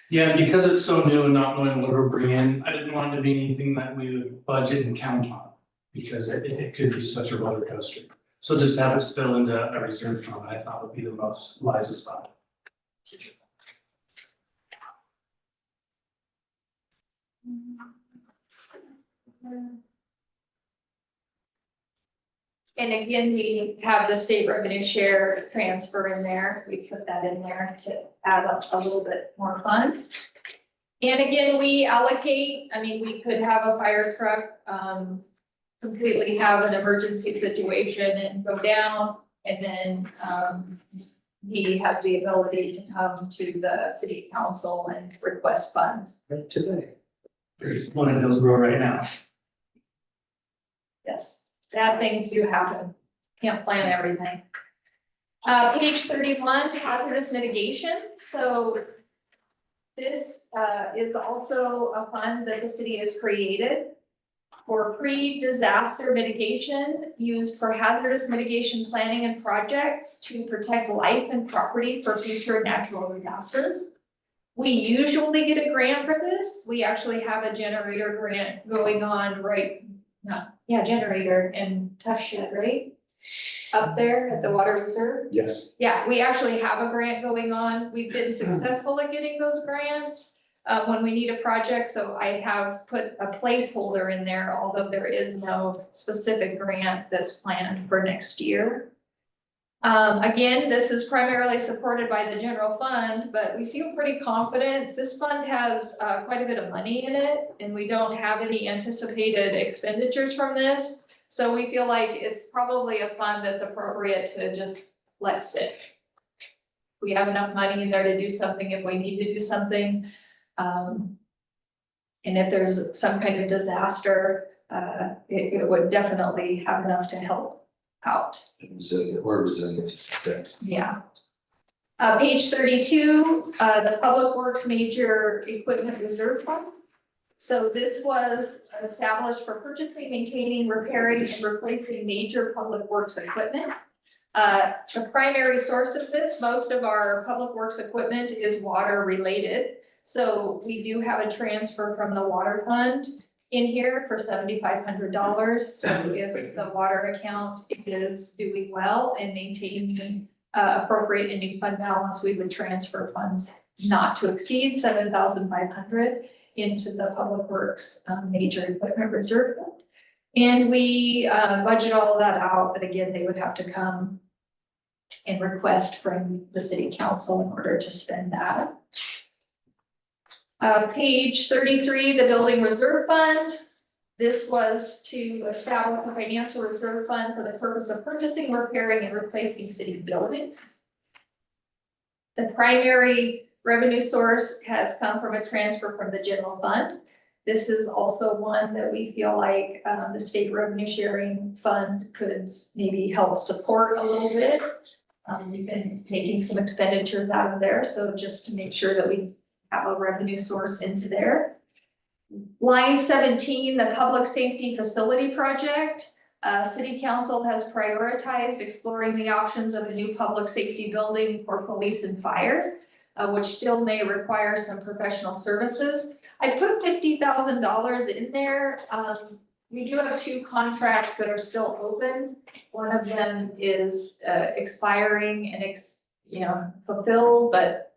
Yeah, because it's so new and not knowing what we're bringing in, I didn't want it to be anything that we would budget and count on. Because it could be such a roller coaster. So just have it spill into a reserve fund, I thought would be the most wisest spot. And again, we have the state revenue share transfer in there. We put that in there to add up a little bit more funds. And again, we allocate, I mean, we could have a fire truck, completely have an emergency situation and go down. And then, he has the ability to come to the city council and request funds. Right today. There's one in Hillsborough right now. Yes, bad things do happen. Can't plan everything. Page 31, hazardous mitigation. So this is also a fund that the city has created for pre-disaster mitigation used for hazardous mitigation planning and projects to protect life and property for future natural disasters. We usually get a grant for this. We actually have a generator grant going on generator and tough shit, right? Up there at the water reserve. Yes. Yeah, we actually have a grant going on. We've been successful at getting those grants when we need a project, so I have put a placeholder in there, although there is no specific grant that's planned for next year. Again, this is primarily supported by the general fund, but we feel pretty confident. This fund has quite a bit of money in it, and we don't have any anticipated expenditures from this. So we feel like it's probably a fund that's appropriate to just let sit. We have enough money in there to do something if we need to do something. And if there's some kind of disaster, it would definitely have enough to help out. Resiliency. Yeah. Page 32, the Public Works Major Equipment Reserve Fund. So this was established for purchasing, maintaining, repairing, and replacing major public works equipment. The primary source of this, most of our public works equipment is water related. So we do have a transfer from the water fund in here for $7,500. So if the water account is doing well and maintaining appropriate ending fund balance, we would transfer funds not to exceed $7,500 into the Public Works Major Equipment Reserve Fund. And we budget all of that out, but again, they would have to come and request from the city council in order to spend that. Page 33, the Building Reserve Fund. This was to establish a financial reserve fund for the purpose of purchasing, repairing, and replacing city buildings. The primary revenue source has come from a transfer from the general fund. This is also one that we feel like the state revenue sharing fund could maybe help support a little bit. We've been taking some expenditures out of there, so just to make sure that we have a revenue source into there. Line 17, the Public Safety Facility Project. City Council has prioritized exploring the options of a new public safety building for police and fire, which still may require some professional services. I put $50,000 in there. We do have 2 contracts that are still open. One of them is expiring and fulfilled, but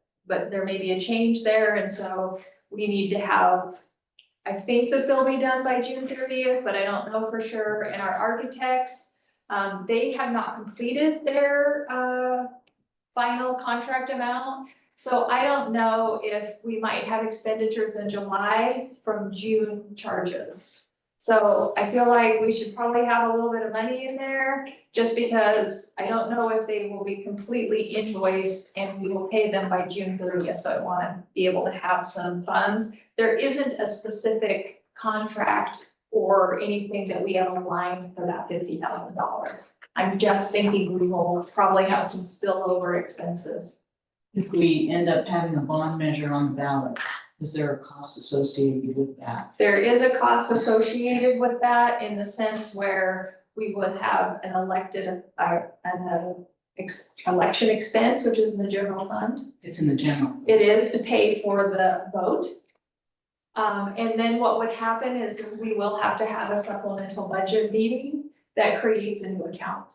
there may be a change there, and so we need to have, I think that they'll be done by June 30th, but I don't know for sure. And our architects, they have not completed their final contract amount. So I don't know if we might have expenditures in July from June charges. So I feel like we should probably have a little bit of money in there, just because I don't know if they will be completely invoiced and we will pay them by June 30th. So I want to be able to have some funds. There isn't a specific contract or anything that we have aligned for that $50,000. I'm just thinking we will probably have some spillover expenses. If we end up having a bond measure on the ballot, is there a cost associated with that? There is a cost associated with that in the sense where we would have an election expense, which is in the general fund. It's in the general. It is to pay for the vote. And then what would happen is we will have to have a supplemental budget meeting that creates a new account.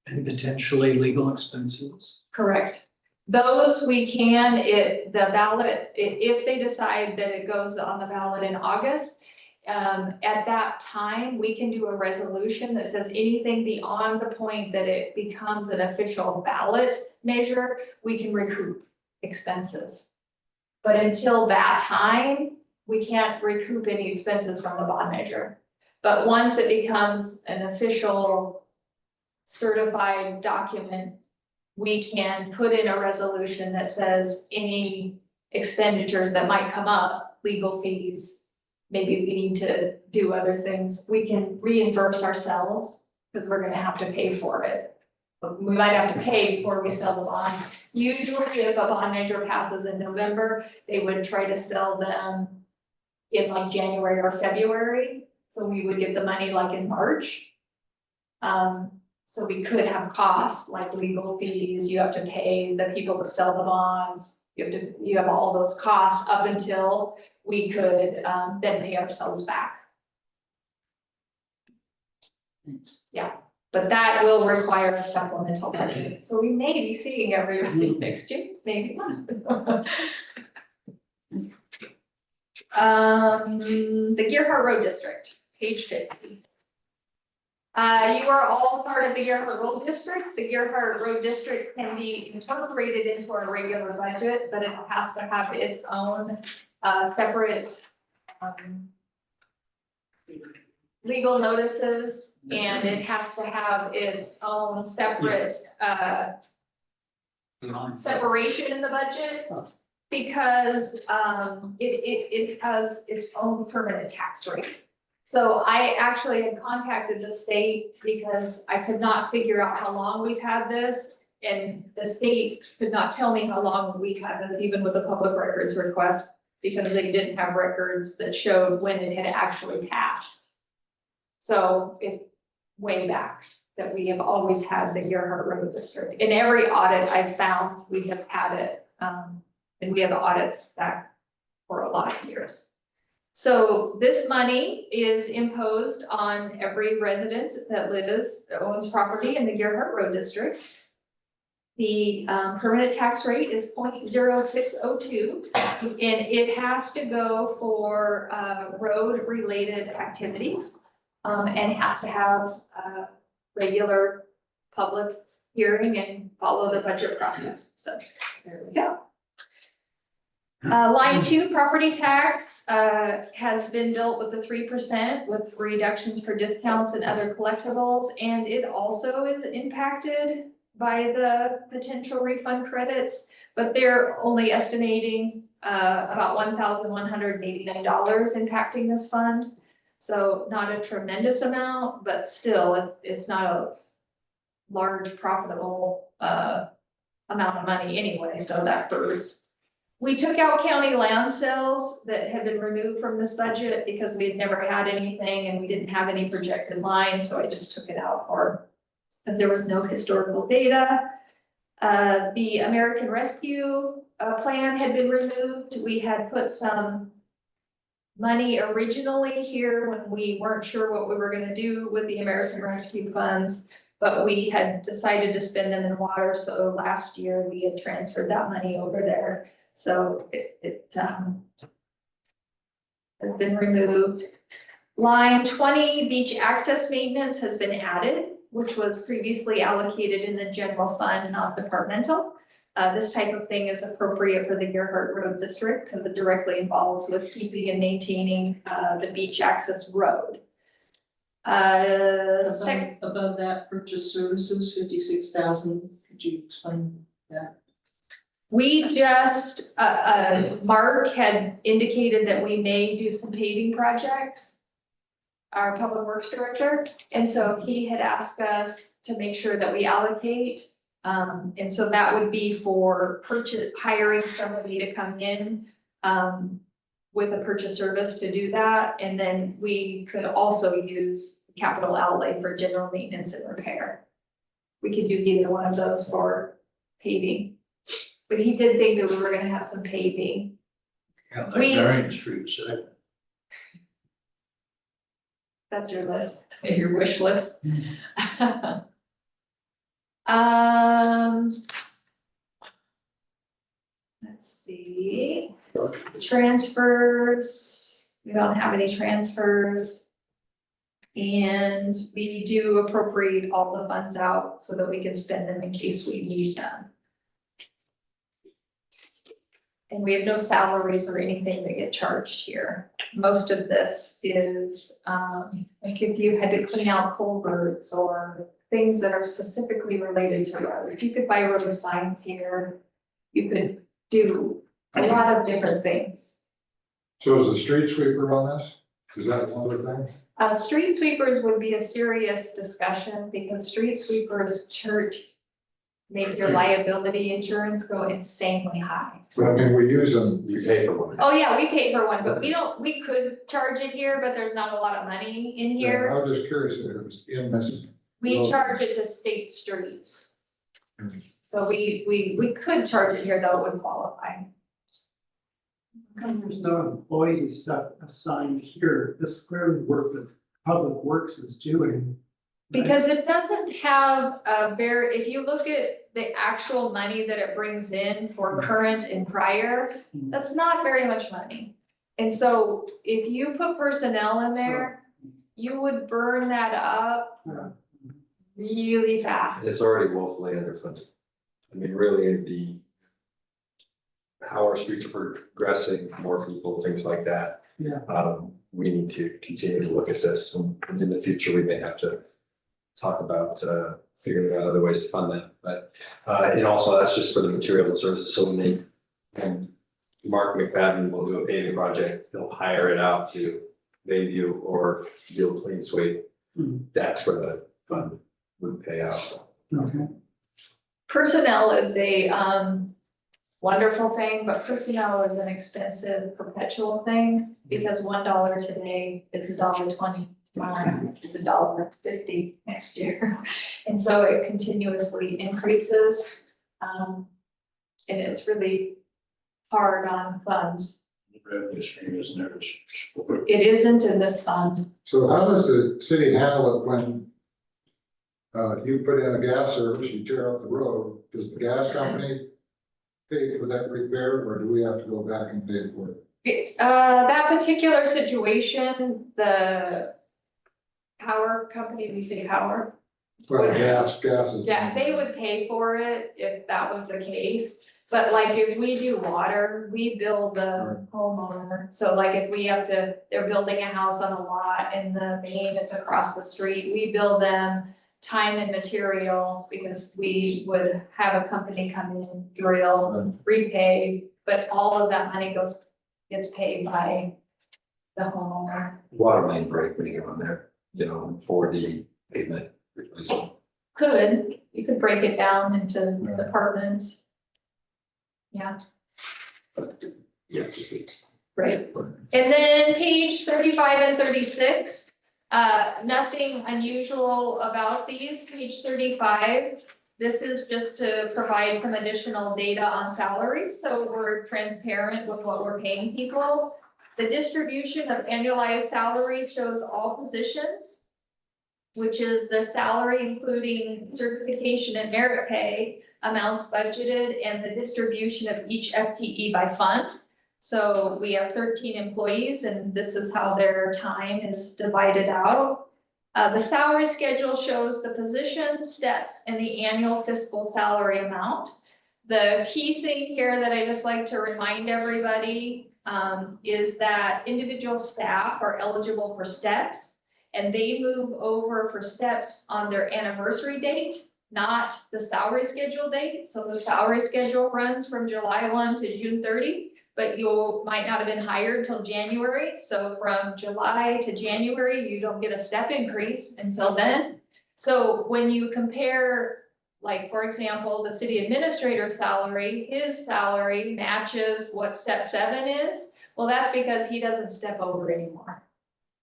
And potentially legal expenses. Correct. Those we can, the ballot, if they decide that it goes on the ballot in August, at that time, we can do a resolution that says anything beyond the point that it becomes an official ballot measure, we can recoup expenses. But until that time, we can't recoup any expenses from the bond measure. But once it becomes an official certified document, we can put in a resolution that says any expenditures that might come up legal fees, maybe we need to do other things, we can reimburse ourselves, because we're gonna have to pay for it. But we might have to pay before we sell the bonds. Usually if a bond measure passes in November, they would try to sell them in like January or February, so we would get the money like in March. So we could have costs like legal fees, you have to pay the people to sell the bonds, you have all those costs up until we could, then pay ourselves back. Yeah, but that will require a supplemental budget, so we may be seeing everybody next year, maybe not. The Gearhart Road District, page 50. You are all part of the Gearhart Road District. The Gearhart Road District can be incorporated into our regular budget, but it has to have its own separate legal notices, and it has to have its own separate separation in the budget, because it has its own permanent tax rate. So I actually had contacted the state because I could not figure out how long we've had this. And the state could not tell me how long we've had this, even with a public records request, because they didn't have records that showed when it had actually passed. So it way back that we have always had the Gearhart Road District. In every audit I've found, we have had it, and we have audits back for a lot of years. So this money is imposed on every resident that owns property in the Gearhart Road District. The permanent tax rate is 0.0602, and it has to go for road-related activities, and has to have regular public hearing and follow the budget process. So there we go. Line 2, property tax, has been built with the 3% with reductions for discounts and other collectibles. And it also is impacted by the potential refund credits, but they're only estimating about $1,189 impacting this fund. So not a tremendous amount, but still it's not a large profitable amount of money anyway, so that hurts. We took out county land sales that had been removed from this budget because we had never had anything and we didn't have any projected lines, so I just took it out because there was no historical data. The American Rescue plan had been removed. We had put some money originally here when we weren't sure what we were gonna do with the American Rescue funds, but we had decided to spend them in water, so last year we had transferred that money over there. So it has been removed. Line 20, beach access maintenance has been added, which was previously allocated in the general fund, not departmental. This type of thing is appropriate for the Gearhart Road District because it directly involves with keeping and maintaining the beach access road. Above that, purchase services, 56,000, could you explain that? We just, Mark had indicated that we may do some paving projects, our public works director, and so he had asked us to make sure that we allocate. And so that would be for hiring somebody to come in with a purchase service to do that. And then we could also use capital outlay for general maintenance and repair. We could use either one of those for paving. But he did think that we were gonna have some paving. Yeah, like We- Marion Street, so That's your list, your wish list. Let's see, transfers, we don't have any transfers. And we do appropriate all the funds out so that we can spend them in case we need them. And we have no salaries or anything that get charged here. Most of this is, like if you had to clean out culverts or things that are specifically related to roads. You could buy road signs here. You could do a lot of different things. So is the street sweeper on this? Is that one of the things? Street sweepers would be a serious discussion because street sweepers make your liability insurance go insanely high. But I mean, we use them, You pay for one. Oh, yeah, we pay for one, but we could charge it here, but there's not a lot of money in yeah, here. I was just curious if it was in this. We charge it to state streets. Mhm. So we could charge it here, though, it wouldn't qualify. There's no employee stuff assigned here, this is clearly work that Public Works is doing. Because it doesn't have if you look at the actual money that it brings in for current and prior, that's not very much money. And so if you put personnel in there, you would burn that up Yeah. really fast. It's already woefully underfunded. I mean, really, how our streets are progressing, more people, things like that. Yeah. We need to continue to look at this, and in the future, we may have to talk about, figuring out other ways to fund that, but, and also that's just for the materials and services, so when Mark McFadden will do a paving project, he'll hire it out to Bayview or Deal Clean Sweep. That's where the fund would pay out. Okay. Personnel is a wonderful thing, but personnel is an expensive perpetual thing because $1 today is $1.20 tomorrow, is $1.50 next year. And so it continuously increases. And it's really hard on funds. Revenue stream isn't there. It isn't in this fund. So how does the city handle it when you put in a gas service, you tear up the road, does the gas company pay for that repair, or do we have to go back and pay for it? That particular situation, the power company, we say power. Well, gas is. Yeah, they would pay for it if that was the case, but like if we do water, we bill the homeowner. So like if we have to, they're building a house on a lot and the main is across the street, we bill them time and material because we would have a company come in, drill, repay, but all of that money gets paid by the homeowner. Water main break when you go in there, for the pavement replacement. You could break it down into departments. Yeah. Yeah, just it's. Right. And then page 35 and 36, nothing unusual about these, page 35. This is just to provide some additional data on salaries, so we're transparent with what we're paying people. The distribution of annualized salary shows all positions, which is the salary including certification and merit pay, amounts budgeted, and the distribution of each FTE by fund. So we have 13 employees and this is how their time is divided out. The salary schedule shows the position, steps, and the annual fiscal salary amount. The key thing here that I just like to remind everybody is that individual staff are eligible for steps and they move over for steps on their anniversary date, not the salary schedule date. So the salary schedule runs from July 1 to June 30, but you might not have been hired till January. So from July to January, you don't get a step increase until then. So when you compare, like, for example, the city administrator's salary, his salary matches what step 7 is. Well, that's because he doesn't step over anymore.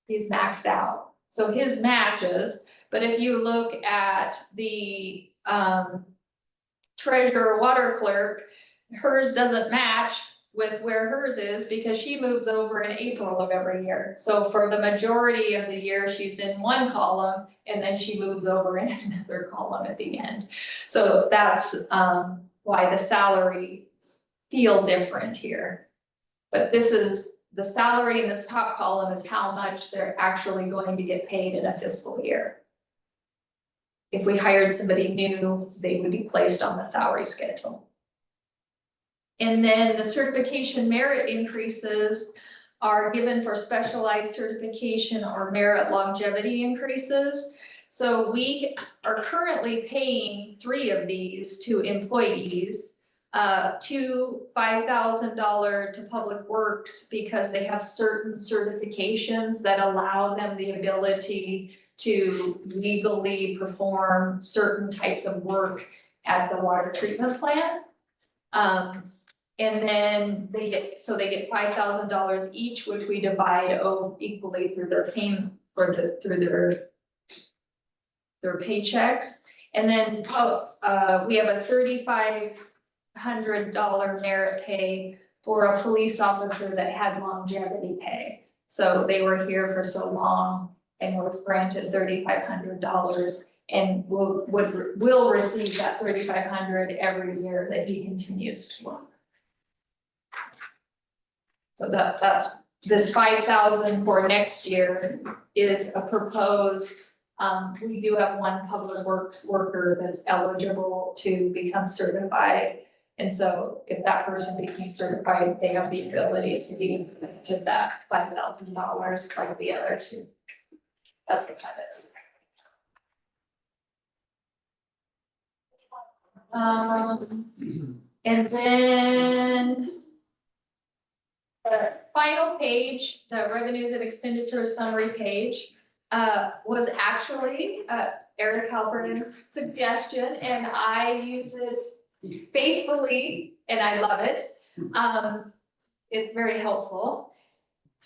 He's maxed out. So his matches, but if you look at the treasurer water clerk, hers doesn't match with where hers is because she moves over in April of every year. So for the majority of the year, she's in one column and then she moves over in another column at the end. So that's why the salaries feel different here. But this is the salary in this top column is how much they're actually going to get paid in a fiscal year. If we hired somebody new, they would be placed on the salary schedule. And then the certification merit increases are given for specialized certification or merit longevity increases. So we are currently paying 3 of these to employees. two $5,000 to Public Works because they have certain certifications that allow them the ability to legally perform certain types of work at the water treatment plant. And then they get $5,000 each, which we divide equally through their through their paychecks. And then, we have a $3,500 merit pay for a police officer that had longevity pay. So they were here for so long and was granted $3,500 and will receive that $3,500 every year that he continues to work. So that's this 5,000 for next year is a proposed, we do have one Public Works worker that's eligible to become certified. And so if that person becomes certified, they have the ability to be to that $5,000 like the other two. That's what that is. And then the final page, the revenues and expenditures summary page, was actually Eric Halpern's suggestion, and I use it faithfully, and I love it. It's very helpful.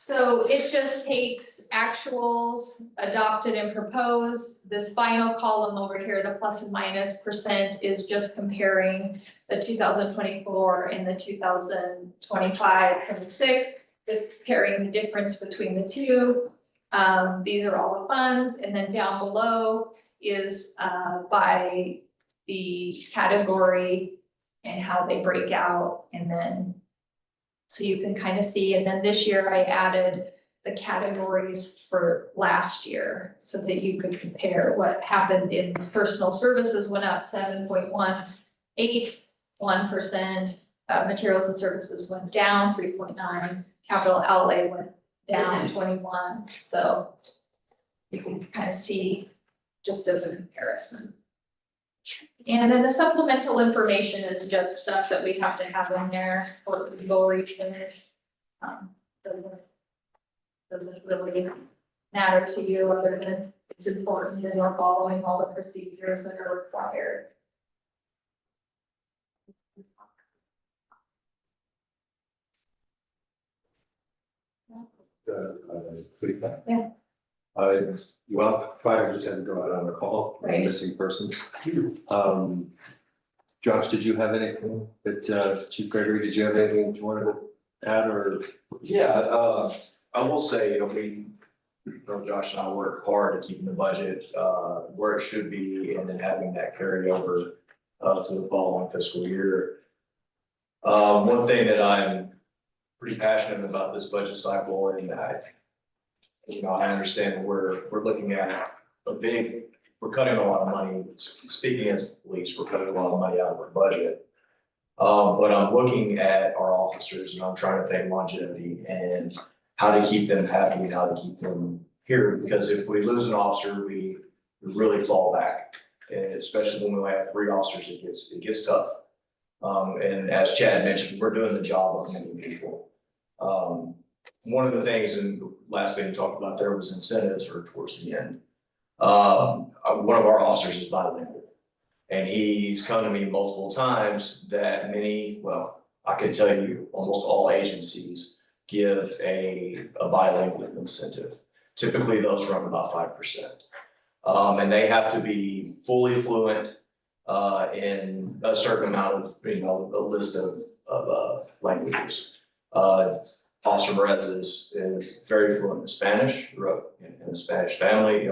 So it just takes actuals adopted and proposed. This final column over here, the plus and minus percent, is just comparing the 2024 and the 2025-26, comparing the difference between the two. These are all the funds, and then down below is by the category and how they break out, and then so you can kind of see. And then this year I added the categories for last year so that you could compare what happened in personal services went up 7.181%, materials and services went down 3.9, capital outlay went down 21. So you can kind of see just as a comparison. And then the supplemental information is just stuff that we have to have in there for legal reasons. Doesn't really matter to you other than it's important that you're following all the procedures that are required. Yeah. Well, 5% go out on the call, Right. missing person. Josh, did you have anything that, Chief Gregory, did you have anything you wanted to add or? Yeah, I will say, Josh and I work hard at keeping the budget, where it should be and then having that carry over, to the following fiscal year. One thing that I'm pretty passionate about this budget cycle, and I understand we're looking at we're cutting a lot of money, speaking as the police, we're cutting a lot of money out of our budget. But I'm looking at our officers and I'm trying to think longevity and how to keep them happy and how to keep them here, because if we lose an officer, we really fall back. And especially when we have 3 officers, it gets tough. And as Chad mentioned, we're doing the job of many people. One of the things, and last thing we talked about there was incentives or towards the end. One of our officers is bilingual. And he's come to me multiple times that I can tell you almost all agencies give a bilingual incentive. Typically those run about 5%. And they have to be fully fluent in a certain amount of, a list of languages. Officer Perez is very fluent in Spanish, grew up in a Spanish family,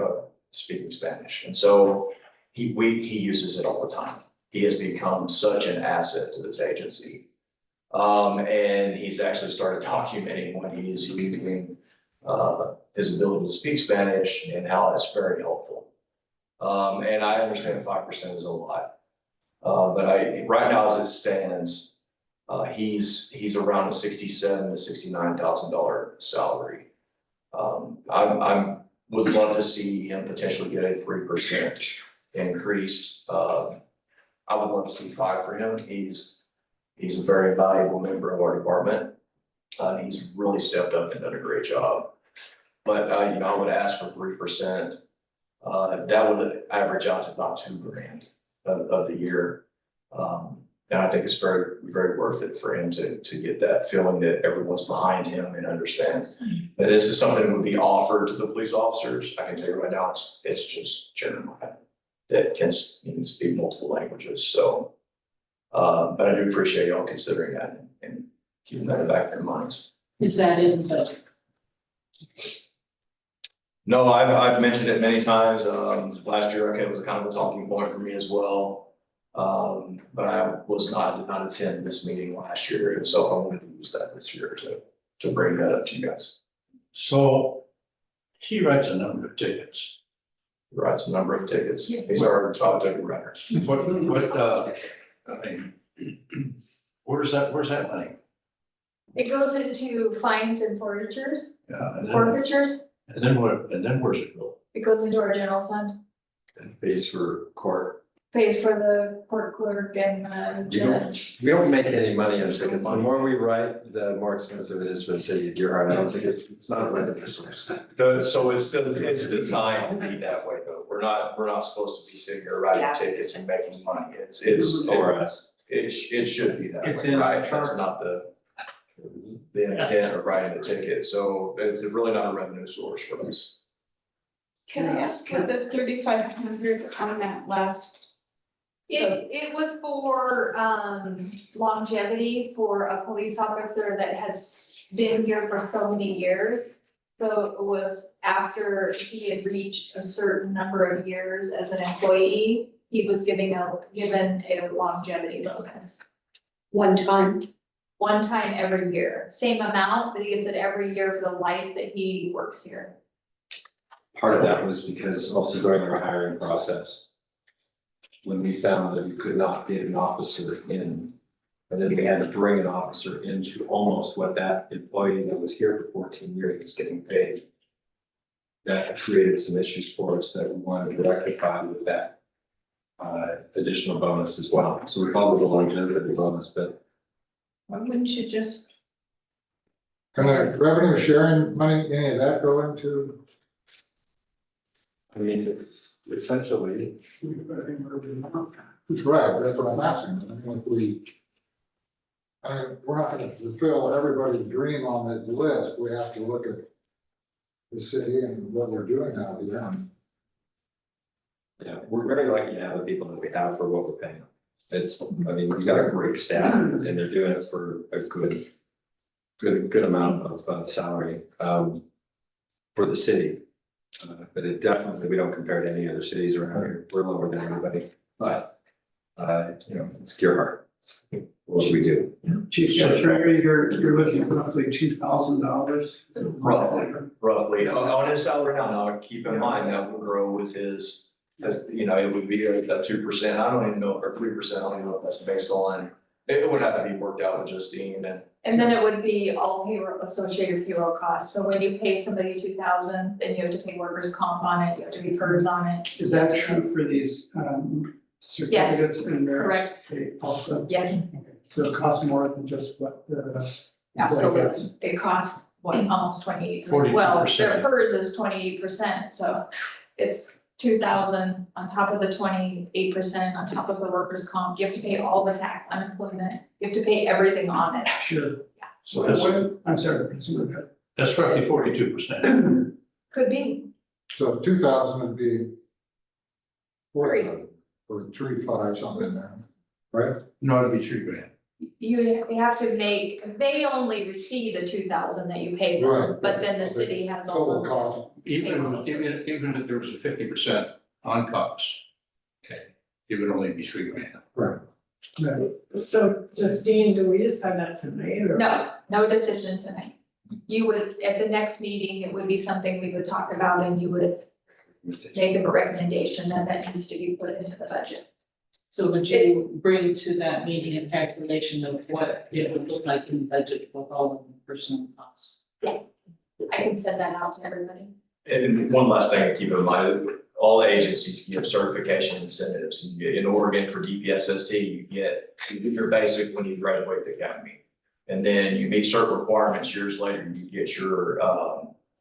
speaking Spanish. And so he uses it all the time. He has become such an asset to this agency. And he's actually started documenting when he is using his ability to speak Spanish and how that's very helpful. And I understand 5% is a lot. But right now as it stands, he's around a $67,000 to $69,000 salary. I would love to see him potentially get a 3% increase. I would love to see 5 for him. He's He's a very valuable member of our department. He's really stepped up and done a great job. But, you know, I would ask for 3%. That would average out to about $2,000 of the year. And I think it's very, very worth it for him to get that feeling that everyone's behind him and understands. And this is something that would be offered to the police officers. I can tell you right now, it's just Jeremiah that can speak multiple languages. So, but I do appreciate y'all considering that and keeping that in the back of your minds. Is that in the budget? No, I've mentioned it many times. Last year, okay, it was kind of a talking point for me as well. But I did not attend this meeting last year, and so I wanted to use that this year to bring that up to you guys. So he writes a number of tickets. He writes a number of tickets. He's our top ticket writer. I mean, where's that money? It goes into fines and forfeitures, Yeah, and then where's it go? it goes into our general fund, And pays for court. pays for the court clerk and judge. We don't make any money on tickets. The more we write, the more expensive it is for the city of Gearhart. I don't think it's not a revenue source. So it's designed to be that way though. We're not supposed to be sitting here writing tickets and making money. Or us. It should be that way, It's in our right? That's not the intent of writing the ticket. So it's really not a revenue source for us. Can I ask you the 3,500 on that last? It was for longevity for a police officer that has been here for so many years. So it was after he had reached a certain number of years as an employee, he was given a longevity bonus. One time? One time every year, same amount, but he gets it every year for the life that he works here. Part of that was because also during our hiring process, when we found that we could not get an officer in, and then we had to bring an officer into almost what that employee that was here for 14 years was getting paid. That created some issues for us that we wanted to rectify with that additional bonus as well. So we called it a longevity bonus, but Why wouldn't you just? Can the revenue sharing money, any of that go into? I mean, essentially, Right, that's what I'm asking. I mean, we're not gonna fulfill everybody's dream on that list. We have to look at the city and what we're doing out here. yeah, we're very lucky to have the people that we have for what we're paying. I mean, we've got a great staff and they're doing it for a good amount of salary, for the city. But it definitely, we don't compare to any other cities around here. We're lower than everybody, but, you know, it's Gearhart. It's what we do. Chief Judge Gregory, you're looking at roughly $2,000. Roughly, on his salary now, keep in mind that will grow with his, as, you know, it would be at that 2%. I don't even know, or 3%, I don't even know if that's based on, it would have to be worked out with Justine And then it would be all payroll, associated payroll costs. So when you pay somebody 2,000, then you have to pay workers' comp on it, you have to pay PERS on it. Is that true for these certificates and correct. merits also? Yes, Okay. So it costs more than just what the. absolutely. They cost, almost 28%. Well, 42%. their PERS is 28%, so it's 2,000 on top of the 28%, on top of the workers' comp. You have to pay all the tax, unemployment. You have to pay everything on it. Sure. So that's, I'm sorry, consumer credit. that's roughly 42%. Could be. So 2,000 would be 40 or 3,500 something there, right? No, it'd be $3,000. You have to make, they only receive the 2,000 that you pay them, Right. but then the city has all Total of it. cost. Even if there was a 50% on costs, okay, it would only be $3,000. Right. So Justine, do we decide that tonight or? No decision tonight. You would, at the next meeting, it would be something we would talk about and you would make a recommendation and that needs to be put into the budget. So would you bring to that meeting a calculation of what it would look like in the budget with all of the personal costs? I can send that out to everybody. And one last thing to keep in mind, all agencies give certification incentives. You get, in Oregon for DPSST, you get your basic when you graduate the academy. And then you meet certain requirements, years later, you get your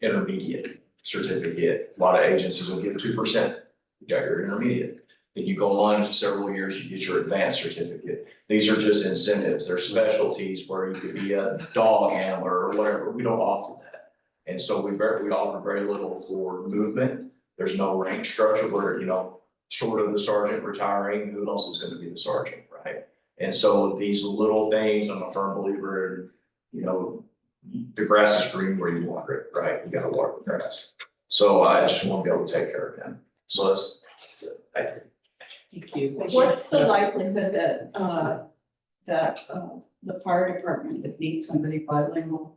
intermediate certificate. A lot of agencies will give 2%. You got your intermediate. Then you go on for several years, you get your advanced certificate. These are just incentives. They're specialties where you could be a dog handler or whatever. We don't offer that. And so we offer very little for movement. There's no rank structure where, you know, short of the sergeant retiring, who else is going to be the sergeant, right? And so these little things, I'm a firm believer in, you know, the grass is green where you water it, right? You gotta water the grass. So I just want to be able to take care of them. So that's, thank you. Thank you. What's the likelihood that, the fire department would need somebody bilingual?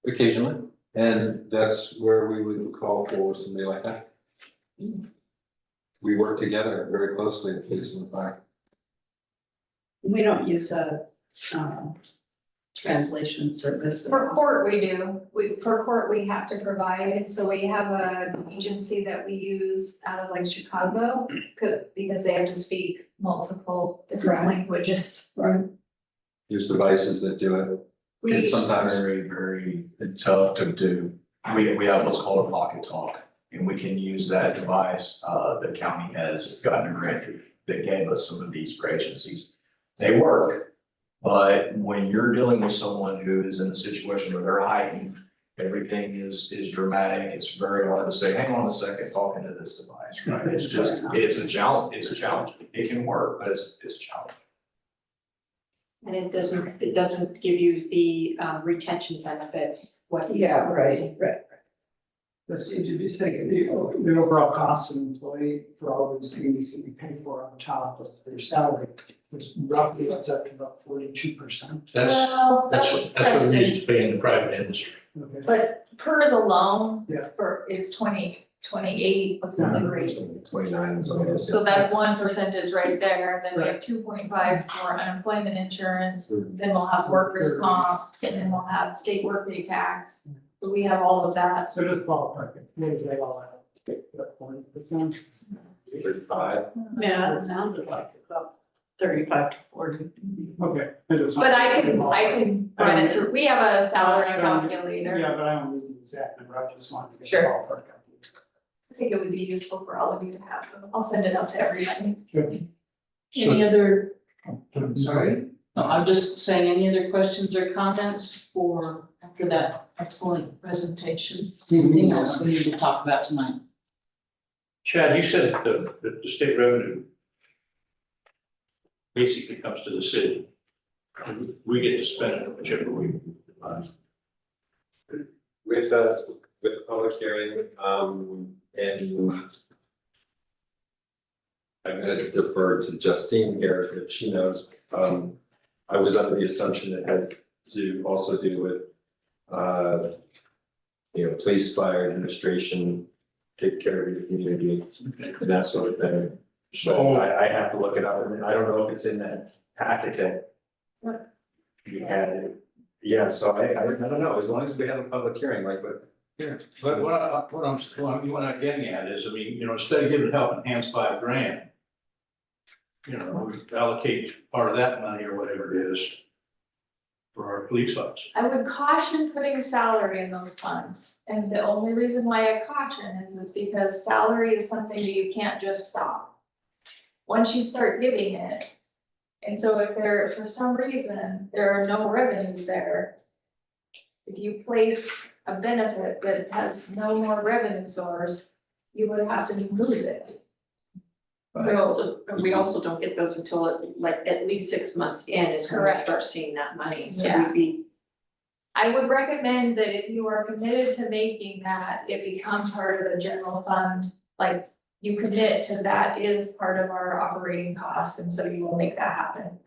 Occasionally, and that's where we would call for somebody like that. We work together very closely in police and fire. We don't use a, translation service. For court, we do. For court, we have to provide, so we have an agency that we use out of like Chicago, because they have to speak multiple different languages. Right. There's devices that do it. It's sometimes very, very tough to do. We have what's called a pocket talk, and we can use that device. The county has gotten a grant that gave us some of these for agencies. They work, but when you're dealing with someone who is in a situation where they're hiding, everything is dramatic. It's very hard to say, hang on a second, talking to this device, right? It's just, it's a challenge. It's a challenge. It can work, but it's a challenge. And it doesn't give you the retention benefit, what he's Yeah, proposing. right. That's, you'd be saying, the overall cost of an employee for all these things that you pay for on top of their salary was roughly, it's up to about 42%. Well, That's what we used to pay in the private industry. Okay. But PERS alone Yeah. is 28, what's the number rate? 29 and something. So that's 1% right there, then we have 2.5 for unemployment insurance, then we'll have workers' comp, and then we'll have state workday tax. So we have all of that. So just ballpark it, what is that all out? 40%? 35. Yeah, it sounded like about 35 to 40. Okay. But I can run it through, we have a salary calculator. Yeah, but I don't need the exact number, I just wanted to get the Sure. ballpark. I think it would be useful for all of you to have them. I'll send it out to everybody. Any other, Sorry? no, I'm just saying, any other questions or comments for, after that excellent presentation? Anything else we need to talk about tonight? Chad, you said that the state revenue basically comes to the city. We get to spend it whichever we want. With the public hearing, and I'm gonna defer to Justine here if she knows. I was under the assumption it had to also do with, police, fire, administration, take care of the community, and that sort of thing. So I have to look it up, and I don't know if it's in that packet that you had. Yeah, so I don't know, as long as we have a public hearing, like, but. Yeah, but what I'm getting at is, I mean, instead of giving help enhanced $5,000, we allocate part of that money or whatever it is for our police officers. I would caution putting salary in those funds. And the only reason why I caution is because salary is something that you can't just stop. Once you start giving it, and so if there, for some reason, there are no revenues there, if you place a benefit that has no more revenue source, you would have to move it. So we also don't get those until like at least 6 months in is when we Correct. start seeing that money. So Yeah. we'd be, I would recommend that if you are committed to making that, it becomes part of the general fund. Like you commit to that is part of our operating costs, and so you will make that happen.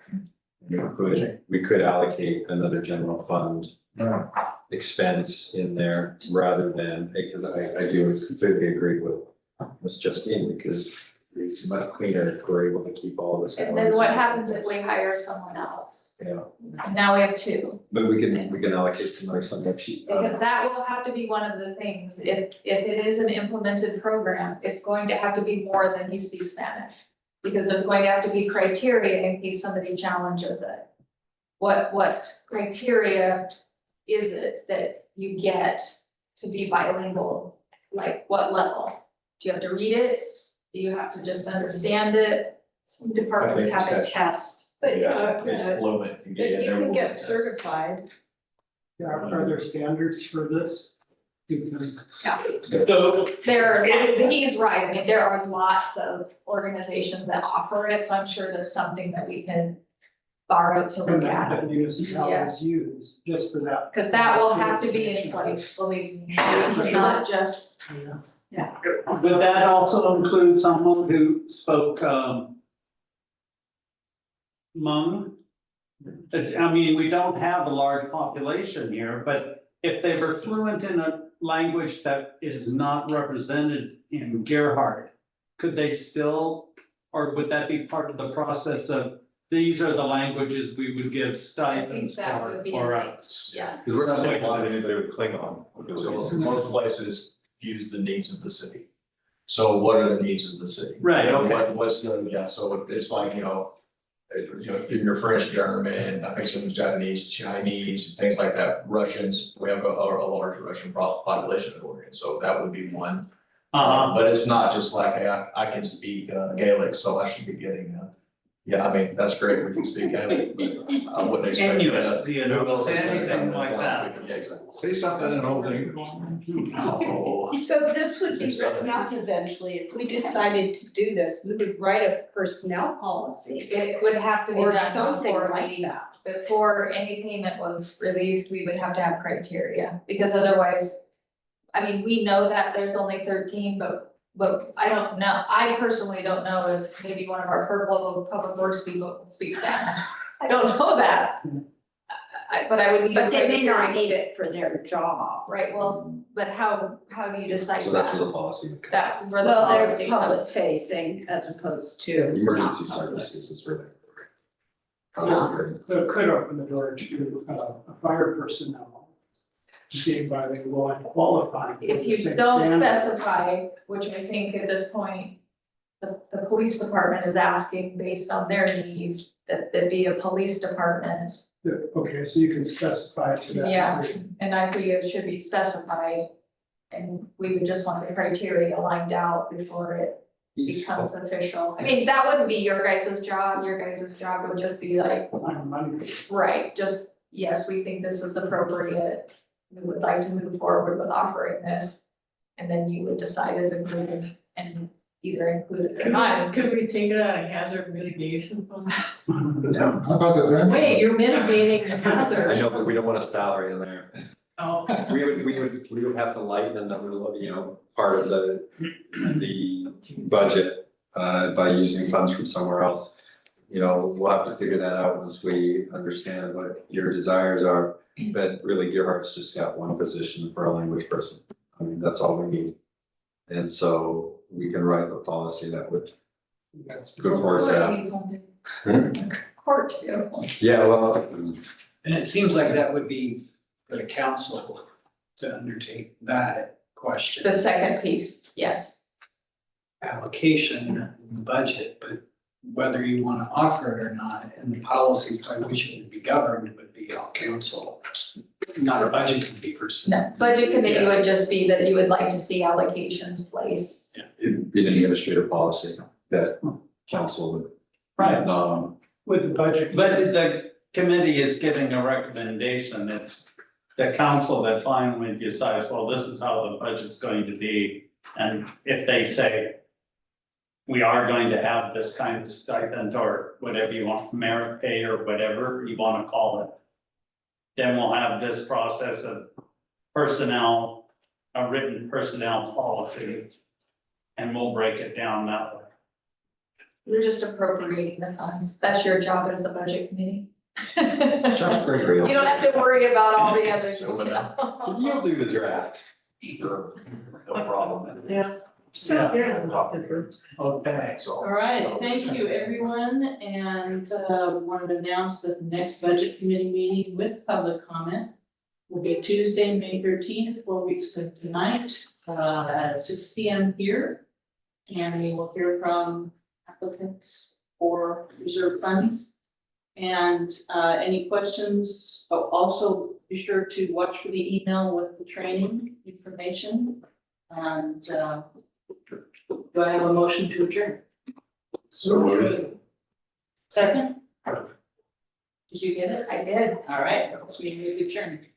We could allocate another general fund expense in there rather than, because I do completely agree with Ms. Justine, because It's much cleaner if we're able to keep all this. And then what happens if we hire someone else? Yeah, And now we have two. but we can allocate some money somewhere. Because that will have to be one of the things, if it is an implemented program, it's going to have to be more than he speaks Spanish. Because there's going to have to be criteria in case somebody challenges it. What criteria is it that you get to be bilingual? Like what level? Do you have to read it? Do you have to just understand it? Some departments have a test. But, Yeah, it's fluent. you can get certified. Are there standards for this? So He's right, I mean, there are lots of organizations that offer it, so I'm sure there's something that we can borrow to look at. That municipalities use just for that. Cause that will have to be in place, believe me, we cannot just, Would that also include someone who spoke, Hmong? I mean, we don't have a large population here, but if they were fluent in a language that is not represented in Gerhard, could they still, or would that be part of the process of, these are the languages we would give stipends that would be for a Yeah. Because we're not going to find anybody with Klingon. So most places use the needs of the city. So what are the needs of the city? Right, okay. What's the, yeah, so it's like, if you're French, German, I think some Japanese, Chinese, things like that, Russians, we have a large Russian population in Oregon, so that would be one. But it's not just like, hey, I can speak Gaelic, so I should be getting, yeah, I mean, that's great, we can speak Gaelic, but I wouldn't expect you to. You know, anything like that. Yeah, exactly. Say something in old English. Oh. So this would be written up eventually, if we decided to do this, we would write a personnel policy. it would have to be Or done something before like we, that. before any payment was released, we would have to have criteria, because otherwise. I mean, we know that there's only 13, but I don't know, I personally don't know if maybe one of our purple public works people speaks Spanish. I don't know that. But I would need. But they may not criteria. need it for their job. Right, well, but how do you decide So that's where that? the policy. That, where the Well, they're policy public comes. facing as opposed to. Emergency not public. services is really. That could open the door to a fire personnel being bilingual and qualifying. for If the you same don't standard. specify, which I think at this point, the police department is asking based on their needs, that there be a police department. Okay, so you can specify to that. Yeah. degree. And I think it should be specified, and we would just want the criteria lined out before it becomes official. I mean, that wouldn't be your guys' job would just be like, I'm money. right, just, yes, we think this is appropriate. We would like to move forward with offering this, and then you would decide as a group and either include it or not. Could we take it out of hazard mitigation fund? How about the? Wait, you're mitigating the I hazard. know, but we don't want a salary in there. Oh, We would have to lighten another, part of the budget, by using funds from somewhere else. We'll have to figure that out once we understand what your desires are, but really Gerhardt's just got one position for a language person. I mean, that's all we need. And so we can write the policy that would go towards that. Court too. Yeah, well, And it seems like that would be for the council to undertake that question. The second piece, yes. Allocation in the budget, but whether you want to offer it or not, and the policy by which it would be governed would be all council, not a budget committee person. No, budget committee would just be that you would like to see allocations placed. it'd be an administrative policy that council would. Right. With the budget. But the committee is giving a recommendation, it's the council that finally decides, well, this is how the budget's going to be. And if they say, we are going to have this kind of stipend or whatever you want, merit pay or whatever you want to call it. Then we'll have this process of personnel, a written personnel policy. And we'll break it down that way. You're just appropriating the funds. That's your job as the budget committee. Sounds pretty real. You don't have to worry about all the other So, details. You'll do the draft. Sure, no problem. yeah. Yeah. Okay. All right, thank you, everyone, and wanted to announce that the next budget committee meeting with public comment will be Tuesday, May 13th, 4 weeks from tonight, at 6 p.m. here. And we will hear from applicants for reserve funds. And any questions, also be sure to watch for the email with the training information. And do I have a motion to adjourn? So moved. Second? Did you get it? I did. All right, this meeting is adjourned.